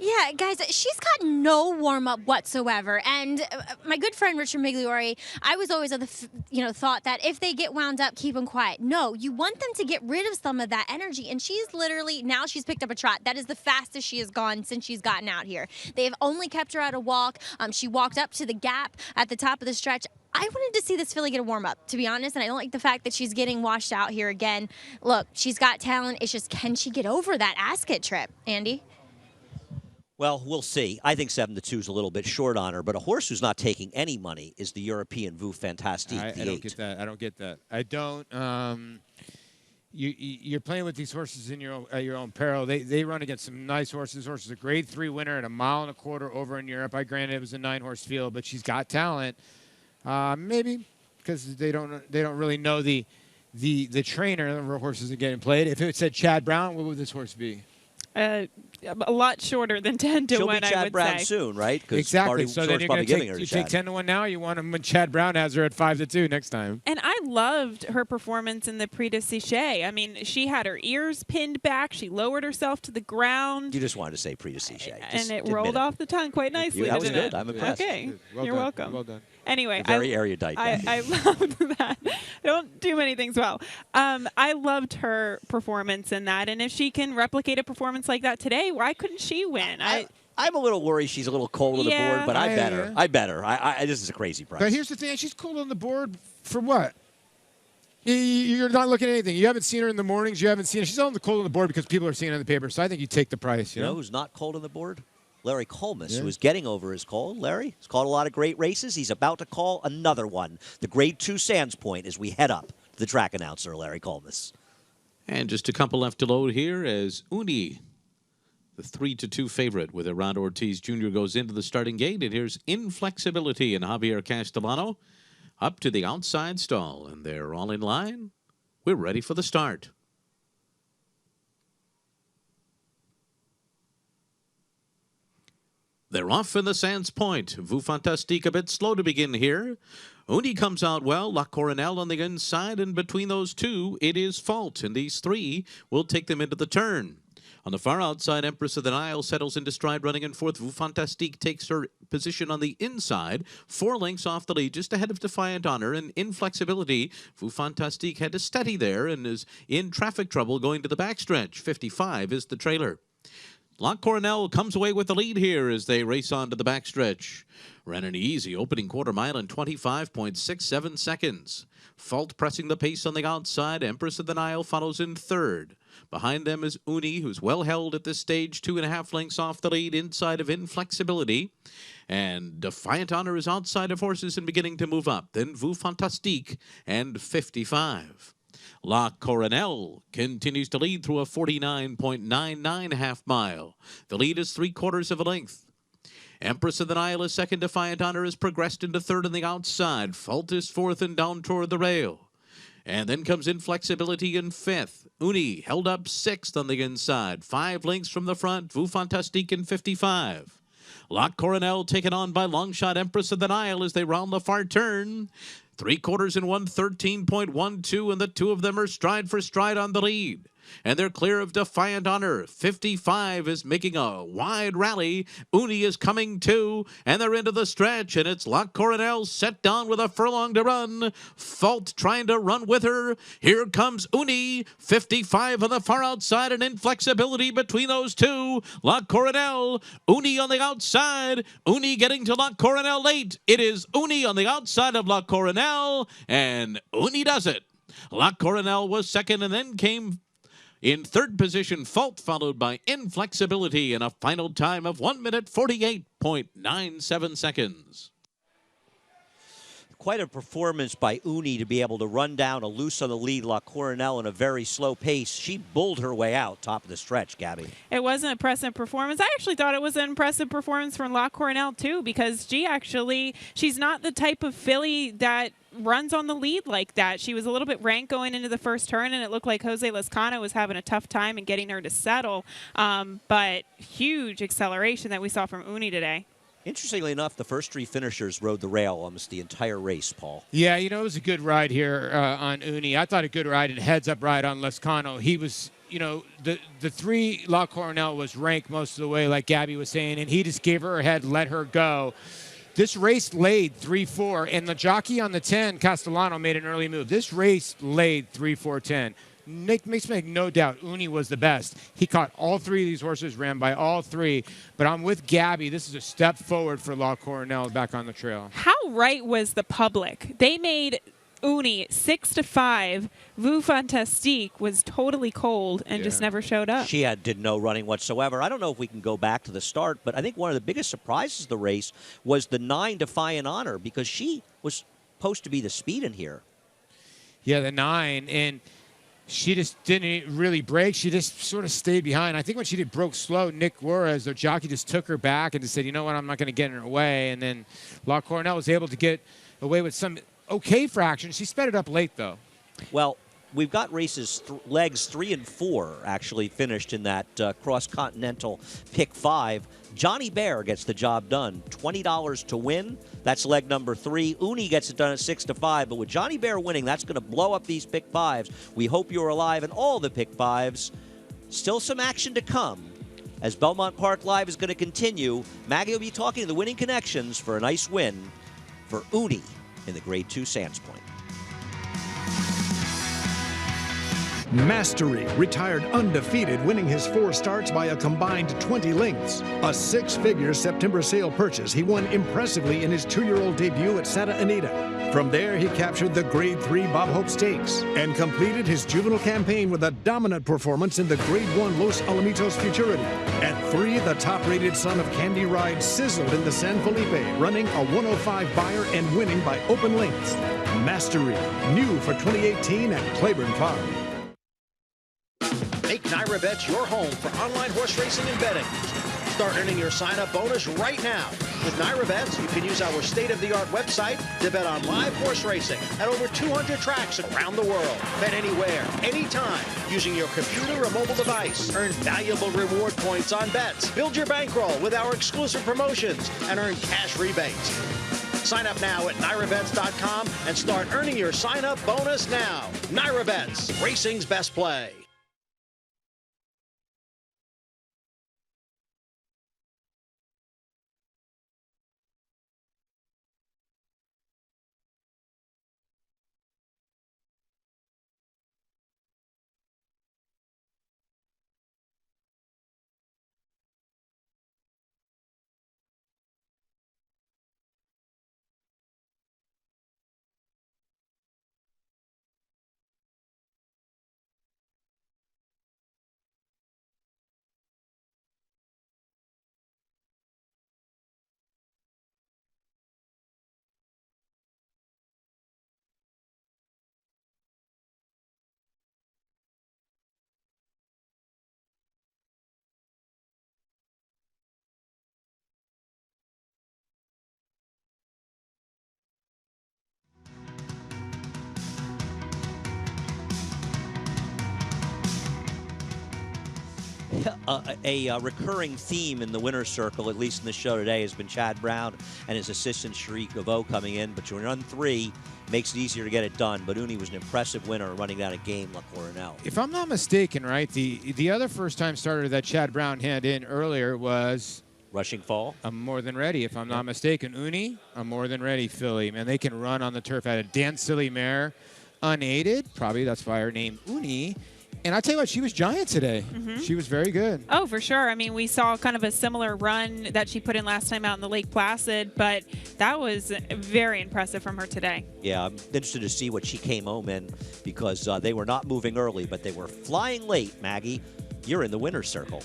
Yeah, guys, she's got no warm-up whatsoever. And my good friend Richard Migliori, I was always of the thought that if they get wound up, keep them quiet. No, you want them to get rid of some of that energy. And she's literally, now she's picked up a trot. That is the fastest she has gone since she's gotten out here. They've only kept her at a walk. She walked up to the gap at the top of the stretch. I wanted to see this filly get a warm-up, to be honest, and I don't like the fact that she's getting washed out here again. Look, she's got talent. It's just, can she get over that Ascot trip, Andy? Well, we'll see. I think 7-2 is a little bit short on her, but a horse who's not taking any money is the European Vue Fantastique. I don't get that. I don't get that. I don't. You're playing with these horses in your own peril. They run against some nice horses. Horses a grade 3 winner at 1.25 miles over in Europe. I granted it was a 9-horse field, but she's got talent. Maybe because they don't really know the trainer. The horses are getting played. If it said Chad Brown, what would this horse be? A lot shorter than 10 to 1, I would say. She'll be Chad Brown soon, right? Exactly. So then you're going to take 10 to 1 now. You want them when Chad Brown has her at 5-2 next time. And I loved her performance in the Prix de Sichet. I mean, she had her ears pinned back. She lowered herself to the ground. You just wanted to say Prix de Sichet. And it rolled off the tongue quite nicely. That was didn't good. it? I'm impressed. Okay. Well You're done. welcome. Well done. Anyway, very erudite. I loved that. I don't do many things well. I loved her performance in that, and if she can replicate a performance like that today, why couldn't she win? I'm a little worried she's a little cold on the board, but I bet her. I bet her. This is a crazy price. But here's the thing: she's cold on the board for what? You're not looking at anything. You haven't seen her in the mornings. You haven't seen her. She's on the cold on the board because people are seeing her in the paper. So I think you take the price. You know who's not cold on the board? Larry Colmus, who is getting over his cold. Larry has called a lot of great races. He's about to call another one, the Grade 2 Sands Point, as we head up to the track announcer, Larry Colmus. And just a couple left to load here as Uni, the 3-2 favorite with Iran Ortiz Jr. goes into the starting gate. And here's Inflexibility and Javier Castellano up to the outside stall. And they're all in line. We're ready for the start. They're off in the Sands Point. Vous Fantastique a bit slow to begin here. Uni comes out well. La Cornell on the inside, and between those two, it is Fault. And these three will take them into the turn. On the far outside, Empress of the Nile settles into stride, running in fourth. Vous Fantastique takes her position on the inside, 4 lengths off the lead, just ahead of Defiant Honor and Inflexibility. Vous Fantastique had to steady there and is in traffic trouble going to the backstretch. 55 is the trailer. La Cornell comes away with the lead here as they race on to the backstretch. Ran an easy opening quarter mile in 25.67 seconds. Fault pressing the pace on the outside. Empress of the Nile follows in third. Behind them is Uni, who's well held at this stage, 2.5 lengths off the lead inside of Inflexibility. And Defiant Honor is outside of horses and beginning to move up. Then Vous Fantastique and 55. La Cornell continues to lead through a 49.99 half mile. The lead is 3/4 of a length. Empress of the Nile is second. Defiant Honor has progressed into third on the outside. Fault is fourth and down toward the rail. And then comes Inflexibility in fifth. Uni held up sixth on the inside. 5 lengths from the front. Vous Fantastique in 55. La Cornell taken on by Longshot Empress of the Nile as they round the far turn. 3/4 and 113.12, and the two of them are stride for stride on the lead. And they're clear of Defiant Honor. 55 is making a wide rally. Uni is coming too, and they're into the stretch, and it's La Cornell set down with a furlong to run. Fault trying to run with her. Here comes Uni. 55 on the far outside, and Inflexibility between those two. La Cornell, Uni on the outside. Uni getting to La Cornell late. It is Uni on the outside of La Cornell, and Uni does it. La Cornell was second, and then came in third position, Fault, followed by Inflexibility, in a final time of 1 minute 48.97 seconds. Quite a performance by Uni to be able to run down a loose on the lead La Cornell in a very slow pace. She bulled her way out top of the stretch, Gabby. It was an impressive performance. I actually thought it was an impressive performance from La Cornell, too, because she's not the type of filly that runs on the lead like that. She was a little bit rank going into the first turn, and it looked like Jose Lascano was having a tough time in getting her to settle. But huge acceleration that we saw from Uni today. Interestingly enough, the first 3 finishers rode the rail almost the entire race, Paul. Yeah, it was a good ride here on Uni. I thought a good ride and heads-up ride on Lascano. He was, the 3 La Cornell was ranked most of the way, like Gabby was saying, and he just gave her a head, let her go. This race laid 3-4, and the jockey on the 10, Castellano, made an early move. This race laid 3-4-10. Makes me make no doubt Uni was the best. He caught all 3 of these horses, ran by all 3. But I'm with Gabby. This is a step forward for La Cornell back on the trail. How right was the public? They made Uni 6-5. Vous Fantastique was totally cold and just never showed up. She did no running whatsoever. I don't know if we can go back to the start, but I think one of the biggest surprises of the race was the 9 Defiant Honor, because she was supposed to be the speed in here. Yeah, the 9, and she just didn't really break. She just sort of stayed behind. I think when she broke slow, Nick Juarez, the jockey, just took her back and just said, you know what, I'm not going to get in her way. And then La Cornell was able to get away with some okay fraction. She sped it up late, though. Well, we've got races, legs 3 and 4 actually finished in that cross-continental pick 5. Johnny Bear gets the job done. $20 to win. That's leg number 3. Uni gets it done at 6-5. But with Johnny Bear winning, that's going to blow up these pick 5s. We hope you're alive in all the pick 5s. Still some action to come as Belmont Park Live is going to continue. Maggie will be talking to the winning connections for a nice win for Uni in the Grade 2 Sands Point. Mastery retired undefeated, winning his 4 starts by a combined 20 lengths. A 6-figure September sale purchase, he won impressively in his 2-year-old debut at Santa Anita. From there, he captured the Grade 3 Bob Hope Stakes and completed his juvenile campaign with a dominant performance in the Grade 1 Los Alamitos Futurity. At 3, the top-rated son of Candy Ride sizzled in the San Felipe, running a 105 buyer and winning by open lengths. Mastery, new for 2018 at Claiborne Farm. Make Naira Bets your home for online horse racing and betting. Start earning your sign-up bonus right now. With Naira Bets, you can use our state-of-the-art website to bet on live horse racing at over 200 tracks around the world. Bet anywhere, anytime, using your computer or mobile device. Earn valuable reward points on bets. Build your bankroll with our exclusive promotions and earn cash rebates. Sign up now at NairaBets.com and start earning your sign-up bonus now. Naira Bets, racing's best play. A recurring theme in the winner's circle, at least in the show today, has been Chad Brown and his assistant Sharik Gavo coming in. But you run 3, makes it easier to get it done. But Uni was an impressive winner running down a game like Cornell. If I'm not mistaken, right, the other first-time starter that Chad Brown had in earlier was Rushing Fall. I'm More Than Ready, if I'm not mistaken. Uni, I'm More Than Ready filly. Man, they can run on the turf. Had a dance silly mare, unaided. Probably that's why her name Uni. And I tell you what, she was giant today. Mm-hmm. She was very good. Oh, for sure. I mean, we saw kind of a similar run that she put in last time out in the Lake Placid, but that was very impressive from her today. Yeah, I'm interested to see what she came home in because they were not moving early, but they were flying late, Maggie. You're in the winner's circle.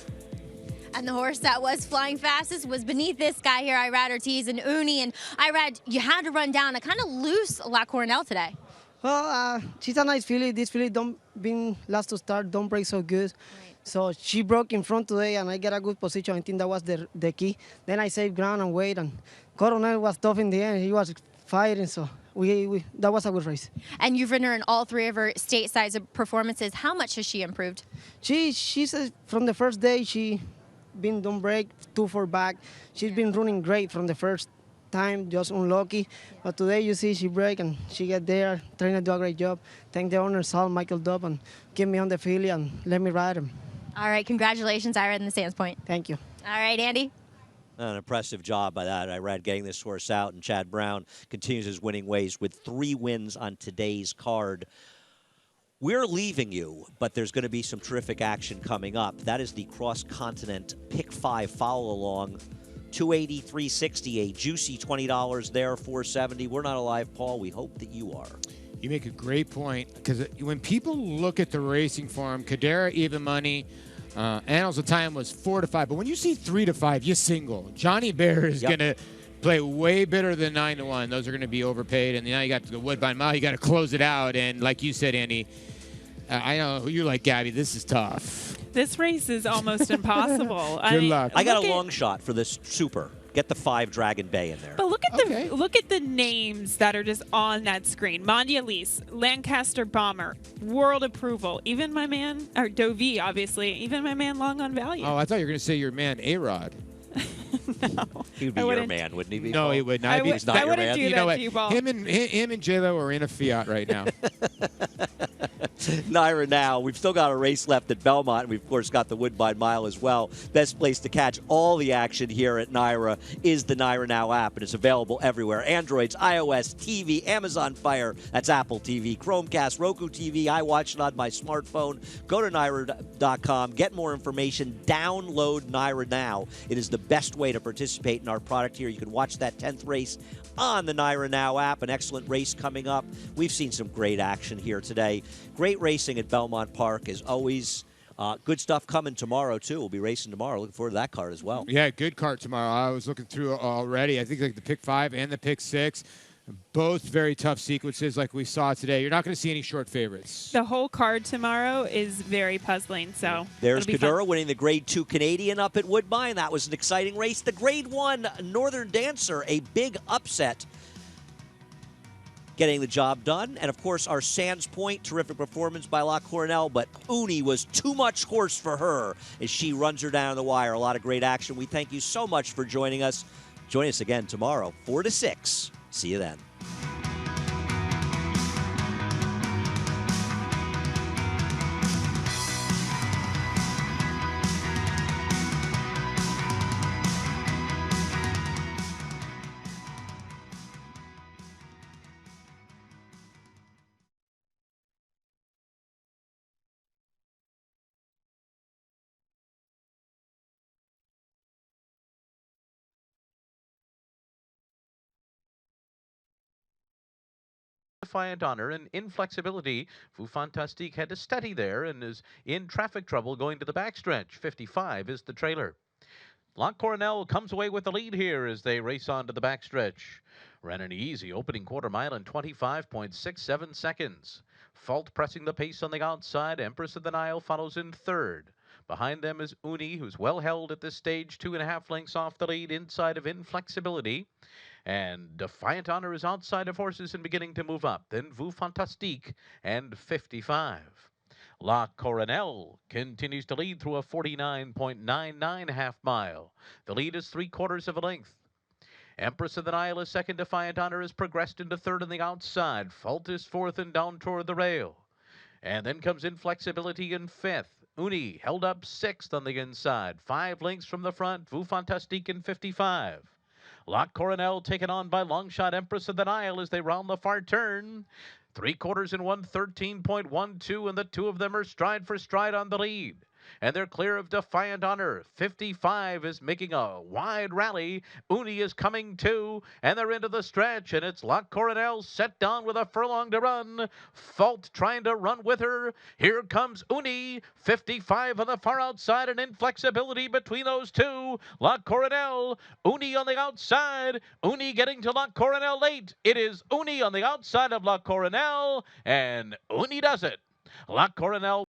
And the horse that was flying fastest was beneath this guy here, Irad Ortiz and Uni. And Irad, you had to run down a kind of loose La Cornell today. Well, she's a nice filly. This filly don't been last to start, don't break so good. Right. So she broke in front today, and I get a good position. I think that was the key. Then I saved ground and weight, and Cornell was tough in the end. He was fighting, so that was a good race. And you've ridden her in all 3 of her stateside performances. How much has she improved? She says from the first day she been don't break, 2-4 back. She's been running great from the first time, just unlucky. But today you see she break and she get there. Trainer do a great job. Thank the owner, Sal, Michael Dubb, and give me on the filly and let me ride him. All right, congratulations, Irad in the Sands Point. Thank you. All right, Andy. An impressive job by that. Irad getting this horse out, and Chad Brown continues his winning ways with 3 wins on today's card. We're leaving you, but there's going to be some terrific action coming up. That is the cross-continent Pick 5 follow-along. $280, $360, a juicy $20 there, $470. We're not alive, Paul. We hope that you are. You make a great point, because when people look at the racing form, Cadera, even money, Annals of Time was 4-5. But when you see 3-5, you single. Johnny Bear is going to play way better than 9-1. Those are going to be overpaid. And now you got the Woodbine Mile. You got to close it out. And like you said, Andy, I know you're like, Gabby, this is tough. This race is almost impossible. Good luck. I got a long shot for this super. Get the 5 Dragon Bay in there. But look at the names that are just on that screen. Mondialise, Lancaster Bomber, World Approval, even my man, or Dovey, obviously, even my man Long on Value. Oh, I thought you were going to say your man, A-Rod. No. He would be your man, wouldn't he be? No, he would not. He's not your man. Do that to you, Paul. Him and J-Lo are in a Fiat right now. Naira Now. We've still got a race left at Belmont, and we've, of course, got the Woodbine Mile as well. Best place to catch all the action here at Naira is the Naira Now app, and it's available everywhere. Androids, iOS, TV, Amazon Fire, that's Apple TV, Chromecast, Roku TV. I watch it on my smartphone. Go to Naira.com, get more information, download Naira Now. It is the best way to participate in our product here. You can watch that 10th race on the Naira Now app. An excellent race coming up. We've seen some great action here today. Great racing at Belmont Park as always. Good stuff coming tomorrow, too. We'll be racing tomorrow. Looking forward to that card as well. Yeah, good card tomorrow. I was looking through already. I think like the pick 5 and the pick 6, both very tough sequences like we saw today. You're not going to see any short favorites. The whole card tomorrow is very puzzling. So there's Cadura winning the Grade 2 Canadian up at Woodbine. That was an exciting race. The Grade 1 Northern Dancer, a big upset, getting the job done. And, of course, our Sands Point, terrific performance by La Cornell, but Uni was too much horse for her as she runs her down the wire. A lot of great action. We thank you so much for joining us. Join us again tomorrow, 4 to 6. See you then. Defiant Honor and Inflexibility. Fantastique had to steady there and is in traffic trouble going to the backstretch. 55 is the trailer. La Cornell comes away with the lead here as they race on to the backstretch. Ran an easy opening quarter mile in 25.67 seconds. Fault pressing the pace on the outside. Empress of the Nile follows in third. Behind them is Uni, who's well held at this stage, 2.5 lengths off the lead inside of Inflexibility. And Defiant Honor is outside of horses and beginning to move up. Then Fantastique and 55. La Cornell continues to lead through a 49.99 half mile. The lead is 3/4 of a length. Empress of the Nile is second. Defiant Honor has progressed into third on the outside. Fault is fourth and down toward the rail. And then comes Inflexibility in fifth. Uni held up sixth on the inside. 5 lengths from the front. Fantastique in 55. La Cornell taken on by Longshot Empress of the Nile as they round the far turn. 3/4 and 113.12, and the two of them are stride for stride on the lead. And they're clear of Defiant Honor. 55 is making a wide rally. Uni is coming too, and they're into the stretch, and it's La Cornell set down with a furlong to run. Fault trying to run with her. Here comes Uni. 55 on the far outside, and Inflexibility between those two. La Cornell, Uni on the outside. Uni getting to La Cornell late. It is Uni on the outside of La Cornell, and Uni does it. La Cornell